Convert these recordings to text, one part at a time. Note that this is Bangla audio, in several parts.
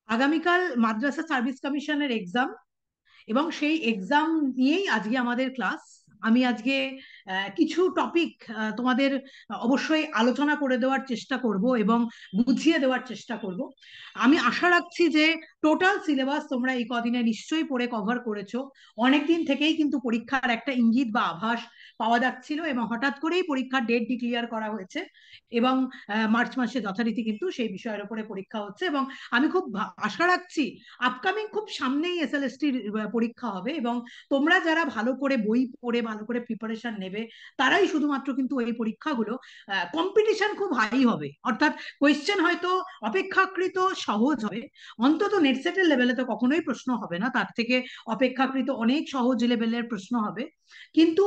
আগামীকাল মাদ্রাসা সার্ভিস কমিশনের এক্সাম, এবং সেই এক্সাম নিয়েই আজকে আমাদের ক্লাস। আমি আজকে কিছু টপিক তোমাদের অবশ্যই আলোচনা করে দেওয়ার চেষ্টা করব এবং বুঝিয়ে দেওয়ার চেষ্টা করব। আমি আশা রাখছি যে টোটাল সিলেবাস তোমরা এই কদিনে নিশ্চয়ই পড়ে কভার করেছো। অনেকদিন থেকেই কিন্তু পরীক্ষার একটা ইঙ্গিত বা আভাস পাওয়া যাচ্ছিল, এবং হঠাৎ করেই পরীক্ষার ডেট ডিক্লিয়ার করা হয়েছে, এবং মার্চ মাসে যথারীতি কিন্তু সেই বিষয়ের উপরে পরীক্ষা হচ্ছে। এবং আমি খুব আশা রাখছি আপকামিং খুব সামনেই এসএলএসটির পরীক্ষা হবে, এবং তোমরা যারা ভালো করে বই পড়ে ভালো করে প্রিপারেশন নেবে তারাই শুধুমাত্র কিন্তু এই পরীক্ষাগুলো, কম্পিটিশন খুব হাই হবে, অর্থাৎ কোয়েশ্চেন হয়তো অপেক্ষাকৃত সহজ হবে। অন্তত নেট সেটের লেভেলে তো কখনোই প্রশ্ন হবে না, তার থেকে অপেক্ষাকৃত অনেক সহজ লেভেলের প্রশ্ন হবে। কিন্তু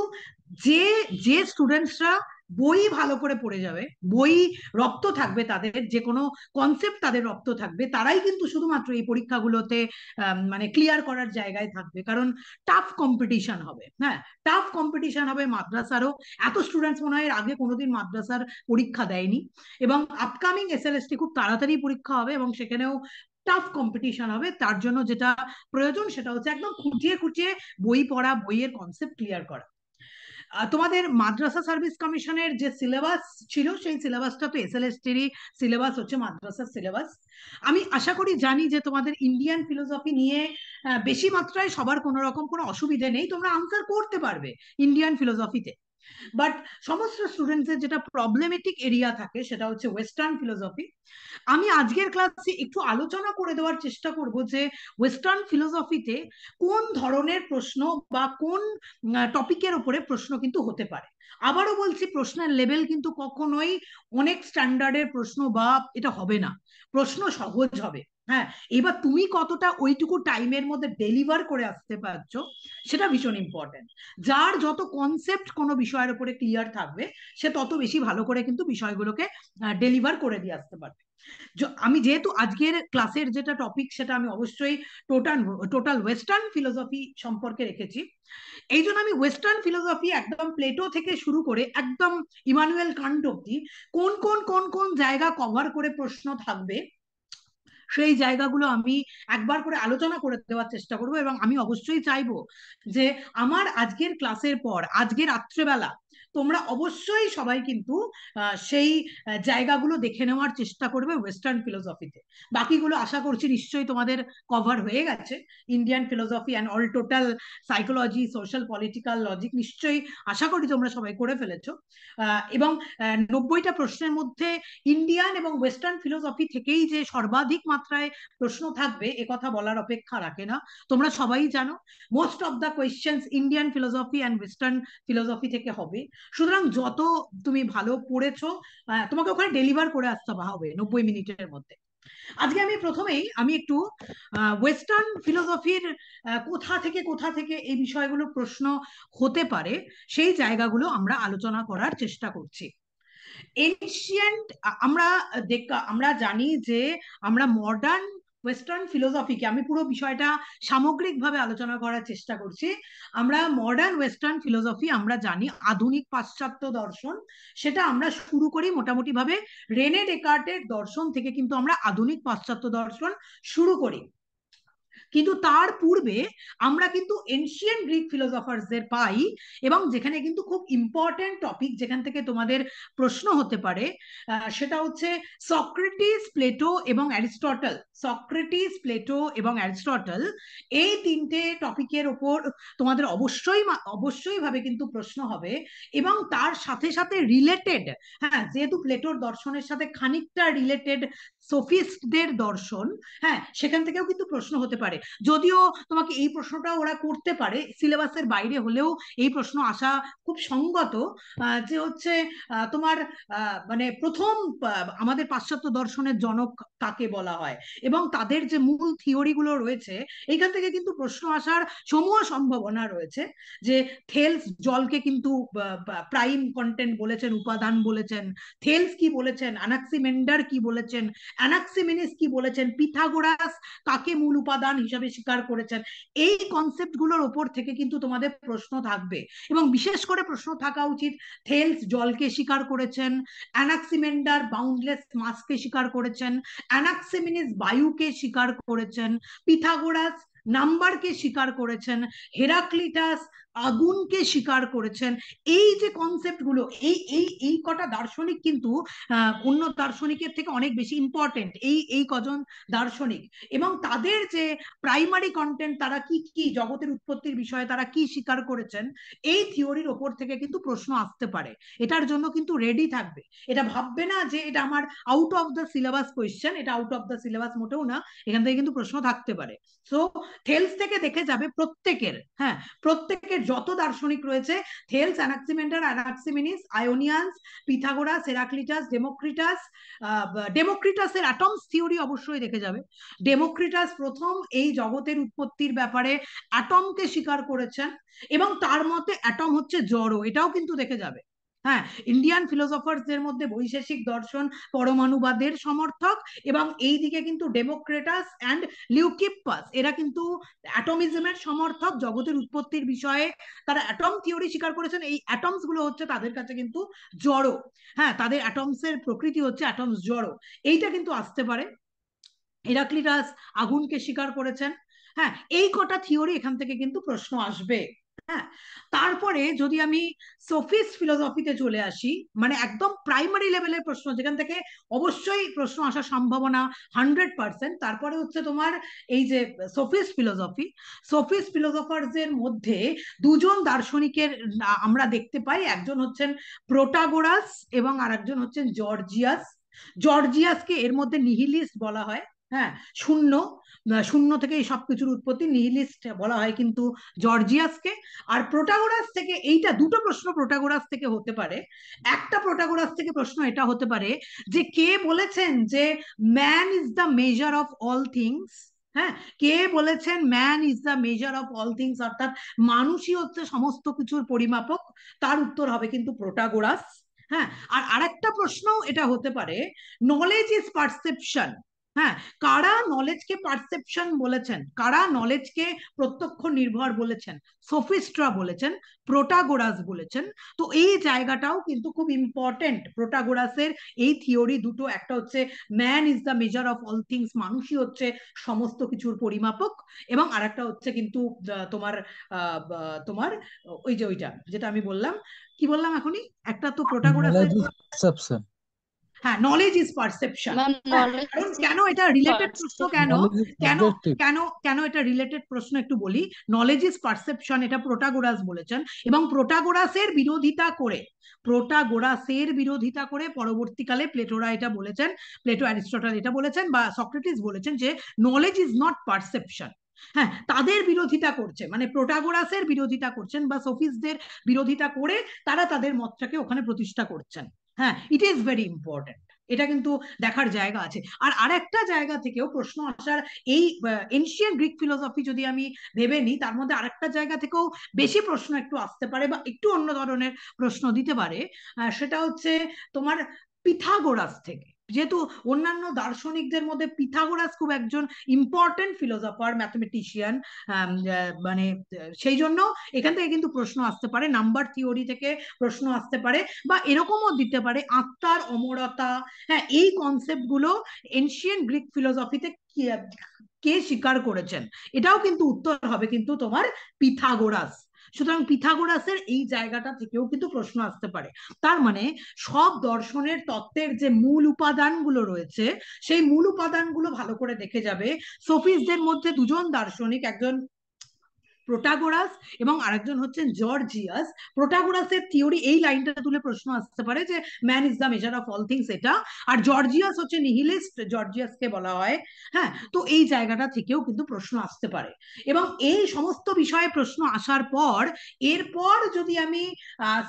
যে যে স্টুডেন্টসরা বই ভালো করে পড়ে যাবে, বই রপ্ত থাকবে, তাদের যে কোনো কনসেপ্ট তাদের রপ্ত থাকবে, তারাই কিন্তু শুধুমাত্র এই পরীক্ষাগুলোতে মানে ক্লিয়ার করার জায়গায় থাকবে। কারণ টাফ কম্পিটিশন হবে, হ্যাঁ, টাফ কম্পিটিশন হবে। মাদ্রাসারও এত স্টুডেন্টস মনে হয় এর আগে কোনোদিন মাদ্রাসার পরীক্ষা দেয়নি, এবং আপকামিং এসএলএসটি খুব তাড়াতাড়ি পরীক্ষা হবে, এবং সেখানেও টাফ কম্পিটিশন হবে। তার জন্য যেটা প্রয়োজন সেটা হচ্ছে একদম খুঁটিয়ে খুঁটিয়ে বই পড়া, বইয়ের কনসেপ্ট ক্লিয়ার করা। তোমাদের মাদ্রাসা সার্ভিস কমিশনের যে সিলেবাস ছিল, সেই সিলেবাসটা তো এসএলএসটিরই সিলেবাস হচ্ছে মাদ্রাসার সিলেবাস। আমি আশা করি, জানি যে তোমাদের ইন্ডিয়ান ফিলোসফি নিয়ে বেশি মাত্রায় সবার কোনো রকম কোনো অসুবিধা নেই, তোমরা আনসার করতে পারবে ইন্ডিয়ান ফিলোসফিতে। বাট সমস্ত স্টুডেন্টসের যেটা প্রবলেমেটিক এরিয়া থাকে সেটা হচ্ছে ওয়েস্টার্ন ফিলোসফি। আমি আজকের ক্লাসে একটু আলোচনা করে দেওয়ার চেষ্টা করব যে ওয়েস্টার্ন ফিলোসফিতে কোন ধরনের প্রশ্ন বা কোন টপিকের উপরে প্রশ্ন কিন্তু হতে পারে। আবারও বলছি, প্রশ্নের লেভেল কিন্তু কখনোই অনেক স্ট্যান্ডার্ডের প্রশ্ন বা এটা হবে না, প্রশ্ন সহজ হবে। হ্যাঁ, এবার তুমি কতটা ওইটুকু টাইমের মধ্যে ডেলিভার করে আসতে পারছো সেটা ভীষণ ইম্পর্টেন্ট। যার যত কনসেপ্ট কোনো বিষয়ের উপরে ক্লিয়ার থাকবে, সে তত বেশি ভালো করে কিন্তু বিষয়গুলোকে ডেলিভার করে দিয়ে আসতে পারবে। আমি যেহেতু আজকের ক্লাসের যেটা টপিক সেটা আমি অবশ্যই টোটাল টোটাল ওয়েস্টার্ন ফিলোসফি সম্পর্কে রেখেছি, এই জন্য আমি ওয়েস্টার্ন ফিলোসফি একদম প্লেটো থেকে শুরু করে একদম ইমানুয়েল কান্ট অব্দি কোন কোন কোন কোন জায়গা কভার করে প্রশ্ন থাকবে সেই জায়গাগুলো আমি একবার করে আলোচনা করে দেওয়ার চেষ্টা করব। এবং আমি অবশ্যই চাইবো যে আমার আজকের ক্লাসের পর আজকে রাত্রেবেলা তোমরা অবশ্যই সবাই কিন্তু সেই জায়গাগুলো দেখে নেওয়ার চেষ্টা করবে ওয়েস্টার্ন ফিলোসফিতে। বাকিগুলো আশা করছি নিশ্চয়ই তোমাদের কভার হয়ে গেছে। Indian philosophy and all total psychology, social, political, logic নিশ্চয়ই আশা করি তোমরা সবাই করে ফেলেছো। এবং 90টা প্রশ্নের মধ্যে ইন্ডিয়ান এবং ওয়েস্টার্ন ফিলোসফি থেকেই যে সর্বাধিক মাত্রায় প্রশ্ন থাকবে এ কথা বলার অপেক্ষা রাখে না। তোমরা সবাই জানো most of the questions Indian philosophy and western philosophy থেকে হবে। সুতরাং যত তুমি ভালো পড়েছো, তোমাকে ওখানে ডেলিভার করে আসতে হবে 90 মিনিটের মধ্যে। আজকে আমি প্রথমেই একটু ওয়েস্টার্ন ফিলোসফির কোথা থেকে এই বিষয়গুলো প্রশ্ন হতে পারে সেই জায়গাগুলো আমরা আলোচনা করার চেষ্টা করছি। এনশিয়েন্ট, আমরা আমরা জানি যে আমরা মডার্ন ওয়েস্টার্ন ফিলোসফিকে, আমি পুরো বিষয়টা সামগ্রিকভাবে আলোচনা করার চেষ্টা করছি। আমরা মডার্ন ওয়েস্টার্ন ফিলোসফি আমরা জানি আধুনিক পাশ্চাত্য দর্শন, সেটা আমরা শুরু করি মোটামুটি ভাবে রেনে ডেকার্টের দর্শন থেকে, কিন্তু আমরা আধুনিক পাশ্চাত্য দর্শন শুরু করি। কিন্তু তার পূর্বে আমরা কিন্তু এনশিয়েন্ট গ্রিক ফিলোসফারদের পাই, এবং যেখানে কিন্তু খুব ইম্পর্টেন্ট টপিক যেখান থেকে তোমাদের প্রশ্ন হতে পারে সেটা হচ্ছে সক্রেটিস, প্লেটো এবং অ্যারিস্টটল। সক্রেটিস, প্লেটো এবং অ্যারিস্টটল, এই তিনটে টপিকের ওপর তোমাদের অবশ্যই ভাবে কিন্তু প্রশ্ন হবে। এবং তার সাথে সাথে রিলেটেড, হ্যাঁ, যেহেতু প্লেটোর দর্শনের সাথে খানিকটা রিলেটেড সোফিস্টদের দর্শন, হ্যাঁ, সেখান থেকেও কিন্তু প্রশ্ন হতে পারে। যদিও তোমাকে এই প্রশ্নটা ওরা করতে পারে, সিলেবাসের বাইরে হলেও এই প্রশ্ন আসা খুব সঙ্গত, যে হচ্ছে তোমার মানে প্রথম আমাদের পাশ্চাত্য দর্শনের জনক কাকে বলা হয়, এবং তাদের যে মূল থিওরি গুলো রয়েছে, এইখান থেকে কিন্তু প্রশ্ন আসার সমূহ সম্ভাবনা রয়েছে। যে থেলস জলকে কিন্তু প্রাইম কন্টেন্ট বলেছেন, উপাদান বলেছেন। থেলস কি বলেছেন, অ্যানাক্সিমেন্ডার কি বলেছেন, অ্যানাক্সিমেনিস কি বলেছেন, পিথাগোরাস কাকে মূল উপাদান হিসাবে স্বীকার করেছেন, এই কনসেপ্ট গুলোর ওপর থেকে কিন্তু তোমাদের প্রশ্ন থাকবে। এবং বিশেষ করে প্রশ্ন থাকা উচিত, থেলস জলকে স্বীকার করেছেন, অ্যানাক্সিমেন্ডার বাউন্ডলেস মাসকে স্বীকার করেছেন, অ্যানাক্সিমেনিস বায়ুকে স্বীকার করেছেন, পিথাগোরাস নাম্বারকে স্বীকার করেছেন, হেরাক্লিটাস আগুনকে স্বীকার করেছেন। এই যে কনসেপ্ট গুলো, এই এই এই কটা দার্শনিক কিন্তু অন্য দার্শনিকের থেকে অনেক বেশি ইম্পর্টেন্ট, এই এই কজন দার্শনিক। এবং তাদের যে প্রাইমারি কন্টেন্ট, তারা কি কি জগতের উৎপত্তির বিষয়ে তারা কি স্বীকার করেছেন, এই থিওরির ওপর থেকে কিন্তু প্রশ্ন আসতে পারে। এটার জন্য কিন্তু রেডি থাকবে। এটা ভাববে না যে এটা আমার out of the syllabus question, এটা আউট অফ দ্য সিলেবাস মোটেও না, এখান থেকে কিন্তু প্রশ্ন থাকতে পারে। সো থেলস থেকে দেখে যাবে প্রত্যেকের, হ্যাঁ, প্রত্যেকের যত দার্শনিক রয়েছে, Thales, Anaximander, অ্যানাক্সিমেনিস, আয়োনিয়ান্স, Pythagoras, Heraclitus, Democritus. ডেমোক্রিটাসের অ্যাটমস থিওরি অবশ্যই দেখে যাবে। ডেমোক্রিটাস প্রথম এই জগতের উৎপত্তির ব্যাপারে অ্যাটমকে স্বীকার করেছেন, এবং তার মতে অ্যাটম হচ্ছে জড়, এটাও কিন্তু দেখে যাবে। হ্যাঁ, ইন্ডিয়ান ফিলোসফারদের মধ্যে বৈশেষিক দর্শন পরমাণুবাদের সমর্থক, এবং এই দিকে কিন্তু ডেমোক্রেটাস অ্যান্ড লিউকিপ্পাস এরা কিন্তু অ্যাটমিজমের সমর্থক, জগতের উৎপত্তির বিষয়ে তারা অ্যাটম থিওরি স্বীকার করেছেন। এই অ্যাটমস গুলো হচ্ছে তাদের কাছে কিন্তু জড়, হ্যাঁ, তাদের অ্যাটমস এর প্রকৃতি হচ্ছে অ্যাটমস জড়, এইটা কিন্তু আসতে পারে। হেরাক্লিটাস আগুনকে স্বীকার করেছেন। হ্যাঁ, এই কটা থিওরি এখান থেকে কিন্তু প্রশ্ন আসবে। হ্যাঁ, তারপরে যদি আমি সোফিস্ট ফিলোসফিতে চলে আসি, মানে একদম প্রাইমারি লেভেলের প্রশ্ন যেখান থেকে অবশ্যই প্রশ্ন আসার সম্ভাবনা 100%, তারপরে হচ্ছে তোমার এই যে সোফিস্ট ফিলোসফি। সোফিস্ট ফিলোসফারদের মধ্যে দুজন দার্শনিকের আমরা দেখতে পাই, একজন হচ্ছেন প্রোটাগোরাস এবং আরেকজন হচ্ছেন জর্জিয়াস। জর্জিয়াসকে এর মধ্যে নিহিলিস্ট বলা হয়। হ্যাঁ, শূন্য, শূন্য থেকে এই সবকিছুর উৎপত্তি, নিহিলিস্ট বলা হয় কিন্তু জর্জিয়াসকে। আর প্রোটাগোরাস থেকে, এইটা দুটো প্রশ্ন প্রোটাগোরাস থেকে হতে পারে। একটা প্রোটাগোরাস থেকে প্রশ্ন এটা হতে পারে যে কে বলেছেন যে man is the measure of all things. হ্যাঁ, কে বলেছেন man is the measure of all things, অর্থাৎ মানুষই হচ্ছে সমস্ত কিছুর পরিমাপক, তার উত্তর হবে কিন্তু প্রোটাগোরাস। হ্যাঁ, আর আরেকটা প্রশ্ন এটা হতে পারে, নলেজ ইজ পারসেপশন। হ্যাঁ, কারা নলেজকে পারসেপশন বলেছেন, কারা নলেজকে প্রত্যক্ষ নির্ভর বলেছেন, সোফিস্টরা বলেছেন, প্রোটাগোরাস বলেছেন। তো এই জায়গাটাও কিন্তু খুব ইম্পর্টেন্ট প্রোটাগোরাসের এই থিওরি দুটো, একটা হচ্ছে man is the measure of all things, মানুষই হচ্ছে সমস্ত কিছুর পরিমাপক, এবং আরেকটা হচ্ছে কিন্তু তোমার তোমার ওই যে ওইটা যেটা আমি বললাম, কি বললাম এখনই, একটা তো প্রোটাগোরাসের, knowledge is perception. হ্যাঁ, নলেজ ইজ পারসেপশন। ম্যাম হ্যাঁ, নলেজ কারণ ইজ কেন এটা রিলেটেড প্রশ্ন, কেন Knowledge is কেন subjective. কেন কেন এটা রিলেটেড প্রশ্ন একটু বলি। নলেজ ইজ পারসেপশন এটা প্রোটাগোরাস বলেছেন, এবং প্রোটাগোরাসের বিরোধিতা করে, প্রোটাগোরাসের বিরোধিতা করে পরবর্তীকালে প্লেটোরা এটা বলেছেন, প্লেটো, অ্যারিস্টটল এটা বলেছেন, বা সক্রেটিস বলেছেন যে নলেজ ইজ নট পারসেপশন। হ্যাঁ, তাদের বিরোধিতা করছে, মানে প্রোটাগোরাসের বিরোধিতা করছেন বা সোফিস্টদের বিরোধিতা করে তারা তাদের মতটাকে ওখানে প্রতিষ্ঠা করছেন। হ্যাঁ, ইট ইজ ভেরি ইম্পর্টেন্ট, এটা কিন্তু দেখার জায়গা আছে। আর আরেকটা জায়গা থেকেও প্রশ্ন আসার, এই এনশিয়েন্ট গ্রিক ফিলোসফি যদি আমি ভেবে নিই, তার মধ্যে আরেকটা জায়গা থেকেও বেশি প্রশ্ন একটু আসতে পারে বা একটু অন্য ধরনের প্রশ্ন দিতে পারে। সেটা হচ্ছে তোমার পিথাগোরাস থেকে। যেহেতু অন্যান্য দার্শনিকদের মধ্যে পিথাগোরাস খুব একজন ইম্পর্টেন্ট ফিলোসফার, ম্যাথমেটিশিয়ান, মানে সেই জন্য এখান থেকে কিন্তু প্রশ্ন আসতে পারে, নাম্বার থিওরি থেকে প্রশ্ন আসতে পারে, বা এরকমও দিতে পারে আত্মার অমরতা। হ্যাঁ, এই কনসেপ্ট গুলো এনশিয়েন্ট গ্রিক ফিলোসফিতে কে স্বীকার করেছেন, এটাও কিন্তু উত্তর হবে কিন্তু তোমার পিথাগোরাস। সুতরাং পিথাগোরাসের এই জায়গাটা থেকেও কিন্তু প্রশ্ন আসতে পারে। তার মানে সব দর্শনের তত্ত্বের যে মূল উপাদানগুলো রয়েছে, সেই মূল উপাদানগুলো ভালো করে দেখে যাবে। সোফিস্টদের মধ্যে দুজন দার্শনিক, একজন প্রোটাগোরাস এবং আরেকজন হচ্ছেন জর্জিয়াস। প্রোটাগোরাসের থিওরি, এই লাইনটা তুলে প্রশ্ন আসতে পারে যে man is the measure of all things, এটা। আর জর্জিয়াস হচ্ছে নিহিলিস্ট, জর্জিয়াসকে বলা হয়। হ্যাঁ, তো এই জায়গাটা থেকেও কিন্তু প্রশ্ন আসতে পারে। এবং এই সমস্ত বিষয়ে প্রশ্ন আসার পর, এরপর যদি আমি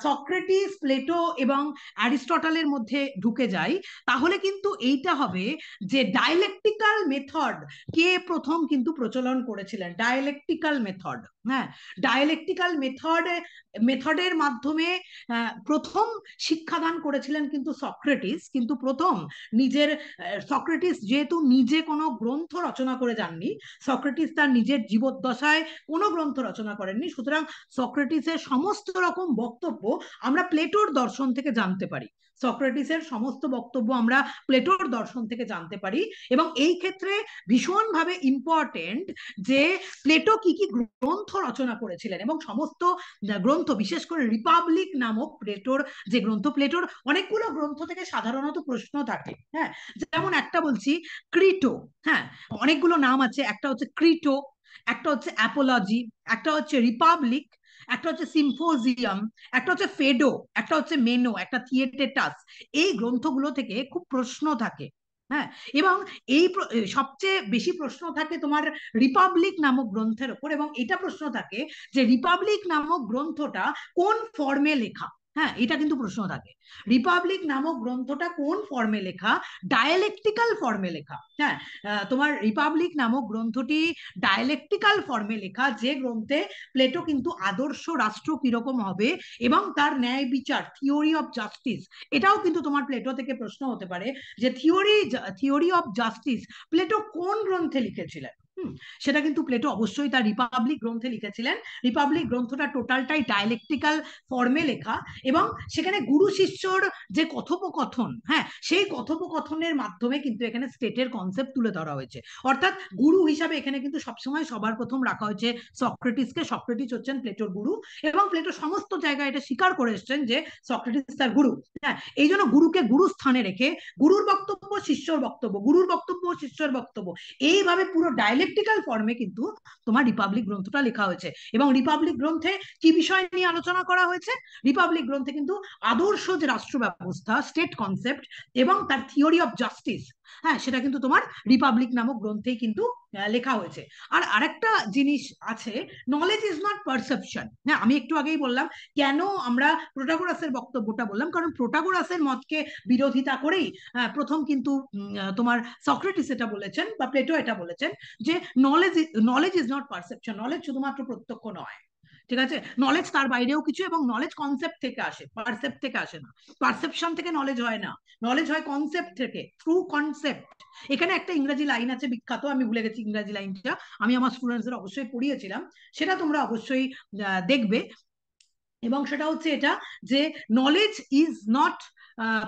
সক্রেটিস, প্লেটো এবং অ্যারিস্টটলের মধ্যে ঢুকে যাই, তাহলে কিন্তু এইটা হবে যে ডায়ালেকটিক্যাল মেথড কে প্রথম কিন্তু প্রচলন করেছিলেন, ডায়ালেকটিক্যাল মেথড। হ্যাঁ, ডায়ালেকটিক্যাল মেথডের মাধ্যমে প্রথম শিক্ষাদান করেছিলেন কিন্তু সক্রেটিস, কিন্তু প্রথম নিজের সক্রেটিস যেহেতু নিজে কোনো গ্রন্থ রচনা করে যাননি, সক্রেটিস তার নিজের জীবদ্দশায় কোনো গ্রন্থ রচনা করেননি, সুতরাং সক্রেটিসের সমস্ত রকম বক্তব্য আমরা প্লেটোর দর্শন থেকে জানতে পারি। সক্রেটিসের সমস্ত বক্তব্য আমরা প্লেটোর দর্শন থেকে জানতে পারি। এবং এই ক্ষেত্রে ভীষণভাবে ইম্পর্টেন্ট যে প্লেটো কি কি গ্রন্থ রচনা করেছিলেন, এবং সমস্ত গ্রন্থ, বিশেষ করে রিপাবলিক নামক প্লেটোর যে গ্রন্থ, প্লেটোর অনেকগুলো গ্রন্থ থেকে সাধারণত প্রশ্ন থাকে। হ্যাঁ, যেমন একটা বলছি ক্রিটো। হ্যাঁ, অনেকগুলো নাম আছে, একটা হচ্ছে ক্রিটো, একটা হচ্ছে অ্যাপোলজি, একটা হচ্ছে রিপাবলিক, একটা হচ্ছে সিম্পোজিয়াম, একটা হচ্ছে ফেডো, একটা হচ্ছে মেনো, একটা থিয়েটেটাস। এই গ্রন্থগুলো থেকে খুব প্রশ্ন থাকে। হ্যাঁ, এবং এই সবচেয়ে বেশি প্রশ্ন থাকে তোমার রিপাবলিক নামক গ্রন্থের ওপর, এবং এটা প্রশ্ন থাকে যে রিপাবলিক নামক গ্রন্থটা কোন ফর্মে লেখা। হ্যাঁ, এটা কিন্তু প্রশ্ন থাকে, রিপাবলিক নামক গ্রন্থটা কোন ফর্মে লেখা, ডায়ালেকটিক্যাল ফর্মে লেখা। হ্যাঁ, তোমার রিপাবলিক নামক গ্রন্থটি ডায়ালেকটিক্যাল ফর্মে লেখা, যে গ্রন্থে প্লেটো কিন্তু আদর্শ রাষ্ট্র কিরকম হবে এবং তার ন্যায় বিচার, থিওরি অফ জাস্টিস, এটাও কিন্তু তোমার প্লেটো থেকে প্রশ্ন হতে পারে যে থিওরি অফ জাস্টিস প্লেটো কোন গ্রন্থে লিখেছিলেন। সেটা কিন্তু প্লেটো অবশ্যই তার রিপাবলিক গ্রন্থে লিখেছিলেন। রিপাবলিক গ্রন্থটা টোটালটাই ডায়ালেকটিক্যাল ফর্মে লেখা, এবং সেখানে গুরু শিষ্যর যে কথোপকথন, হ্যাঁ, সেই কথোপকথনের মাধ্যমে কিন্তু এখানে স্টেটের কনসেপ্ট তুলে ধরা হয়েছে। অর্থাৎ গুরু হিসাবে এখানে কিন্তু সবসময় সবার প্রথম রাখা হয়েছে সক্রেটিসকে। সক্রেটিস হচ্ছেন প্লেটোর গুরু, এবং প্লেটো সমস্ত জায়গায় এটা স্বীকার করে এসছেন যে সক্রেটিস তার গুরু। হ্যাঁ, এই জন্য গুরুকে গুরু স্থানে রেখে গুরুর বক্তব্য, শিষ্যর বক্তব্য, গুরুর বক্তব্য, শিষ্যর বক্তব্য, এইভাবে পুরো ডায়ালেকটিক্যাল ফর্মে কিন্তু তোমার রিপাবলিক গ্রন্থটা লেখা হয়েছে। এবং রিপাবলিক গ্রন্থে কি বিষয় নিয়ে আলোচনা করা হয়েছে? রিপাবলিক গ্রন্থে কিন্তু আদর্শ যে রাষ্ট্র ব্যবস্থা, স্টেট কনসেপ্ট এবং তার থিওরি অফ জাস্টিস, হ্যাঁ, সেটা কিন্তু তোমার রিপাবলিক নামক গ্রন্থেই কিন্তু লেখা হয়েছে। আর আরেকটা জিনিস আছে, নলেজ ইজ নট পারসেপশন। হ্যাঁ, আমি একটু আগেই বললাম কেন আমরা প্রোটাগোরাসের বক্তব্যটা বললাম, কারণ প্রোটাগোরাসের মতকে বিরোধিতা করেই প্রথম কিন্তু তোমার সক্রেটিস এটা বলেছেন বা প্লেটো এটা বলেছেন যে knowledge is not perception, knowledge শুধুমাত্র প্রত্যক্ষ নয়। ঠিক আছে, নলেজ তার বাইরেও কিছু, এবং নলেজ কনসেপ্ট থেকে আসে, পারসেপ্ট থেকে আসে না, পারসেপশন থেকে নলেজ হয় না, নলেজ হয় কনসেপ্ট থেকে, থ্রু কনসেপ্ট। এখানে একটা ইংরেজি লাইন আছে বিখ্যাত, আমি ভুলে গেছি ইংরেজি লাইনটা, আমি আমার স্টুডেন্টসদের অবশ্যই পড়িয়েছিলাম, সেটা তোমরা অবশ্যই দেখবে। এবং সেটা হচ্ছে এটা যে নলেজ ইজ নট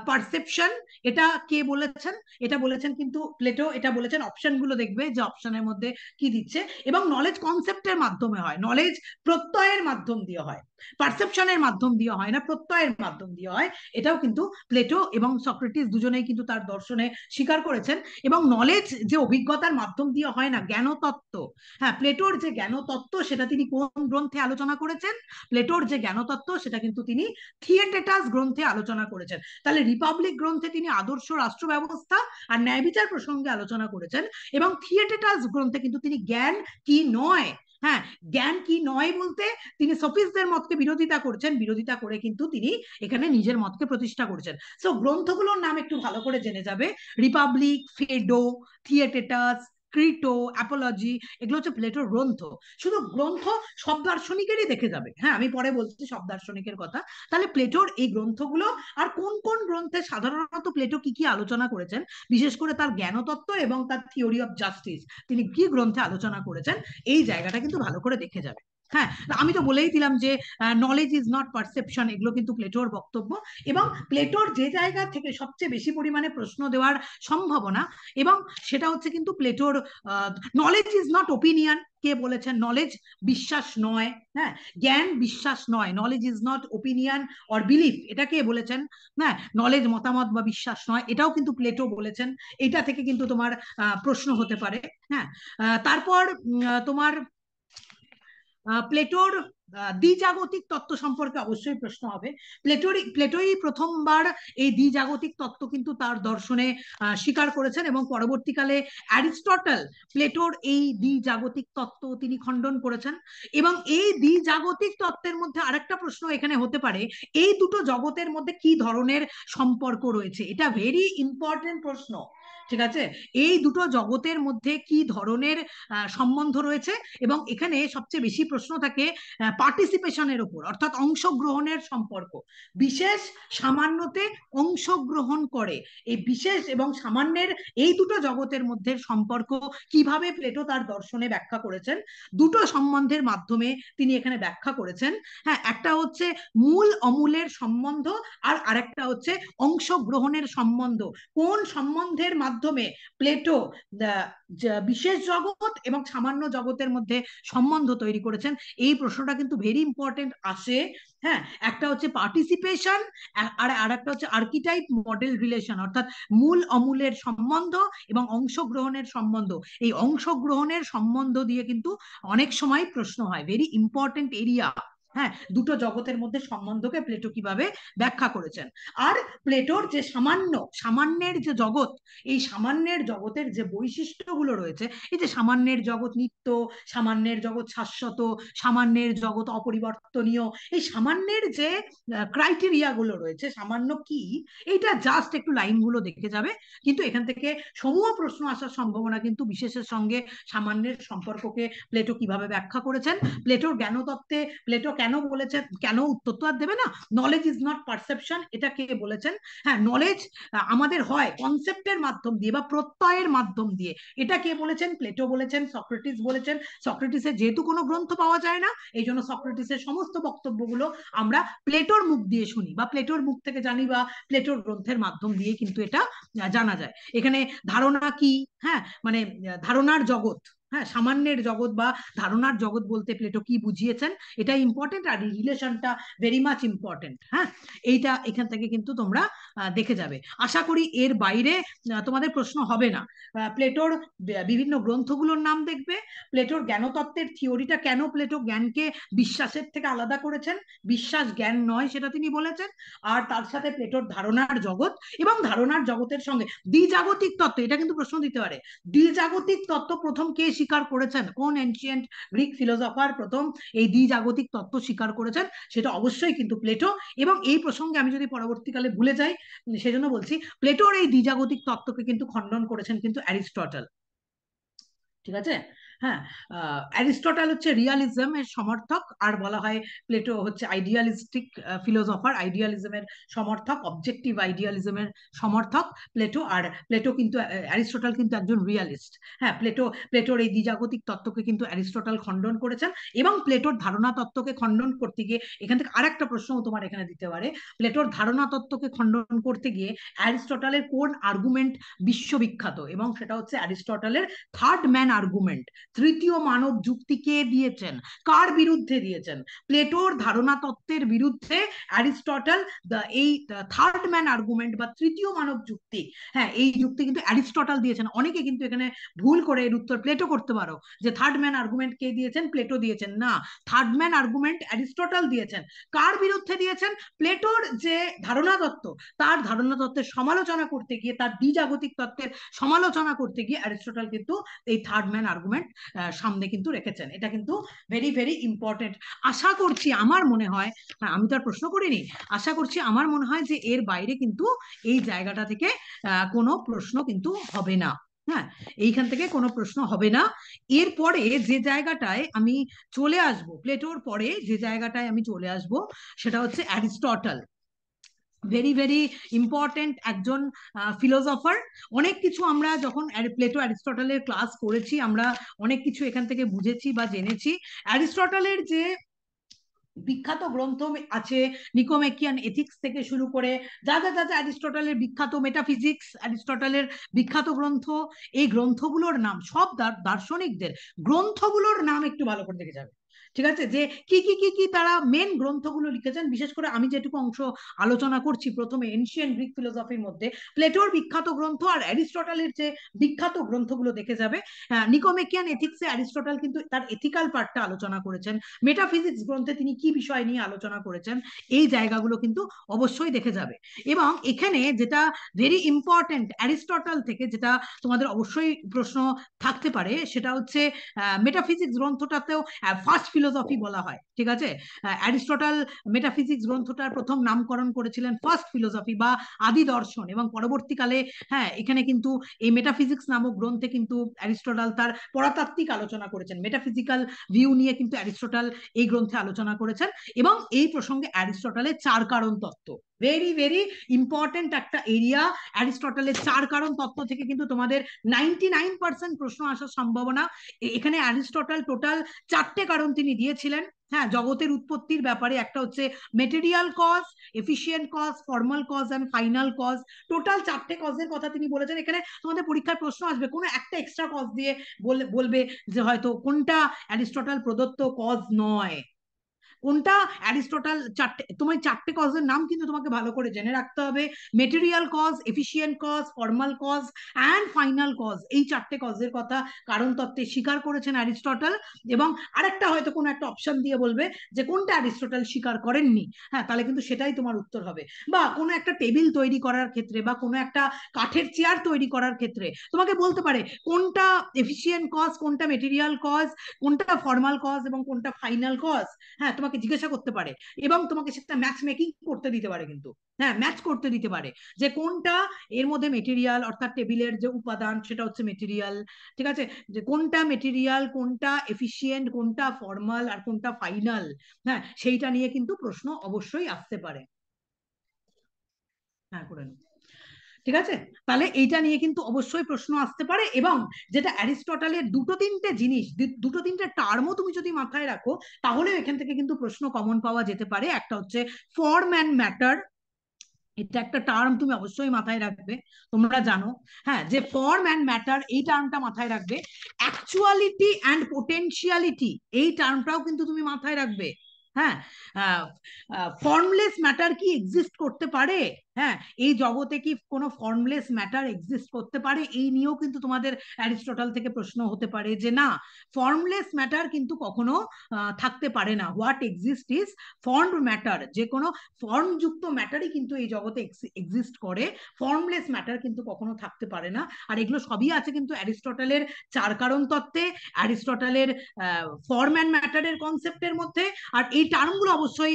পারসেপশন। এটা কে বলেছেন? এটা বলেছেন কিন্তু প্লেটো, এটা বলেছেন, অপশনগুলো দেখবে যে অপশনের মধ্যে কি দিচ্ছে। এবং নলেজ কনসেপ্টের মাধ্যমে হয়, নলেজ প্রত্যয়ের মাধ্যম দিয়ে হয়, পারসেপশনের মাধ্যম দিয়ে হয় না, প্রত্যয়ের মাধ্যম দিয়ে হয়। এটাও কিন্তু প্লেটো এবং সক্রেটিস দুজনেই কিন্তু তার দর্শনে স্বীকার করেছেন। এবং নলেজ যে অভিজ্ঞতার মাধ্যম দিয়ে হয় না, জ্ঞানতত্ত্ব, হ্যাঁ, প্লেটোর যে জ্ঞানতত্ত্ব সেটা তিনি কোন গ্রন্থে আলোচনা করেছেন? প্লেটোর যে জ্ঞানতত্ত্ব সেটা কিন্তু তিনি থিয়েটেটাস গ্রন্থে আলোচনা করেছেন। তাহলে রিপাবলিক গ্রন্থে তিনি আদর্শ রাষ্ট্র ব্যবস্থা আর ন্যায় বিচার প্রসঙ্গে আলোচনা করেছেন, এবং থিয়েটেটাস গ্রন্থে কিন্তু তিনি জ্ঞান কি নয়, হ্যাঁ, জ্ঞান কি নয় বলতে তিনি সফিস্টদের মতকে বিরোধিতা করছেন, বিরোধিতা করে কিন্তু তিনি এখানে নিজের মতকে প্রতিষ্ঠা করছেন। সো গ্রন্থগুলোর নাম একটু ভালো করে জেনে যাবে, রিপাবলিক, ফেডো, থিয়েটেটাস, ক্রিটো, অ্যাপোলজি, এগুলো হচ্ছে প্লেটোর গ্রন্থ। শুধু গ্রন্থ সব দার্শনিকেরই দেখে যাবে, হ্যাঁ, আমি পরে বলছি সব দার্শনিকের কথা। তাহলে প্লেটোর এই গ্রন্থগুলো, আর কোন কোন গ্রন্থে সাধারণত প্লেটো কি কি আলোচনা করেছেন, বিশেষ করে তার জ্ঞানতত্ত্ব এবং তার থিওরি অফ জাস্টিস, তিনি কি গ্রন্থে আলোচনা করেছেন, এই জায়গাটা কিন্তু ভালো করে দেখে যাবে। হ্যাঁ, আমি তো বলেই দিলাম যে নলেজ ইজ নট পারসেপশন, এগুলো কিন্তু প্লেটোর বক্তব্য। এবং প্লেটোর যে জায়গা থেকে সবচেয়ে বেশি পরিমাণে প্রশ্ন দেওয়ার সম্ভাবনা, এবং সেটা হচ্ছে কিন্তু প্লেটোর নলেজ ইজ নট ওপিনিয়ন। কে বলেছেন? নলেজ বিশ্বাস নয়, হ্যাঁ, জ্ঞান বিশ্বাস নয়, knowledge is not opinion or belief, এটা কে বলেছেন? হ্যাঁ, নলেজ মতামত বা বিশ্বাস নয়, এটাও কিন্তু প্লেটো বলেছেন। এটা থেকে কিন্তু তোমার প্রশ্ন হতে পারে। হ্যাঁ, তারপর তোমার প্লেটোর দ্বিজাগতিক তত্ত্ব সম্পর্কে অবশ্যই প্রশ্ন হবে। প্লেটোই প্রথমবার এই দ্বিজাগতিক তত্ত্ব কিন্তু তার দর্শনে স্বীকার করেছেন, এবং পরবর্তীকালে অ্যারিস্টটল প্লেটোর এই দ্বিজাগতিক তত্ত্ব তিনি খণ্ডন করেছেন। এবং এই দ্বিজাগতিক তত্ত্বের মধ্যে আরেকটা প্রশ্ন এখানে হতে পারে, এই দুটো জগতের মধ্যে কি ধরনের সম্পর্ক রয়েছে, এটা ভেরি ইম্পর্টেন্ট প্রশ্ন। ঠিক আছে? এই দুটো জগতের মধ্যে কি ধরনের সম্বন্ধ রয়েছে, এবং এখানে সবচেয়ে বেশি প্রশ্ন থাকে পার্টিসিপেশনের উপর, অর্থাৎ অংশগ্রহণের সম্পর্ক। বিশেষ সামান্যতে অংশগ্রহণ করে, এই বিশেষ এবং সামান্যের এই দুটো জগতের মধ্যে সম্পর্ক কিভাবে প্লেটো তার দর্শনে ব্যাখ্যা করেছেন, দুটো সম্বন্ধের মাধ্যমে তিনি এখানে ব্যাখ্যা করেছেন। হ্যাঁ, একটা হচ্ছে মূল অমূলের সম্বন্ধ, আর আরেকটা হচ্ছে অংশগ্রহণের সম্বন্ধ। কোন সম্বন্ধের মাধ্যমে প্লেটো বিশেষ জগৎ এবং সামান্য জগতের মধ্যে সম্বন্ধ তৈরি করেছেন, এই প্রশ্নটা কিন্তু ভেরি ইম্পর্টেন্ট আসে। হ্যাঁ, একটা হচ্ছে পার্টিসিপেশন, আর আরেকটা হচ্ছে আর্কিটাইপ মডেল রিলেশন, অর্থাৎ মূল অমূলের সম্বন্ধ এবং অংশগ্রহণের সম্বন্ধ। এই অংশগ্রহণের সম্বন্ধ দিয়ে কিন্তু অনেক সময় প্রশ্ন হয়, ভেরি ইম্পর্টেন্ট এরিয়া। হ্যাঁ, দুটো জগতের মধ্যে সম্বন্ধকে প্লেটো কিভাবে ব্যাখ্যা করেছেন। আর প্লেটোর যে সামান্যের যে জগৎ, এই সামান্যের জগতের যে বৈশিষ্ট্যগুলো রয়েছে, এই যে সামান্যের জগৎ নিত্য, সামান্যের জগৎ শাশ্বত, সামান্যের জগৎ অপরিবর্তনীয়, এই সামান্যের যে ক্রাইটেরিয়া গুলো রয়েছে, সামান্য কি, এইটা জাস্ট একটু লাইনগুলো দেখে যাবে, কিন্তু এখান থেকে সমূহ প্রশ্ন আসার সম্ভাবনা কিন্তু বিশেষের সঙ্গে সামান্যের সম্পর্ককে প্লেটো কিভাবে ব্যাখ্যা করেছেন। প্লেটোর জ্ঞানতত্ত্বে প্লেটো কেন বলেছেন, কেন উত্তর তো আর দেবে না, নলেজ ইজ নট পারসেপশন, এটা কে বলেছেন? হ্যাঁ, নলেজ আমাদের হয় কনসেপ্টের মাধ্যম দিয়ে বা প্রত্যয়ের মাধ্যম দিয়ে, এটা কে বলেছেন? প্লেটো বলেছেন, সক্রেটিস বলেছেন। সক্রেটিসের যেহেতু কোনো গ্রন্থ পাওয়া যায় না, এই জন্য সক্রেটিসের সমস্ত বক্তব্যগুলো আমরা প্লেটোর মুখ দিয়ে শুনি, বা প্লেটোর মুখ থেকে জানি, বা প্লেটোর গ্রন্থের মাধ্যম দিয়ে কিন্তু এটা জানা যায়। এখানে ধারণা কি, হ্যাঁ মানে ধারণার জগৎ, হ্যাঁ সামান্যের জগৎ বা ধারণার জগৎ বলতে প্লেটো কি বুঝিয়েছেন, এটা ইম্পর্টেন্ট, আর রিলেশনটা ভেরি মাচ ইম্পর্টেন্ট। হ্যাঁ, এইটা এখান থেকে কিন্তু তোমরা দেখে যাবে। আশা করি এর বাইরে তোমাদের প্রশ্ন হবে না। প্লেটোর বিভিন্ন গ্রন্থগুলোর নাম দেখবে, প্লেটোর জ্ঞানতত্ত্বের থিওরিটা, কেন প্লেটো জ্ঞানকে বিশ্বাসের থেকে আলাদা করেছেন, বিশ্বাস জ্ঞান নয় সেটা তিনি বলেছেন। আর তার সাথে প্লেটোর ধারণার জগৎ এবং ধারণার জগতের সঙ্গে দ্বিজাগতিক তত্ত্ব, এটা কিন্তু প্রশ্ন দিতে পারে, দ্বিজাগতিক তত্ত্ব প্রথম কে স্বীকার করেছেন, কোন এনশিয়েন্ট গ্রিক ফিলোসফার প্রথম এই দ্বিজাগতিক তত্ত্ব স্বীকার করেছেন, সেটা অবশ্যই কিন্তু প্লেটো। এবং এই প্রসঙ্গে আমি যদি পরবর্তীকালে ভুলে যাই, সেজন্য বলছি, প্লেটোর এই দ্বিজাগতিক তত্ত্বকে কিন্তু খণ্ডন করেছেন কিন্তু অ্যারিস্টটল। ঠিক আছে? হ্যাঁ, অ্যারিস্টটল হচ্ছে রিয়ালিজম এর সমর্থক, আর বলা হয় প্লেটো হচ্ছে আইডিয়ালিস্টিক ফিলোসফার, আইডিয়ালিজমের সমর্থক, অবজেক্টিভ আইডিয়ালিজমের সমর্থক প্লেটো। আর প্লেটো কিন্তু অ্যারিস্টটল কিন্তু একজন রিয়ালিস্ট। হ্যাঁ, প্লেটোর এই দ্বিজাগতিক তত্ত্বকে কিন্তু অ্যারিস্টটল খণ্ডন করেছেন, এবং প্লেটোর ধারণা তত্ত্বকে খণ্ডন করতে গিয়ে, এখান থেকে আরেকটা প্রশ্ন তোমার এখানে দিতে পারে, প্লেটোর ধারণা তত্ত্বকে খণ্ডন করতে গিয়ে অ্যারিস্টটলের কোন আর্গুমেন্ট বিশ্ববিখ্যাত, এবং সেটা হচ্ছে অ্যারিস্টটলের থার্ড ম্যান আর্গুমেন্ট, তৃতীয় মানব যুক্তি কে দিয়েছেন, কার বিরুদ্ধে দিয়েছেন? প্লেটোর ধারণা তত্ত্বের বিরুদ্ধে অ্যারিস্টটল এই থার্ড ম্যান আর্গুমেন্ট বা তৃতীয় মানব যুক্তি, হ্যাঁ এই যুক্তি কিন্তু অ্যারিস্টটল দিয়েছেন। অনেকে কিন্তু এখানে ভুল করে এর উত্তর প্লেটো করতে পারো, যে থার্ড ম্যান আর্গুমেন্ট কে দিয়েছেন, প্লেটো দিয়েছেন না, থার্ড ম্যান আর্গুমেন্ট অ্যারিস্টটল দিয়েছেন। কার বিরুদ্ধে দিয়েছেন? প্লেটোর যে ধারণা তত্ত্ব, তার ধারণা তত্ত্বের সমালোচনা করতে গিয়ে, তার দ্বিজাগতিক তত্ত্বের সমালোচনা করতে গিয়ে অ্যারিস্টটল কিন্তু এই থার্ড ম্যান আর্গুমেন্ট সামনে কিন্তু রেখেছেন। এটা কিন্তু ভেরি ভেরি ইম্পর্টেন্ট। আশা করছি, আমার মনে হয়, হ্যাঁ আমি তো আর প্রশ্ন করিনি, আশা করছি, আমার মনে হয় যে এর বাইরে কিন্তু এই জায়গাটা থেকে কোনো প্রশ্ন কিন্তু হবে না। হ্যাঁ, এইখান থেকে কোনো প্রশ্ন হবে না। এরপরে যে জায়গাটায় আমি চলে আসব, প্লেটোর পরে যে জায়গাটায় আমি চলে আসব, সেটা হচ্ছে অ্যারিস্টটল। ভেরি ভেরি ইম্পর্টেন্ট একজন ফিলোসফার। অনেক কিছু আমরা যখন প্লেটো অ্যারিস্টটলের ক্লাস করেছি, আমরা অনেক কিছু এখান থেকে বুঝেছি বা জেনেছি। অ্যারিস্টটলের যে বিখ্যাত গ্রন্থ আছে, নিকোমেকিয়ান এথিক্স থেকে শুরু করে যা যা যা যা অ্যারিস্টটলের বিখ্যাত, মেটাফিজিক্স অ্যারিস্টটলের বিখ্যাত গ্রন্থ, এই গ্রন্থগুলোর নাম, সব দার্শনিকদের গ্রন্থগুলোর নাম একটু ভালো করে দেখে যাবে। ঠিক আছে, যে কি কি কি কি তারা মেন গ্রন্থগুলো লিখেছেন। বিশেষ করে আমি যেটুকু অংশ আলোচনা করছি, প্রথমে এনশিয়েন্ট গ্রিক ফিলোসফির মধ্যে প্লেটোর বিখ্যাত গ্রন্থ আর অ্যারিস্টটলের যে বিখ্যাত গ্রন্থগুলো দেখে যাবে। নিকোমেকিয়ান এথিক্সে অ্যারিস্টটল কিন্তু তার এথিক্যাল পার্টটা আলোচনা করেছেন, মেটাফিজিক্স গ্রন্থে তিনি কি বিষয় নিয়ে আলোচনা করেছেন, এই জায়গাগুলো কিন্তু অবশ্যই দেখে যাবে। এবং এখানে যেটা ভেরি ইম্পর্টেন্ট অ্যারিস্টটল থেকে, যেটা তোমাদের অবশ্যই প্রশ্ন থাকতে পারে, সেটা হচ্ছে মেটাফিজিক্স গ্রন্থটাতেও ফার্স্ট ফিলোসফি বলা হয়, ঠিক আছে। অ্যারিস্টটল মেটাফিজিক্স গ্রন্থটার প্রথম নামকরণ করেছিলেন ফার্স্ট ফিলোসফি বা আদি দর্শন, এবং পরবর্তীকালে হ্যাঁ এখানে কিন্তু এই মেটাফিজিক্স নামক গ্রন্থে কিন্তু অ্যারিস্টটল তার পরাতাত্ত্বিক আলোচনা করেছেন, মেটাফিজিক্যাল ভিউ নিয়ে কিন্তু অ্যারিস্টটল এই গ্রন্থে আলোচনা করেছেন। এবং এই প্রসঙ্গে অ্যারিস্টটলের চার কারণ তত্ত্ব ভেরি ভেরি ইম্পর্টেন্ট একটা এরিয়া। অ্যারিস্টটলের চার কারণ তত্ত্ব থেকে কিন্তু তোমাদের 99% প্রশ্ন আসার সম্ভাবনা। এখানে অ্যারিস্টটল টোটাল চারটে কারণ তিনি দিয়েছিলেন, হ্যাঁ, জগতের উৎপত্তির ব্যাপারে। একটা হচ্ছে material cause, efficient cause, formal cause and final cause. Total চারটে কজের কথা তিনি বলেছেন। এখানে তোমাদের পরীক্ষার প্রশ্ন আসবে কোনো একটা এক্সট্রা কজ দিয়ে বলবে যে হয়তো কোনটা অ্যারিস্টটল প্রদত্ত কজ নয়, কোনটা অ্যারিস্টটল চারটে, তোমার চারটে কজের নাম কিন্তু তোমাকে ভালো করে জেনে রাখতে হবে। Material cause, efficient cause, formal cause and final cause, এই চারটে কজের কথা কারণ তত্ত্বে স্বীকার করেছেন অ্যারিস্টটল। এবং আরেকটা হয়তো কোনো একটা অপশন দিয়ে বলবে যে কোনটা অ্যারিস্টটল স্বীকার করেননি, হ্যাঁ, তাহলে কিন্তু সেটাই তোমার উত্তর হবে। বা কোনো একটা টেবিল তৈরি করার ক্ষেত্রে বা কোনো একটা কাঠের চেয়ার তৈরি করার ক্ষেত্রে তোমাকে বলতে পারে কোনটা এফিশিয়েন্ট কজ, কোনটা মেটেরিয়াল কজ, কোনটা ফর্মাল কজ এবং কোনটা ফাইনাল কজ। হ্যাঁ, তোমাকে জিজ্ঞাসা করতে পারে এবং তোমাকে সেটা ম্যাচ মেকিং করতে দিতে পারে, কিন্তু হ্যাঁ ম্যাচ করতে দিতে পারে যে কোনটা এর মধ্যে মেটেরিয়াল, অর্থাৎ টেবিলের যে উপাদান সেটা হচ্ছে মেটেরিয়াল, ঠিক আছে, যে কোনটা মেটেরিয়াল, কোনটা এফিশিয়েন্ট, কোনটা ফর্মাল আর কোনটা ফাইনাল। হ্যাঁ, সেইটা নিয়ে কিন্তু প্রশ্ন অবশ্যই আসতে পারে। হ্যাঁ, করে নাও। ঠিক আছে, তাহলে এইটা নিয়ে কিন্তু অবশ্যই প্রশ্ন আসতে পারে। এবং যেটা অ্যারিস্টটলের দুটো তিনটে জিনিস, দুটো তিনটে টার্মও তুমি যদি মাথায় রাখো তাহলে এখান থেকে কিন্তু প্রশ্ন কমন পাওয়া যেতে পারে। একটা হচ্ছে ফর্ম অ্যান্ড ম্যাটার, এটা একটা টার্ম তুমি অবশ্যই মাথায় রাখবে, তোমরা জানো, হ্যাঁ, যে ফর্ম অ্যান্ড ম্যাটার এই টার্মটা মাথায় রাখবে। অ্যাকচুয়ালিটি অ্যান্ড পোটেনশিয়ালিটি এই টার্মটাও কিন্তু তুমি মাথায় রাখবে। হ্যাঁ, ফর্মলেস ম্যাটার কি এক্সিস্ট করতে পারে? হ্যাঁ, এই জগতে কি কোনো ফর্মলেস ম্যাটার এক্সিস্ট করতে পারে? এই নিয়েও কিন্তু তোমাদের অ্যারিস্টটল থেকে প্রশ্ন হতে পারে যে না, ফর্মলেস ম্যাটার কিন্তু কখনো থাকতে পারে না। What exist is formed matter, যে কোনো ফর্মযুক্ত ম্যাটারই কিন্তু এই জগতে এক্সিস্ট করে, ফর্মলেস ম্যাটার কিন্তু কখনো থাকতে পারে না। আর এগুলো সবই আছে কিন্তু অ্যারিস্টটলের চার কারণ তত্ত্বে, অ্যারিস্টটলের ফর্ম অ্যান্ড ম্যাটারের কনসেপ্টের মধ্যে। আর এই টার্মগুলো অবশ্যই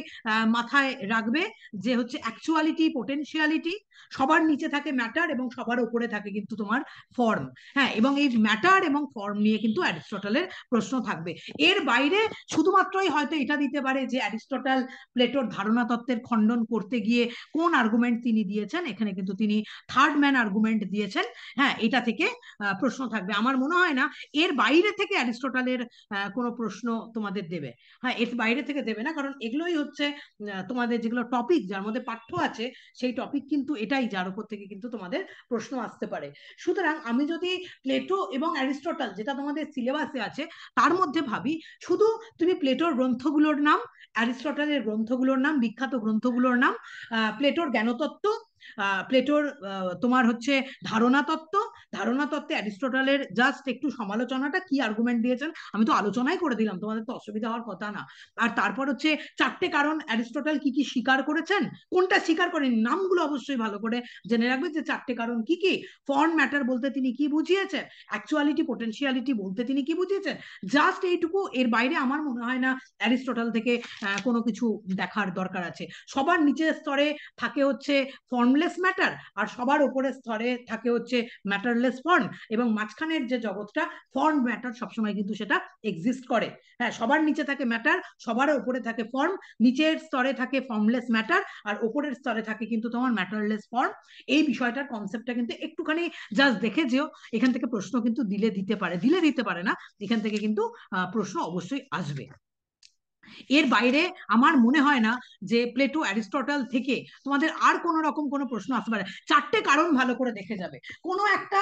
মাথায় রাখবে যে হচ্ছে অ্যাকচুয়ালিটি, পোটেনশিয়ালিটি, সবার নিচে থাকে ম্যাটার এবং সবার উপরে থাকে কিন্তু তোমার ফর্ম। হ্যাঁ, এবং এই ম্যাটার এবং ফর্ম নিয়ে কিন্তু অ্যারিস্টটলের প্রশ্ন থাকবে। এর বাইরে শুধুমাত্রই হয়তো এটা দিতে পারে যে অ্যারিস্টটল প্লেটোর ধারণা তত্ত্বের খণ্ডন করতে গিয়ে কোন আর্গুমেন্ট তিনি দিয়েছেন, এখানে কিন্তু তিনি থার্ড ম্যান আর্গুমেন্ট দিয়েছেন। হ্যাঁ, এটা থেকে প্রশ্ন থাকবে। আমার মনে হয় না এর বাইরে থেকে অ্যারিস্টটলের কোনো প্রশ্ন তোমাদের দেবে। হ্যাঁ, এর বাইরে থেকে দেবে না, কারণ এগুলোই হচ্ছে তোমাদের যেগুলো টপিক, যার মধ্যে পাঠ্য আছে সেই টপিক কিন্তু এটাই, যার উপর থেকে কিন্তু তোমাদের প্রশ্ন আসতে পারে। সুতরাং আমি যদি প্লেটো এবং অ্যারিস্টটল যেটা তোমাদের সিলেবাসে আছে তার মধ্যে ভাবি, শুধু তুমি প্লেটোর গ্রন্থগুলোর নাম, অ্যারিস্টটলের গ্রন্থগুলোর নাম, বিখ্যাত গ্রন্থগুলোর নাম, প্লেটোর জ্ঞানতত্ত্ব, প্লেটোর তোমার হচ্ছে ধারণা তত্ত্ব, ধারণা তত্ত্বে অ্যারিস্টটলের জাস্ট একটু সমালোচনাটা কি আর্গুমেন্ট দিয়েছেন আমি তো আলোচনাই করে দিলাম, তোমাদের তো অসুবিধা হওয়ার কথা না। আর তারপর হচ্ছে চারটে কারণ অ্যারিস্টটল কি কি স্বীকার করেছেন, কোনটা স্বীকার করেন, নামগুলো অবশ্যই ভালো করে জেনে রাখবে যে চারটে কারণ কি কি। ফর্ম ম্যাটার বলতে তিনি কি বুঝিয়েছেন, অ্যাকচুয়ালিটি পোটেনশিয়ালিটি বলতে তিনি কি বুঝিয়েছেন, জাস্ট এইটুকু। এর বাইরে আমার মনে হয় না অ্যারিস্টটল থেকে কোনো কিছু দেখার দরকার আছে। সবার নিচের স্তরে থাকে হচ্ছে ফর্মলেস ম্যাটার, আর সবার উপরের স্তরে থাকে হচ্ছে ম্যাটারলেস ফর্ম, এবং মাঝখানের যে জগৎটা ফর্ম ম্যাটার সবসময় কিন্তু সেটা এক্সিস্ট করে। হ্যাঁ, সবার নিচে থাকে ম্যাটার, সবার উপরে থাকে ফর্ম, নিচের স্তরে থাকে ফর্মলেস ম্যাটার আর উপরের স্তরে থাকে কিন্তু তোমার ম্যাটারলেস ফর্ম। এই বিষয়টার কনসেপ্টটা কিন্তু একটুখানি জাস্ট দেখে যেও, এখান থেকে প্রশ্ন কিন্তু দিতে পারে, দিতে পারে না, এখান থেকে কিন্তু প্রশ্ন অবশ্যই আসবে। এর বাইরে আমার মনে হয় না যে প্লেটো অ্যারিস্টটল থেকে তোমাদের আর কোনো রকম কোনো প্রশ্ন আসতে পারে। চারটে কারণ ভালো করে দেখে যাবে, কোনো একটা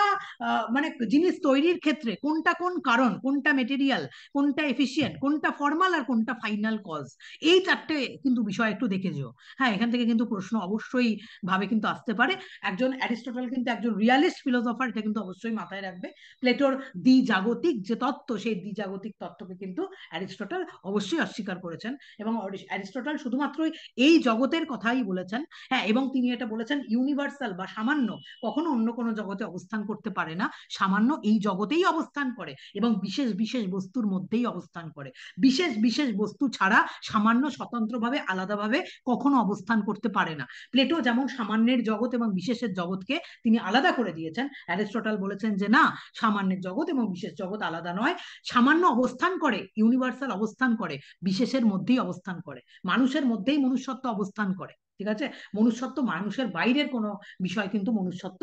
মানে জিনিস তৈরির ক্ষেত্রে কোনটা কোন কারণ, কোনটা মেটেরিয়াল, কোনটা এফিশিয়েন্ট, কোনটা ফর্মাল আর কোনটা ফাইনাল কজ, এই চারটে কিন্তু বিষয় একটু দেখে যেও। হ্যাঁ, এখান থেকে কিন্তু প্রশ্ন অবশ্যই ভাবে কিন্তু আসতে পারে। একজন অ্যারিস্টটল কিন্তু একজন রিয়ালিস্ট ফিলোসফার, এটা কিন্তু অবশ্যই মাথায় রাখবে। প্লেটোর দ্বিজাগতিক যে তত্ত্ব, সেই দ্বিজাগতিক তত্ত্বকে কিন্তু অ্যারিস্টটল অবশ্যই অস্বীকার আবিষ্কার করেছেন, এবং অ্যারিস্টটল শুধুমাত্র এই জগতের কথাই বলেছেন। হ্যাঁ, এবং তিনি এটা বলেছেন ইউনিভার্সাল বা সামান্য কখনো অন্য কোনো জগতে অবস্থান করতে পারে না, সামান্য এই জগতেই অবস্থান করে এবং বিশেষ বিশেষ বস্তুর মধ্যেই অবস্থান করে। বিশেষ বিশেষ বস্তু ছাড়া সামান্য স্বতন্ত্রভাবে আলাদাভাবে কখনো অবস্থান করতে পারে না। প্লেটো যেমন সামান্যের জগৎ এবং বিশেষের জগৎকে তিনি আলাদা করে দিয়েছেন, অ্যারিস্টটল বলেছেন যে না, সামান্যের জগৎ এবং বিশেষ জগৎ আলাদা নয়, সামান্য অবস্থান করে, ইউনিভার্সাল অবস্থান করে, বিশেষের মধ্যেই অবস্থান করে, মানুষের মধ্যেই মনুষ্যত্ব অবস্থান করে। ঠিক আছে, মনুষ্যত্ব মানুষের বাইরের কোনো বিষয় কিন্তু মনুষ্যত্ব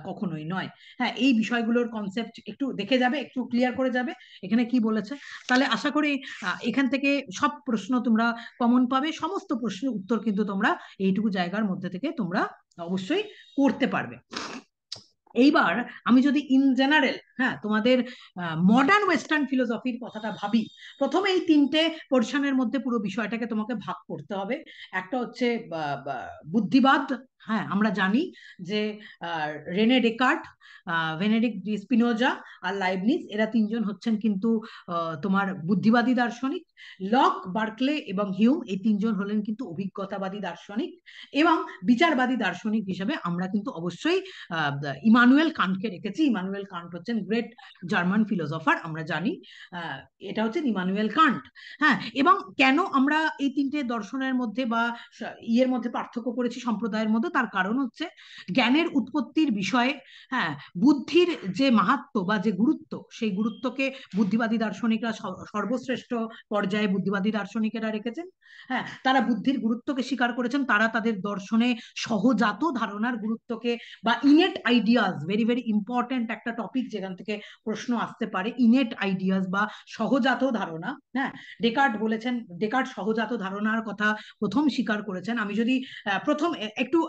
কখনোই নয়। হ্যাঁ, এই বিষয়গুলোর কনসেপ্ট একটু দেখে যাবে, একটু ক্লিয়ার করে যাবে এখানে কি বলেছে। তাহলে আশা করি এখান থেকে সব প্রশ্ন তোমরা কমন পাবে, সমস্ত প্রশ্নের উত্তর কিন্তু তোমরা এইটুকু জায়গার মধ্যে থেকে তোমরা অবশ্যই করতে পারবে। এইবার আমি যদি ইন জেনারেল, হ্যাঁ, তোমাদের মডার্ন ওয়েস্টার্ন ফিলোসফির কথাটা ভাবি, প্রথমে এই তিনটে পোর্শনের মধ্যে পুরো বিষয়টাকে তোমাকে ভাগ করতে হবে। একটা হচ্ছে বুদ্ধিবাদ। হ্যাঁ, আমরা জানি যে রেনে ডেকার্ট, ভেনেডিক্ট ডি স্পিনোজা আর লাইবনিজ, এরা তিনজন হচ্ছেন কিন্তু তোমার বুদ্ধিবাদী দার্শনিক। লক, বার্কলে এবং হিউম, এই তিনজন হলেন কিন্তু অভিজ্ঞতাবাদী দার্শনিক। এবং বিচারবাদী দার্শনিক হিসেবে আমরা কিন্তু অবশ্যই ইমানুয়েল কান্টকে রেখেছি। ইমানুয়েল কান্ট হচ্ছেন গ্রেট জার্মান ফিলোসফার, আমরা জানি। এটা হচ্ছে ইমানুয়েল কান্ট। হ্যাঁ, এবং কেন আমরা এই তিনটে দর্শনের মধ্যে বা ইয়ের মধ্যে পার্থক্য করেছি সম্প্রদায়ের মধ্যে, তার কারণ হচ্ছে জ্ঞানের উৎপত্তির বিষয়ে, হ্যাঁ, বুদ্ধির যে মাহাত্ম্য বা যে গুরুত্ব, সেই গুরুত্বকে বুদ্ধিবাদী দার্শনিকরা সর্বশ্রেষ্ঠ পর্যায়ে বুদ্ধিবাদী দার্শনিকেরা রেখেছেন। হ্যাঁ, তারা বুদ্ধির গুরুত্বকে স্বীকার করেছেন, তারা তাদের দর্শনে সহজাত ধারণার গুরুত্বকে বা innate ideas, very very important একটা টপিক যেখান থেকে প্রশ্ন আসতে পারে, ইনেট আইডিয়াস বা সহজাত ধারণা। হ্যাঁ, ডেকার্ট বলেছেন, ডেকার্ট সহজাত ধারণার কথা প্রথম স্বীকার করেছেন। আমি যদি প্রথম একটু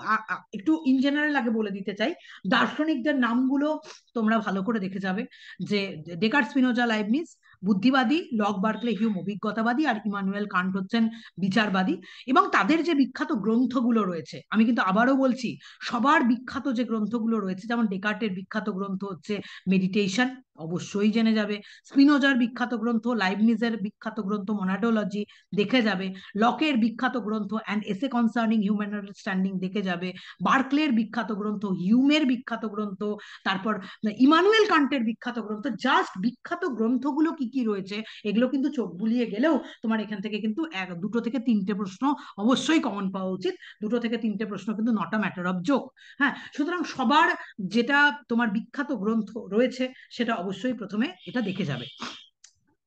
একটু ইন জেনারেল আগে বলে দিতে চাই, দার্শনিকদের নামগুলো তোমরা ভালো করে দেখে যাবে, যে ডেকার্ট, স্পিনোজা, লাইবনিজ বুদ্ধিবাদী, লক, বার্কলে, হিউম অভিজ্ঞতাবাদী, আর ইমানুয়েল কান্ট হচ্ছেন বিচারবাদী। এবং তাদের যে বিখ্যাত গ্রন্থগুলো রয়েছে, আমি কিন্তু আবারও বলছি, সবার বিখ্যাত যে গ্রন্থগুলো রয়েছে, যেমন ডেকার্টের বিখ্যাত গ্রন্থ হচ্ছে মেডিটেশন, অবশ্যই জেনে যাবে। স্পিনোজার বিখ্যাত গ্রন্থ, লাইবনিজের বিখ্যাত গ্রন্থ মনাডোলজি দেখে যাবে। লকের বিখ্যাত গ্রন্থ অ্যান্ড এসে কনসার্নিং হিউম্যান আন্ডারস্ট্যান্ডিং দেখে যাবে। বার্কলের বিখ্যাত গ্রন্থ, হিউমের বিখ্যাত গ্রন্থ, তারপর ইমানুয়েল কান্টের বিখ্যাত গ্রন্থ। জাস্ট বিখ্যাত গ্রন্থগুলো কি কি রয়েছে এগুলো কিন্তু চোখ বুলিয়ে গেলেও তোমার এখান থেকে কিন্তু দুটো থেকে তিনটে প্রশ্ন অবশ্যই কমন পাওয়া উচিত। দুটো থেকে তিনটে প্রশ্ন কিন্তু not a matter of joke. হ্যাঁ, সুতরাং সবার যেটা তোমার বিখ্যাত গ্রন্থ রয়েছে সেটা অবশ্যই প্রথমে এটা দেখে যাবে।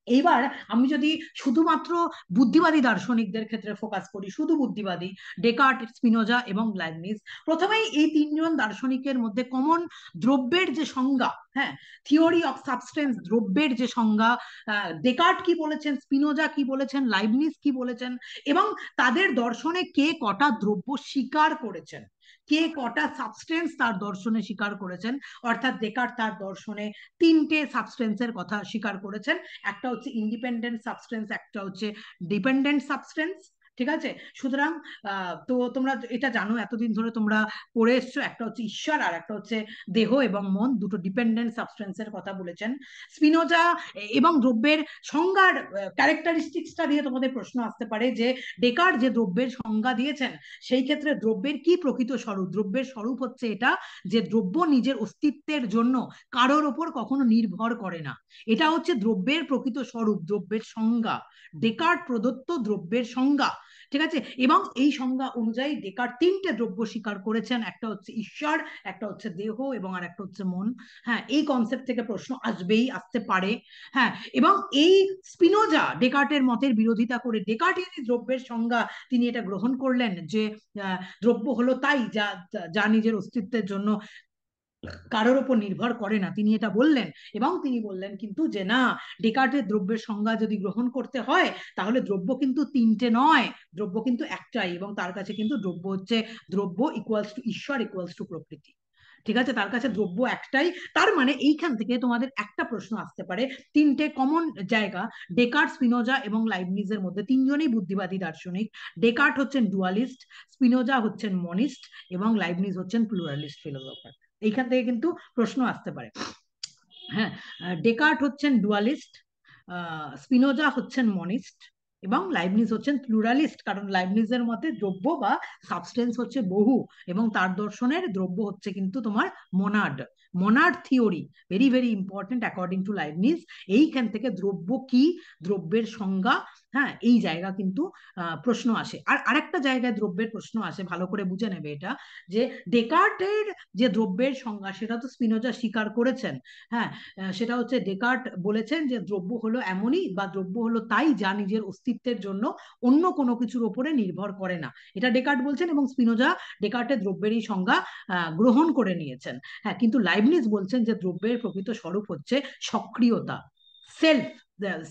এইবার আমি যদি শুধুমাত্র বুদ্ধিবাদী দার্শনিকদের ক্ষেত্রে ফোকাস করি, শুধু বুদ্ধিবাদী, ডেকার্ট, স্পিনোজা এবং লাইবনিজ, প্রথমেই এই তিনজন দার্শনিকের মধ্যে কমন দ্রব্যের যে সংজ্ঞা, হ্যাঁ, থিওরি অফ সাবস্টেন্স, দ্রব্যের যে সংজ্ঞা, ডেকার্ট কি বলেছেন, স্পিনোজা কি বলেছেন, লাইবনিজ কি বলেছেন, এবং তাদের দর্শনে কে কটা দ্রব্য স্বীকার করেছেন, কে কটা সাবস্টেন্স তার দর্শনে স্বীকার করেছেন। অর্থাৎ ডেকার্ট তার দর্শনে তিনটে সাবস্টেন্সের কথা স্বীকার করেছেন, একটা হচ্ছে ইন্ডিপেন্ডেন্ট সাবস্টেন্স, একটা হচ্ছে ডিপেন্ডেন্ট সাবস্টেন্স। ঠিক আছে, সুতরাং তো তোমরা এটা জানো, এতদিন ধরে তোমরা পড়ে এসছো, একটা হচ্ছে ঈশ্বর আর একটা হচ্ছে দেহ এবং মন, দুটো ডিপেন্ডেন্ট সাবস্টেন্সের কথা বলেছেন স্পিনোজা। এবং দ্রব্যের সংজ্ঞার ক্যারেক্টারিস্টিক্সটা দিয়ে তোমাদের প্রশ্ন আসতে পারে যে ডেকার্ট যে দ্রব্যের সংজ্ঞা দিয়েছেন, সেই ক্ষেত্রে দ্রব্যের কি প্রকৃত স্বরূপ। দ্রব্যের স্বরূপ হচ্ছে এটা যে দ্রব্য নিজের অস্তিত্বের জন্য কারোর ওপর কখনো নির্ভর করে না, এটা হচ্ছে দ্রব্যের প্রকৃত স্বরূপ, দ্রব্যের সংজ্ঞা, ডেকার্ট প্রদত্ত দ্রব্যের সংজ্ঞা। ঠিক আছে, এবং এই সংজ্ঞা অনুযায়ী ডেকার্ট তিনটে দ্রব্য স্বীকার করেছেন, একটা হচ্ছে ঈশ্বর, একটা হচ্ছে দেহ এবং আর একটা হচ্ছে মন। হ্যাঁ, এই কনসেপ্ট থেকে প্রশ্ন আসবেই, আসতে পারে। হ্যাঁ, এবং এই স্পিনোজা ডেকার্টের মতের বিরোধিতা করে ডেকার্টেরই দ্রব্যের সংজ্ঞা তিনি এটা গ্রহণ করলেন যে দ্রব্য হলো তাই যা যা নিজের অস্তিত্বের জন্য কারোর উপর নির্ভর করে না, তিনি এটা বললেন। এবং তিনি বললেন কিন্তু যে না, ডেকার্টের দ্রব্যের সংজ্ঞা যদি গ্রহণ করতে হয় তাহলে দ্রব্য কিন্তু তিনটে নয়, দ্রব্য কিন্তু একটাই, এবং তার কাছে কিন্তু দ্রব্য হচ্ছে, দ্রব্য ইকুয়ালস টু ঈশ্বর ইকুয়ালস টু প্রকৃতি। ঠিক আছে, তার কাছে দ্রব্য একটাই। তার মানে এইখান থেকে তোমাদের একটা প্রশ্ন আসতে পারে, তিনটে কমন জায়গা ডেকার্ট, স্পিনোজা এবং লাইবনিজের মধ্যে, তিনজনেই বুদ্ধিবাদী দার্শনিক। ডেকার্ট হচ্ছেন ডুয়ালিস্ট, স্পিনোজা হচ্ছেন মনিস্ট এবং লাইবনিজ হচ্ছেন প্লুরালিস্ট ফিলোসফার। এইখান থেকে কিন্তু প্রশ্ন আসতে পারে। হ্যাঁ, ডেকার্ট হচ্ছেন ডুয়ালিস্ট, স্পিনোজা হচ্ছেন মনিস্ট এবং লাইবনিজ হচ্ছেন প্লুরালিস্ট, কারণ লাইবনিজের মতে দ্রব্য বা সাবস্টেন্স হচ্ছে বহু, এবং তার দর্শনের দ্রব্য হচ্ছে কিন্তু তোমার monad. Monad theory very very important according to Leibniz. এইখান থেকে দ্রব্য কি, দ্রব্যের সংজ্ঞা, হ্যাঁ, এই জায়গা কিন্তু প্রশ্ন আসে। আর আরেকটা জায়গায় দ্রব্যের প্রশ্ন আসে, ভালো করে বুঝে নেবে এটা, যে ডেকার্টের যে দ্রব্যের সংজ্ঞা সেটা তো স্পিনোজা স্বীকার করেছেন। হ্যাঁ, সেটা হচ্ছে ডেকার্ট বলেছেন যে দ্রব্য হলো এমনই, বা দ্রব্য হলো তাই যা নিজের অস্তিত্বের জন্য অন্য কোনো কিছুর উপরে নির্ভর করে না। এটা ডেকার্ট বলছেন, এবং স্পিনোজা ডেকার্টের দ্রব্যের এই সংজ্ঞা গ্রহণ করে নিয়েছেন। হ্যাঁ, কিন্তু লাইবনিজ বলছেন যে দ্রব্যের প্রকৃত স্বরূপ হচ্ছে সক্রিয়তা, সেলফ,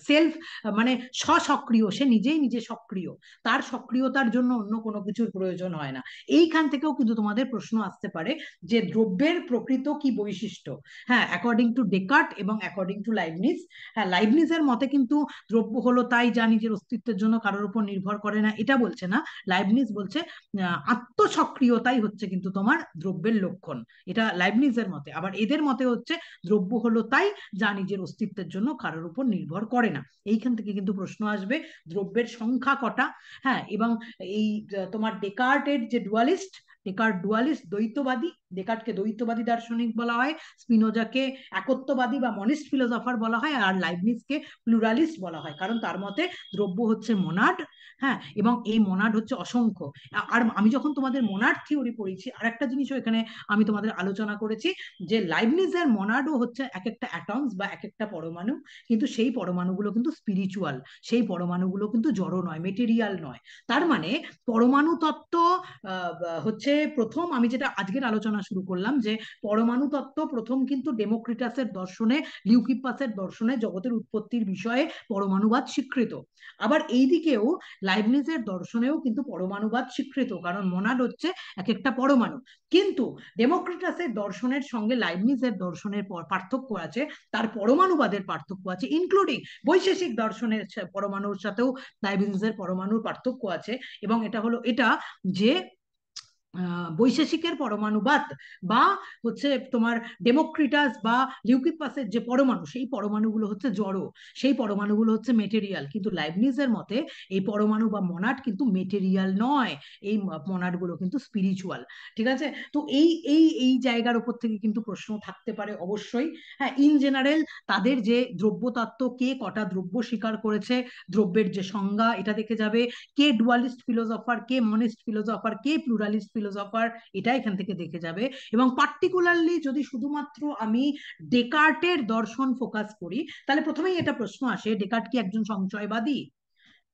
সেলফ, মানে স্বসক্রিয়, সে নিজেই নিজে সক্রিয়, তার সক্রিয়তার জন্য অন্য কোনো কিছুর প্রয়োজন হয় না। এইখান থেকেও কিন্তু তোমাদের প্রশ্ন আসতে পারে যে দ্রব্যের প্রকৃত কি বৈশিষ্ট্য। হ্যাঁ, অ্যাকর্ডিং টু ডেকার্ট এবং অ্যাকর্ডিং টু লাইবনিজ, হ্যাঁ, লাইবনিজের মতে কিন্তু দ্রব্য হলো তাই যা নিজের অস্তিত্বের জন্য কারোর উপর নির্ভর করে না, এটা বলছে না। লাইবনিজ বলছে আত্মসক্রিয়তাই হচ্ছে কিন্তু তোমার দ্রব্যের লক্ষণ, এটা লাইবনিজের মতে। আবার এদের মতে হচ্ছে দ্রব্য হলো তাই যা নিজের অস্তিত্বের জন্য কারোর উপর নির্ভর করে না। এইখান থেকে কিন্তু প্রশ্ন আসবে দ্রব্যের সংখ্যা কটা। হ্যাঁ, এবং এই তোমার ডেকার্টের যে ডুয়ালিস্ট, ডেকার্ট ডুয়ালিস্ট, দ্বৈতবাদী, ডেকার্টকে দ্বৈতবাদী দার্শনিক বলা হয়, স্পিনোজাকে একত্ববাদী বা মনিস্ট ফিলোসফার বলা হয়, আর লাইবনিজকে প্লুরালিস্ট বলা হয়, কারণ তার মতে দ্রব্য হচ্ছে মোনাড। হ্যাঁ, এবং এই মোনাড হচ্ছে অসংখ্য। আর আমি যখন তোমাদের মোনাড থিওরি পড়েছি, আর একটা জিনিসও এখানে আমি তোমাদের আলোচনা করেছি, যে লাইবনিজের মোনাডও হচ্ছে এক একটা অ্যাটমস বা এক একটা পরমাণু, কিন্তু সেই পরমাণুগুলো কিন্তু স্পিরিচুয়াল, সেই পরমাণুগুলো কিন্তু জড় নয়, মেটেরিয়াল নয়। তার মানে পরমাণু তত্ত্ব হচ্ছে প্রথম, আমি যেটা আজকের আলোচনা শুরু করলাম, যে পরমাণু তত্ত্ব প্রথম কিন্তু ডেমোক্রিটাসের দর্শনে, লিউকিপাসের দর্শনে জগতের উৎপত্তির বিষয়ে পরমাণুবাদ স্বীকৃত। আবার এই দিকেও লাইবনিজের দর্শনেও কিন্তু পরমাণুবাদ স্বীকৃত, কারণ মোনাড হচ্ছে এক একটা পরমাণু। কিন্তু ডেমোক্রিটাসের দর্শনের সঙ্গে লাইবনিজের দর্শনের পার্থক্য আছে, তার পরমাণুবাদের পার্থক্য আছে, ইনক্লুডিং বৈশেষিক দর্শনের পরমাণুর সাথেও লাইবনিজের পরমাণুর পার্থক্য আছে। এবং এটা হলো এটা, যে বৈশেষিকের পরমাণুবাদ বা হচ্ছে তোমার ডেমোক্রিটাস বা লিউকিপাসের যে পরমাণু, সেই পরমাণুগুলো হচ্ছে জড়, সেই পরমাণুগুলো হচ্ছে মেটেরিয়াল। কিন্তু লাইবনিজের মতে এই পরমাণু বা মনাড কিন্তু মেটেরিয়াল নয়, এই মনাডগুলো কিন্তু স্পিরিচুয়াল। ঠিক আছে, তো এই এই এই জায়গার উপর থেকে কিন্তু প্রশ্ন থাকতে পারে অবশ্যই। হ্যাঁ, ইন জেনারেল তাদের যে দ্রব্যতত্ত্ব, কে কটা দ্রব্য স্বীকার করেছে, দ্রব্যের যে সংজ্ঞা, এটা দেখে যাবে, কে ডুয়ালিস্ট ফিলোসফার, কে মনিস্ট ফিলোসফার, কে প্লুরালিস্ট ফিলোসফার, এটা এখান থেকে দেখে যাবে। এবং পার্টিকুলারলি যদি শুধুমাত্র আমি ডেকার্টের দর্শন ফোকাস করি, তাহলে প্রথমেই এটা প্রশ্ন আসে, ডেকার্ট কি একজন সংশয়বাদী?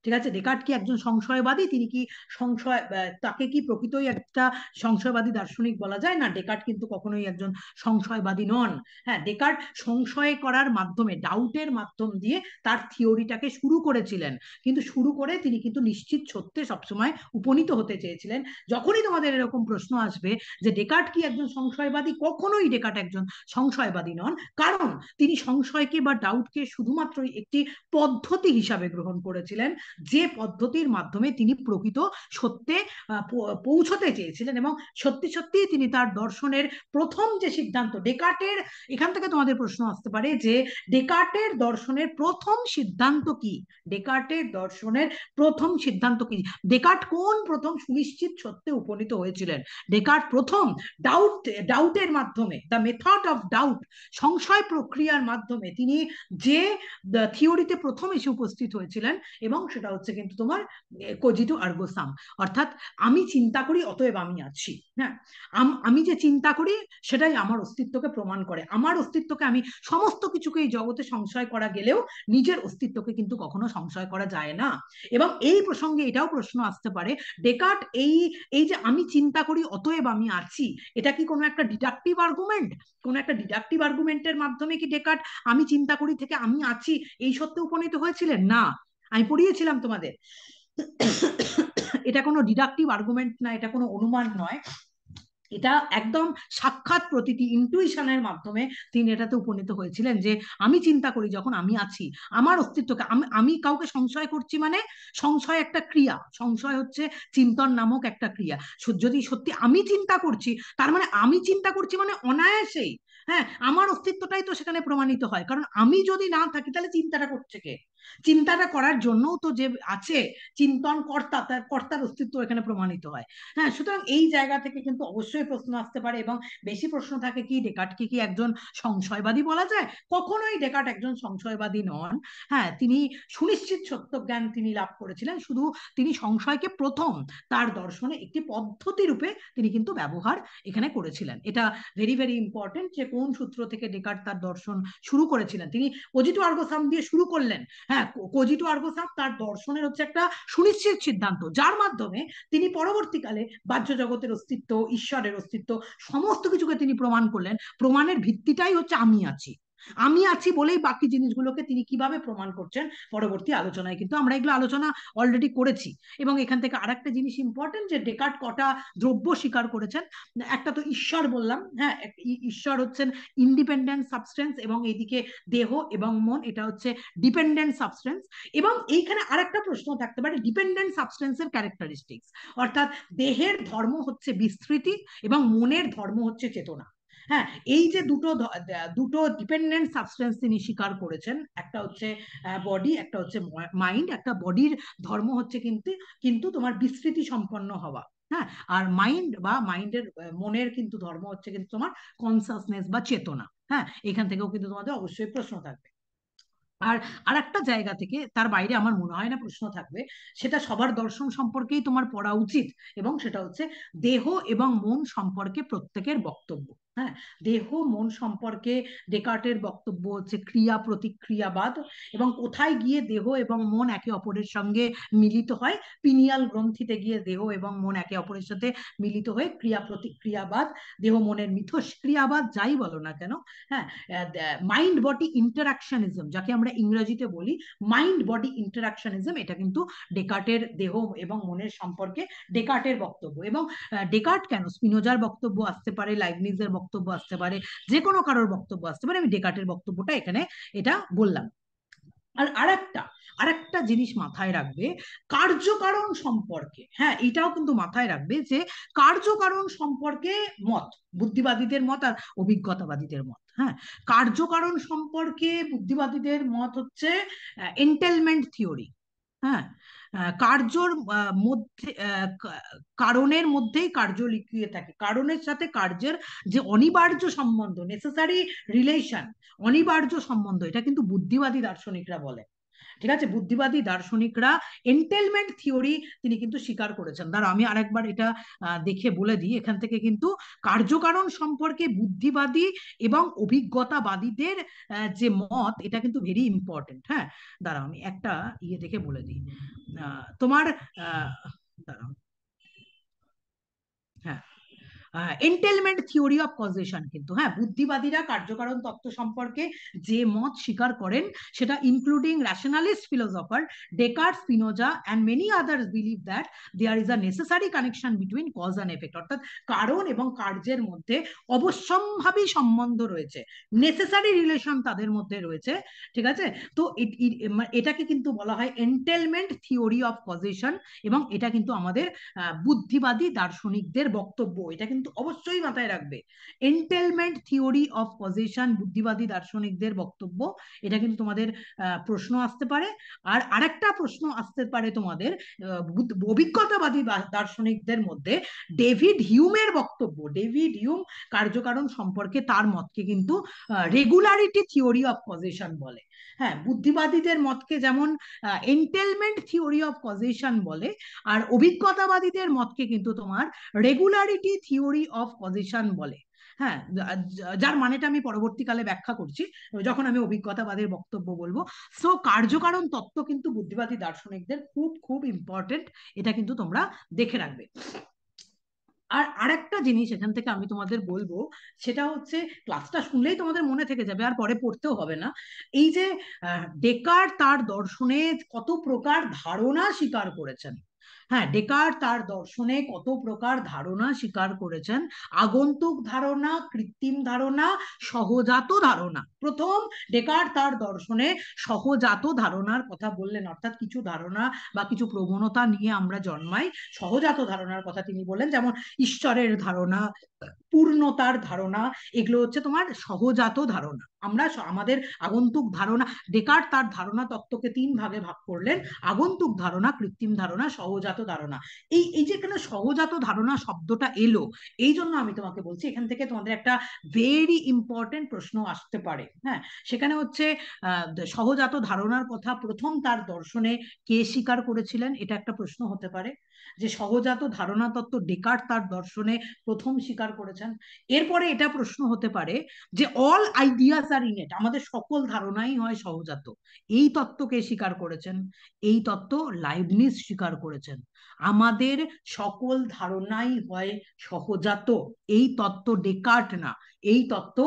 ঠিক আছে, ডেকার্ট কি একজন সংশয়বাদী? তিনি কি সংশয়, তাকে কি প্রকৃতই একটা সংশয়বাদী দার্শনিক বলা যায়? না, ডেকার্ট কিন্তু কখনোই একজন সংশয়বাদী নন। হ্যাঁ, ডেকার্ট সংশয় করার মাধ্যমে, ডাউটের মাধ্যম দিয়ে তার থিওরিটাকে শুরু করেছিলেন, কিন্তু শুরু করে তিনি কিন্তু নিশ্চিত সত্যে সবসময় উপনীত হতে চেয়েছিলেন। যখনই তোমাদের এরকম প্রশ্ন আসবে যে ডেকার্ট কি একজন সংশয়বাদী, কখনোই ডেকার্ট একজন সংশয়বাদী নন, কারণ তিনি সংশয়কে বা ডাউটকে শুধুমাত্র একটি পদ্ধতি হিসাবে গ্রহণ করেছিলেন, যে পদ্ধতির মাধ্যমে তিনি প্রকৃত সত্যে পৌঁছতে চেয়েছিলেন। এবং সত্যি সত্যি তিনি তার দর্শনের প্রথম যে সিদ্ধান্ত, ডেকার্টের, এখান থেকে তোমাদের প্রশ্ন আসতে পারে যে ডেকার্টের দর্শনের প্রথম সিদ্ধান্ত কি, ডেকার্টের দর্শনের প্রথম সিদ্ধান্ত কি, ডেকার্ট কোন প্রথম সুনিশ্চিত সত্যে উপনীত হয়েছিলেন? ডেকার্ট প্রথম ডাউটের মাধ্যমে, দ্য মেথড অফ ডাউট, সংশয় প্রক্রিয়ার মাধ্যমে তিনি যে থিওরিতে প্রথম এসে উপস্থিত হয়েছিলেন, এবং সেটা হচ্ছে কিন্তু তোমার কোজিটো আর্গো সাম, অর্থাৎ আমি চিন্তা করি অতএব আমি আছি। হ্যাঁ, আমি যে চিন্তা করি সেটাই আমার অস্তিত্বকে প্রমাণ করে, আমার অস্তিত্বকে, আমি সমস্ত কিছুকে এই জগতে সংশয় করা গেলেও নিজের অস্তিত্বকে কিন্তু কখনো সংশয় করা যায় না। এবং এই প্রসঙ্গে এটাও প্রশ্ন আসতে পারে, ডেকার্ট এই এই যে আমি চিন্তা করি অতএব আমি আছি, এটা কি কোনো একটা ডিডাকটিভ আর্গুমেন্ট? কোনো একটা ডিডাকটিভ আর্গুমেন্টের মাধ্যমে কি ডেকার্ট আমি চিন্তা করি থেকে আমি আছি এই সত্যে উপনীত হয়েছিলেন? না, আমি পড়িয়েছিলাম তোমাদের, এটা কোনো ডিডাকটিভ আর্গুমেন্ট না, এটা কোনো অনুমান নয়, এটা একদম সাক্ষাৎ প্রতিটি ইন্টুইশনের মাধ্যমে তিনি এটাতে উপনীত হয়েছিলেন, যে আমি চিন্তা করি যখন আমি আছি, আমার অস্তিত্বকে, আমি কাউকে সংশয় করছি, মানে সংশয় একটা ক্রিয়া, সংশয় হচ্ছে চিন্তন নামক একটা ক্রিয়া। যদি সত্যি আমি চিন্তা করছি, তার মানে আমি চিন্তা করছি মানে অনায়াসেই, হ্যাঁ, আমার অস্তিত্বটাই তো সেখানে প্রমাণিত হয়, কারণ আমি যদি না থাকি তাহলে চিন্তাটা করছে কে? চিন্তাটা করার জন্য তো যে আছে চিন্তন কর্তা, তার কর্তার অস্তিত্ব এখানে প্রমাণিত হয়। হ্যাঁ, সুতরাং এই জায়গা থেকে কিন্তু অবশ্যই প্রশ্ন আসতে পারে, এবং বেশি প্রশ্ন থাকে কি ডেকার্টকে কি একজন সংশয়বাদী বলা যায়? কখনোই ডেকার্ট একজন সংশয়বাদী নন। হ্যাঁ, তিনি সুনিশ্চিত সত্য জ্ঞান তিনি লাভ করেছিলেন, শুধু তিনি সংশয়কে প্রথম তার দর্শনে একটি পদ্ধতি রূপে তিনি কিন্তু ব্যবহার এখানে করেছিলেন। এটা ভেরি ভেরি ইম্পর্টেন্ট, যে কোন সূত্র থেকে ডেকার্ট তার দর্শন শুরু করেছিলেন। তিনি কজিটো আর্গো সাম দিয়ে শুরু করলেন। হ্যাঁ, কজিটো আর্গো সাম তার দর্শনের হচ্ছে একটা সুনিশ্চিত সিদ্ধান্ত, যার মাধ্যমে তিনি পরবর্তীকালে বাহ্য জগতের অস্তিত্ব, ঈশ্বরের অস্তিত্ব, সমস্ত কিছুকে তিনি প্রমাণ করলেন। প্রমাণের ভিত্তিটাই হচ্ছে আমি আছি। আমি আছি বলেই বাকি জিনিসগুলোকে তিনি কিভাবে প্রমাণ করছেন পরবর্তী আলোচনায় কিন্তু আমরা এগুলো আলোচনা অলরেডি করেছি। এবং এখান থেকে আরেকটা জিনিস ইম্পর্টেন্ট, যে ডেকার্ট কটা দ্রব্য স্বীকার করেছেন। একটা তো ঈশ্বর বললাম, হ্যাঁ, ঈশ্বর হচ্ছেন ইন্ডিপেন্ডেন্ট সাবস্টেন্স, এবং এইদিকে দেহ এবং মন এটা হচ্ছে ডিপেন্ডেন্ট সাবস্টেন্স। এবং এইখানে আরেকটা প্রশ্ন থাকতে পারে, ডিপেন্ডেন্ট সাবস্টেন্সের ক্যারেক্টারিস্টিক্স, অর্থাৎ দেহের ধর্ম হচ্ছে বিস্তৃতি এবং মনের ধর্ম হচ্ছে চেতনা। হ্যাঁ, এই যে দুটো ডিপেন্ডেন্ট সাবস্টেন্স তিনি স্বীকার করেছেন, একটা হচ্ছে বডি, একটা হচ্ছে মাইন্ড। একটা বডির ধর্ম হচ্ছে কিন্তু কিন্তু তোমার বিস্তৃতি সম্পন্ন হওয়া। হ্যাঁ, আর মাইন্ড বা মাইন্ডের মনের কিন্তু ধর্ম হচ্ছে কিন্তু তোমার কনসাসনেস বা চেতনা। হ্যাঁ, এখান থেকেও কিন্তু তোমাদের অবশ্যই প্রশ্ন থাকবে। আর আর একটা জায়গা থেকে তার বাইরে আমার মনে হয় না প্রশ্ন থাকবে, সেটা সবার দর্শন সম্পর্কেই তোমার পড়া উচিত, এবং সেটা হচ্ছে দেহ এবং মন সম্পর্কে প্রত্যেকের বক্তব্য। হ্যাঁ, দেহ মন সম্পর্কে ডেকার্টের বক্তব্য হচ্ছে ক্রিয়া প্রতিক্রিয়াবাদ, এবং কোথায় গিয়ে দেহ এবং মন একে অপরের সঙ্গে মিলিত হয়, পিনিয়াল গ্রন্থিতে গিয়ে দেহ এবং মন একে অপরের সাথে মিলিত হয়ে ক্রিয়া প্রতিক্রিয়াবাদ, দেহ মনের মিথস্ক্রিয়াবাদ যাই বলো না কেন। হ্যাঁ, মাইন্ড বডি ইন্টারাকশনিজম যাকে আমরা ইংরেজিতে বলি, মাইন্ড বডি ইন্টারাকশনিজম, এটা কিন্তু ডেকার্টের দেহ এবং মনের সম্পর্কে ডেকার্টের বক্তব্য। এবং ডেকার্ট কেন, স্পিনোজার বক্তব্য আসতে পারে, লাইবনিজের বক্তব্য আসতে পারে, যে কোনো কারোর বক্তব্য আসতে পারে, আমি ডেকার্টের বক্তব্যটা এখানে এটা বললাম। আর আরেকটা আরেকটা জিনিস মাথায় রাখবে, কার্যকারণ সম্পর্কে। হ্যাঁ, এটাও কিন্তু মাথায় রাখবে যে কার্যকারণ সম্পর্কে মত, বুদ্ধিবাদীদের মত আর অভিজ্ঞতাবাদীদের মত। হ্যাঁ, কার্যকারণ সম্পর্কে বুদ্ধিবাদীদের মত হচ্ছে এন্টেলমেন্ট থিওরি। হ্যাঁ, কার্যর মধ্যে কারণের মধ্যেই কার্য লুকিয়ে থাকে, কারণের সাথে কার্যের যে অনিবার্য সম্বন্ধ, নেসেসারি রিলেশন, অনিবার্য সম্বন্ধ, এটা কিন্তু বুদ্ধিবাদী দার্শনিকরা বলে। ঠিক আছে, বুদ্ধিবাদী দার্শনিকরা এন্টেলমেন্ট থিওরি তিনি কিন্তু স্বীকার করেছেন। দাঁড়া, আমি আরেকবার এটা দেখে বলে দিই। এখান থেকে কিন্তু কার্যকারণ সম্পর্কে বুদ্ধিবাদী এবং অভিজ্ঞতাবাদীদের যে মত, এটা কিন্তু ভেরি ইম্পর্টেন্ট। হ্যাঁ, দাঁড়াও আমি একটা ইয়ে দেখে বলে দিই। তোমার দাঁড়াও, হ্যাঁ, এন্টেলমেন্ট থিওরি অফ কজেশন কিন্তু, হ্যাঁ, বুদ্ধিবাদীরা কার্যকারণ তত্ত্ব সম্পর্কে যে মত স্বীকার করেন, সেটা including nationalist philosopher Descartes, Spinoza and many others believe that there is a necessary connection between cause and effect, অর্থাৎ কারণ এবং কার্যের মধ্যে অবশ্যম্ভাবী সম্বন্ধ রয়েছে, নেসেসারি রিলেশন তাদের মধ্যে রয়েছে। ঠিক আছে, তো এটাকে কিন্তু বলা হয় এন্টেলমেন্ট থিওরি অফ কজেশন, এবং এটা কিন্তু আমাদের বুদ্ধিবাদী দার্শনিকদের বক্তব্য। এটা কিন্তু অবশ্যই মাথায় রাখবে, এন্টেলমেন্ট থিওরি অফ পজিশন বুদ্ধিবাদী দার্শনিকদের বক্তব্য। এটা কিন্তু তোমাদের প্রশ্ন আসতে পারে। আর আরেকটা প্রশ্ন আসতে পারে তোমাদের অভিজ্ঞতাবাদী দার্শনিকদের মধ্যে ডেভিড হিউমের বক্তব্য। ডেভিড হিউম কার্যকারণ সম্পর্কে তার মতকে কিন্তু রেগুলারিটি থিওরি অফ পজিশন বলে। হ্যাঁ, বুদ্ধিবাদীদের মতকে যেমন এন্টেলমেন্ট থিওরি অফ কজেশন বলে, আর অভিজ্ঞতাবাদীদের মতকে কিন্তু তোমার রেগুলারিটি থিওরি অফ কজেশন বলে। হ্যাঁ, যার মানেটা আমি পরবর্তীকালে ব্যাখ্যা করছি যখন আমি অভিজ্ঞতাবাদের বক্তব্য বলবো। সো কার্যকারণ তত্ত্ব কিন্তু বুদ্ধিবাদী দার্শনিকদের খুব খুব ইম্পর্টেন্ট, এটা কিন্তু তোমরা দেখে রাখবে। আর আরেকটা জিনিস এখান থেকে আমি তোমাদের বলবো, সেটা হচ্ছে ক্লাসটা শুনলেই তোমাদের মনে থেকে যাবে, আর পরে পড়তেও হবে না। এই যে ডেকার্ট তার দর্শনে কত প্রকার ধারণা স্বীকার করেছেন। হ্যাঁ, ডেকার্ট তার দর্শনে কত প্রকার ধারণা স্বীকার করেছেন, আগন্তুক ধারণা, কৃত্রিম ধারণা, সহজাত ধারণা। প্রথম ডেকার্ট তার দর্শনে সহজাত ধারণার কথা বললেন, অর্থাৎ কিছু ধারণা বা কিছু প্রবণতা নিয়ে আমরা জন্মাই, সহজাত ধারণার কথা তিনি বললেন, যেমন ঈশ্বরের ধারণা, পূর্ণতার ধারণা, এগুলো হচ্ছে তোমার সহজাত ধারণা। আমরা আমাদের আগন্তুক ধারণা, ডেকার্ট তার ধারণা তত্ত্বকে 3 ভাগে ভাগ করলেন: আগন্তুক ধারণা, কৃত্রিম ধারণা, সহজাত ধারণা। এই এই যে এখানে সহজাত ধারণা শব্দটা এলো, এই জন্য আমি তোমাকে বলছি এখান থেকে তোমাদের একটা ভেরি ইম্পর্টেন্ট প্রশ্ন আসতে পারে। হ্যাঁ, সেখানে হচ্ছে সহজাত ধারণার কথা প্রথম তার দর্শনে কে স্বীকার করেছিলেন, এটা একটা প্রশ্ন হতে পারে। যে সহজাত ধারণা তত্ত্ব ডেকার্ট তার দর্শনে প্রথম স্বীকার করেছেন। এরপরে এটা প্রশ্ন হতে পারে যে অল আইডিয়াস আর ইনেট, আমাদের সকল ধারণাই হয় সহজাত, এই তত্ত্বকে স্বীকার করেছেন। এই তত্ত্ব লাইবনিজ স্বীকার করেছেন। আমাদের সকল ধারণাই হয় সহজাত, এই তত্ত্ব ডেকার্ট না, এই তত্ত্ব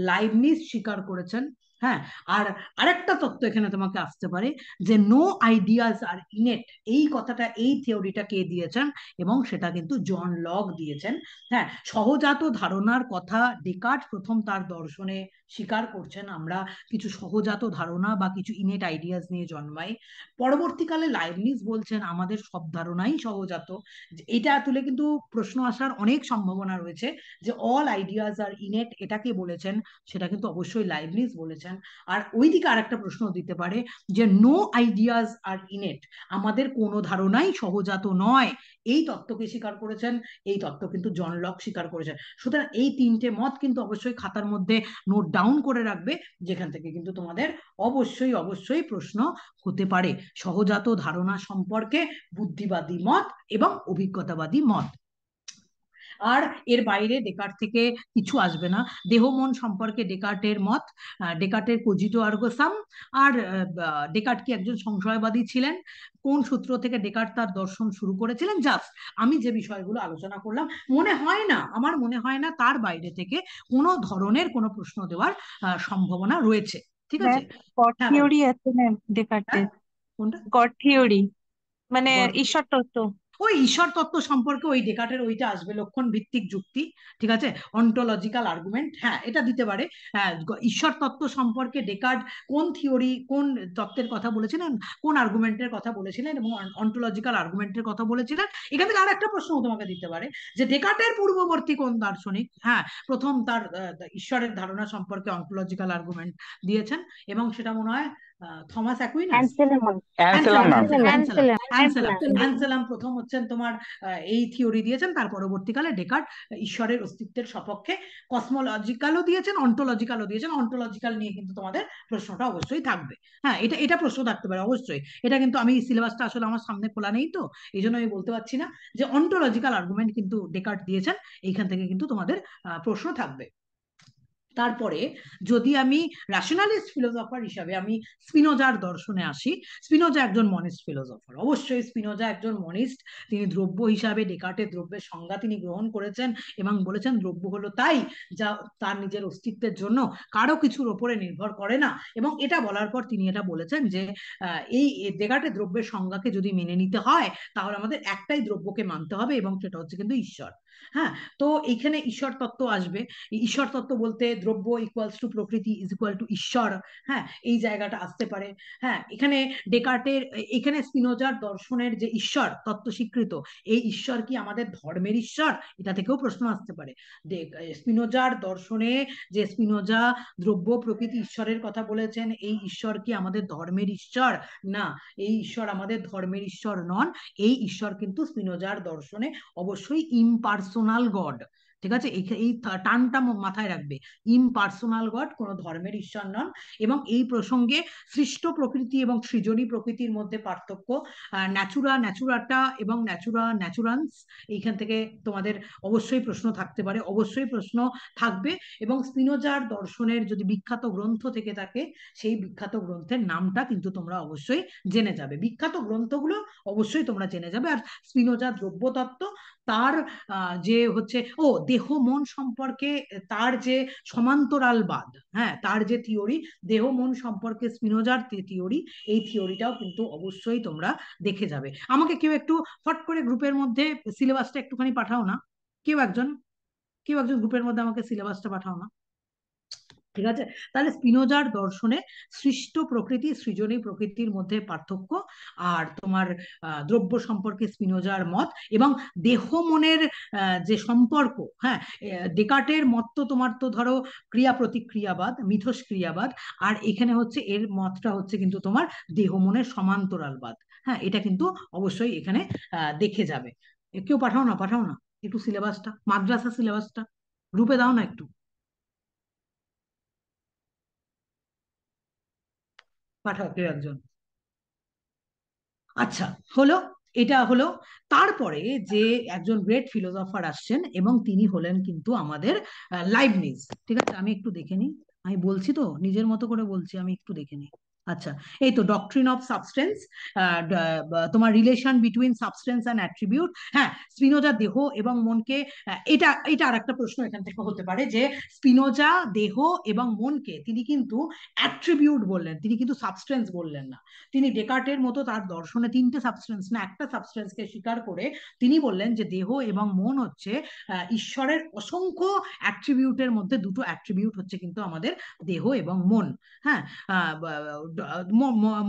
লাইবনিজ স্বীকার করেছেন। হ্যাঁ, আর আরেকটা তত্ত্ব এখানে তোমাকে আসতে পারে যে নো আইডিয়াস আর ইনেট, এই কথাটা, এই থিওরিটা কে দিয়েছেন, এবং সেটা কিন্তু জন লক দিয়েছেন। হ্যাঁ, সহজাত ধারণার কথা ডেকার্ট প্রথম তার দর্শনে স্বীকার করছেন, আমরা কিছু সহজাত ধারণা বা কিছু ইনেট আইডিয়াস নিয়ে জন্মাই। পরবর্তীকালে লাইবনিজ বলছেন আমাদের সব ধারণাই সহজাত। এটা তুলে কিন্তু প্রশ্ন আসার অনেক সম্ভাবনা রয়েছে যে অল আইডিয়াস আর ইনেট, এটা কে বলেছেন, সেটা কিন্তু অবশ্যই লাইবনিজ বলেছেন। আর ওইদিকে আরেকটা প্রশ্ন দিতে পারে যে নো আইডিয়াস আর ইনেট, আমাদের কোনো ধারণাই সহজাত নয়, এই তত্ত্বকে স্বীকার করেছেন। এই তত্ত্ব কিন্তু জন লক স্বীকার করেছেন। সুতরাং এই 3টে মত কিন্তু অবশ্যই খাতার মধ্যে নোট ডাউন করে রাখবে, যেখান থেকে কিন্তু তোমাদের অবশ্যই অবশ্যই প্রশ্ন হতে পারে সহজাত ধারণা সম্পর্কে বুদ্ধিবাদী মত এবং অভিজ্ঞতাবাদী মত। আর এর বাইরে ডেকার্ট থেকে কিছু আসবে না। দেহ মন সম্পর্কে ডেকার্টের মত, ডেকার্টের কোজিটো আর্গো সাম। আর ডেকার্ট কি একজন সংশয়বাদী ছিলেন, কোন সূত্র থেকে ডেকার্ট তার দর্শন শুরু করেছিলেন, জাস্ট আমি যে বিষয়গুলো আলোচনা করলাম, মনে হয় না, আমার মনে হয় না তার বাইরে থেকে কোনো ধরনের কোনো প্রশ্ন দেওয়ার সম্ভাবনা রয়েছে। ঠিক আছে? গড হ্যাঁ বলো। থিওরি আছে না হ্যাঁ, ডেকার্টের? কোনটা? গড থিওরি মানে গড, ঈশ্বর তত্ত্ব। ওই ঈশ্বর তত্ত্ব সম্পর্কে ওই ডেকার্টের ওইটা আসবে, লক্ষণ ভিত্তিক যুক্তি। ঠিক আছে, অন্টোলজিক্যাল আর্গুমেন্ট, হ্যাঁ এটা দিতে পারে। হ্যাঁ, ঈশ্বর তত্ত্ব সম্পর্কে ডেকার্ট কোন থিওরি, কোন তত্ত্বের কথা বলেছিলেন, কোন আর্গুমেন্টের কথা বলেছিলেন, এবং অন্টোলজিক্যাল আর্গুমেন্টের কথা বলেছিলেন। এখান থেকে আর একটা প্রশ্ন তোমাকে দিতে পারে যে ডেকার্টের পূর্ববর্তী কোন দার্শনিক, হ্যাঁ, প্রথম তার ঈশ্বরের ধারণা সম্পর্কে অন্টোলজিক্যাল আর্গুমেন্ট দিয়েছেন, এবং সেটা মনে হয় থমাস অ্যাকুইনাস। অ্যানসেলেমন। অ্যানসেলাম, অ্যানসেলাম নাম। অ্যানসেলাম, অ্যানসেলাম, অ্যান্সেলাম। অ্যানসেলাম প্রথম হচ্ছেন তোমার এই থিওরি দিয়েছেন। তার পরবর্তীকালে ডেকার্ট ঈশ্বরের অস্তিত্বের সপক্ষে কসমোলজিক্যালও দিয়েছেন, অন্টোলজিক্যালও দিয়েছেন। অন্টোলজিক্যাল নিয়ে কিন্তু তোমাদের প্রশ্নটা অবশ্যই থাকবে। হ্যাঁ, এটা এটা প্রশ্ন থাকতে পারে অবশ্যই। এটা কিন্তু আমি সিলেবাসটা আসলে আমার সামনে খোলা নেই, তো এই জন্য আমি বলতে পারছি না যে অন্টোলজিক্যাল আর্গুমেন্ট কিন্তু ডেকার্ট দিয়েছেন, এইখান থেকে কিন্তু তোমাদের প্রশ্ন থাকবে। তারপরে যদি আমি ন্যাশনালিস্ট ফিলোসফার হিসাবে আমি স্পিনোজার দর্শনে আসি, স্পিনোজা একজন মনিস্ট ফিলোসফার, অবশ্যই স্পিনোজা একজন মনিস্ট। তিনি দ্রব্য হিসাবে ডেকার্টের দ্রব্যের সংজ্ঞা তিনি গ্রহণ করেছেন এবং বলেছেন দ্রব্য হলো তাই যা তার নিজের অস্তিত্বের জন্য কারো কিছুর ওপরে নির্ভর করে না। এবং এটা বলার পর তিনি এটা বলেছেন যে এই ডেকার্টের দ্রব্যের সংজ্ঞাকে যদি মেনে নিতে হয় তাহলে আমাদের একটাই দ্রব্যকে মানতে হবে, এবং সেটা হচ্ছে কিন্তু ঈশ্বর। হ্যাঁ, তো এইখানে ঈশ্বর তত্ত্ব আসবে। ঈশ্বর তত্ত্ব বলতে দ্রব্য ইকুয়ালস টু প্রকৃতি ইজ ইকুয়াল টু ঈশ্বর। হ্যাঁ, এই জায়গাটা আসতে পারে। হ্যাঁ, এখানে ডেকার্টের, এখানে স্পিনোজার দর্শনের যে ঈশ্বর তত্ত্ব স্বীকৃত, এই ঈশ্বর কি আমাদের ধর্মের ঈশ্বর, এটা থেকেও প্রশ্ন আসতে পারে। স্পিনোজার দর্শনে যে স্পিনোজা দ্রব্য প্রকৃতি ঈশ্বরের কথা বলেছেন, এই ঈশ্বর কি আমাদের ধর্মের ঈশ্বর? না, এই ঈশ্বর আমাদের ধর্মের ঈশ্বর নন। এই ঈশ্বর কিন্তু স্পিনোজার দর্শনে অবশ্যই ইমপার্সোনাল গড। ঠিক আছে, এই টার্মটা মাথায় রাখবে, ইমপার্সোনাল গড, কোনো ধর্মের ঈশ্বর নন। এবং এই প্রসঙ্গে সৃষ্ট প্রকৃতি এবং সৃজনী প্রকৃতির মধ্যে পার্থক্য, ন্যাচুরাটা এবং ন্যাচুরান্স, এইখান থেকে তোমাদের অবশ্যই প্রশ্ন থাকতে পারে, অবশ্যই প্রশ্ন থাকবে। এবং স্পিনোজার দর্শনের যদি বিখ্যাত গ্রন্থ থেকে থাকে, সেই বিখ্যাত গ্রন্থের নামটা কিন্তু তোমরা অবশ্যই জেনে যাবে, বিখ্যাত গ্রন্থগুলো অবশ্যই তোমরা জেনে যাবে। আর স্পিনোজা দ্রব্যতত্ত্ব, তার যে হচ্ছে দেহ মন সম্পর্কে তার যে সমান্তরালবাদ, হ্যাঁ তার যে থিওরি, দেহ মন সম্পর্কে স্পিনোজার থিওরি, এই থিওরিটাও কিন্তু অবশ্যই তোমরা দেখে যাবে। আমাকে কেউ একটু ফট করে গ্রুপের মধ্যে সিলেবাসটা একটুখানি পাঠাও না, কেউ একজন, কেউ একজন গ্রুপের মধ্যে আমাকে সিলেবাসটা পাঠাও না। ঠিক আছে? তাহলে স্পিনোজার দর্শনে সৃষ্ট প্রকৃতি, সৃজনী প্রকৃতির মধ্যে পার্থক্য, আর তোমার দ্রব্য সম্পর্কে স্পিনোজার মত, এবং দেহ মনের যে সম্পর্ক, হ্যাঁ, ডেকার্টের মত তো তোমার তো ধরো ক্রিয়া প্রতিক্রিয়াবাদ, মিথস্ক্রিয়াবাদ, আর এখানে হচ্ছে এর মতটা হচ্ছে কিন্তু তোমার দেহ মনের সমান্তরালবাদ। হ্যাঁ, এটা কিন্তু অবশ্যই এখানে দেখে যাবে। কেউ পাঠাও না, পাঠাও না একটু সিলেবাসটা, মাদ্রাসা সিলেবাসটা গ্রুপে দাও না একটু, পাঠাও কেউ একজন। আচ্ছা, হলো, এটা হলো। তারপরে যে একজন গ্রেট ফিলোসফার আসছেন, এবং তিনি হলেন কিন্তু আমাদের লাইবনিজ। ঠিক আছে, আমি একটু দেখে নিই, আমি বলছি তো নিজের মতো করে বলছি, আমি একটু দেখে নিই। আচ্ছা, এই তো ডক্ট্রিন অফ সাবস্টেন্স, তোমার relation between substance and attribute. হ্যাঁ, স্পিনোজা দেহ এবং মনকে, এটা এটা আর একটা প্রশ্ন এখান থেকে হতে পারে যে স্পিনোজা দেহ এবং মনকে তিনি কিন্তু অ্যাট্রিবিউট বললেন, তিনি কিন্তু সাবস্টেন্স বললেন না। তিনি ডেকার্টের মতো তার দর্শনে তিনটে সাবস্টেন্স না একটা সাবস্টেন্সকে স্বীকার করে তিনি বললেন যে দেহ এবং মন হচ্ছে ঈশ্বরের অসংখ্য অ্যাট্রিবিউটের মধ্যে দুটো অ্যাট্রিবিউট হচ্ছে কিন্তু আমাদের দেহ এবং মন। হ্যাঁ,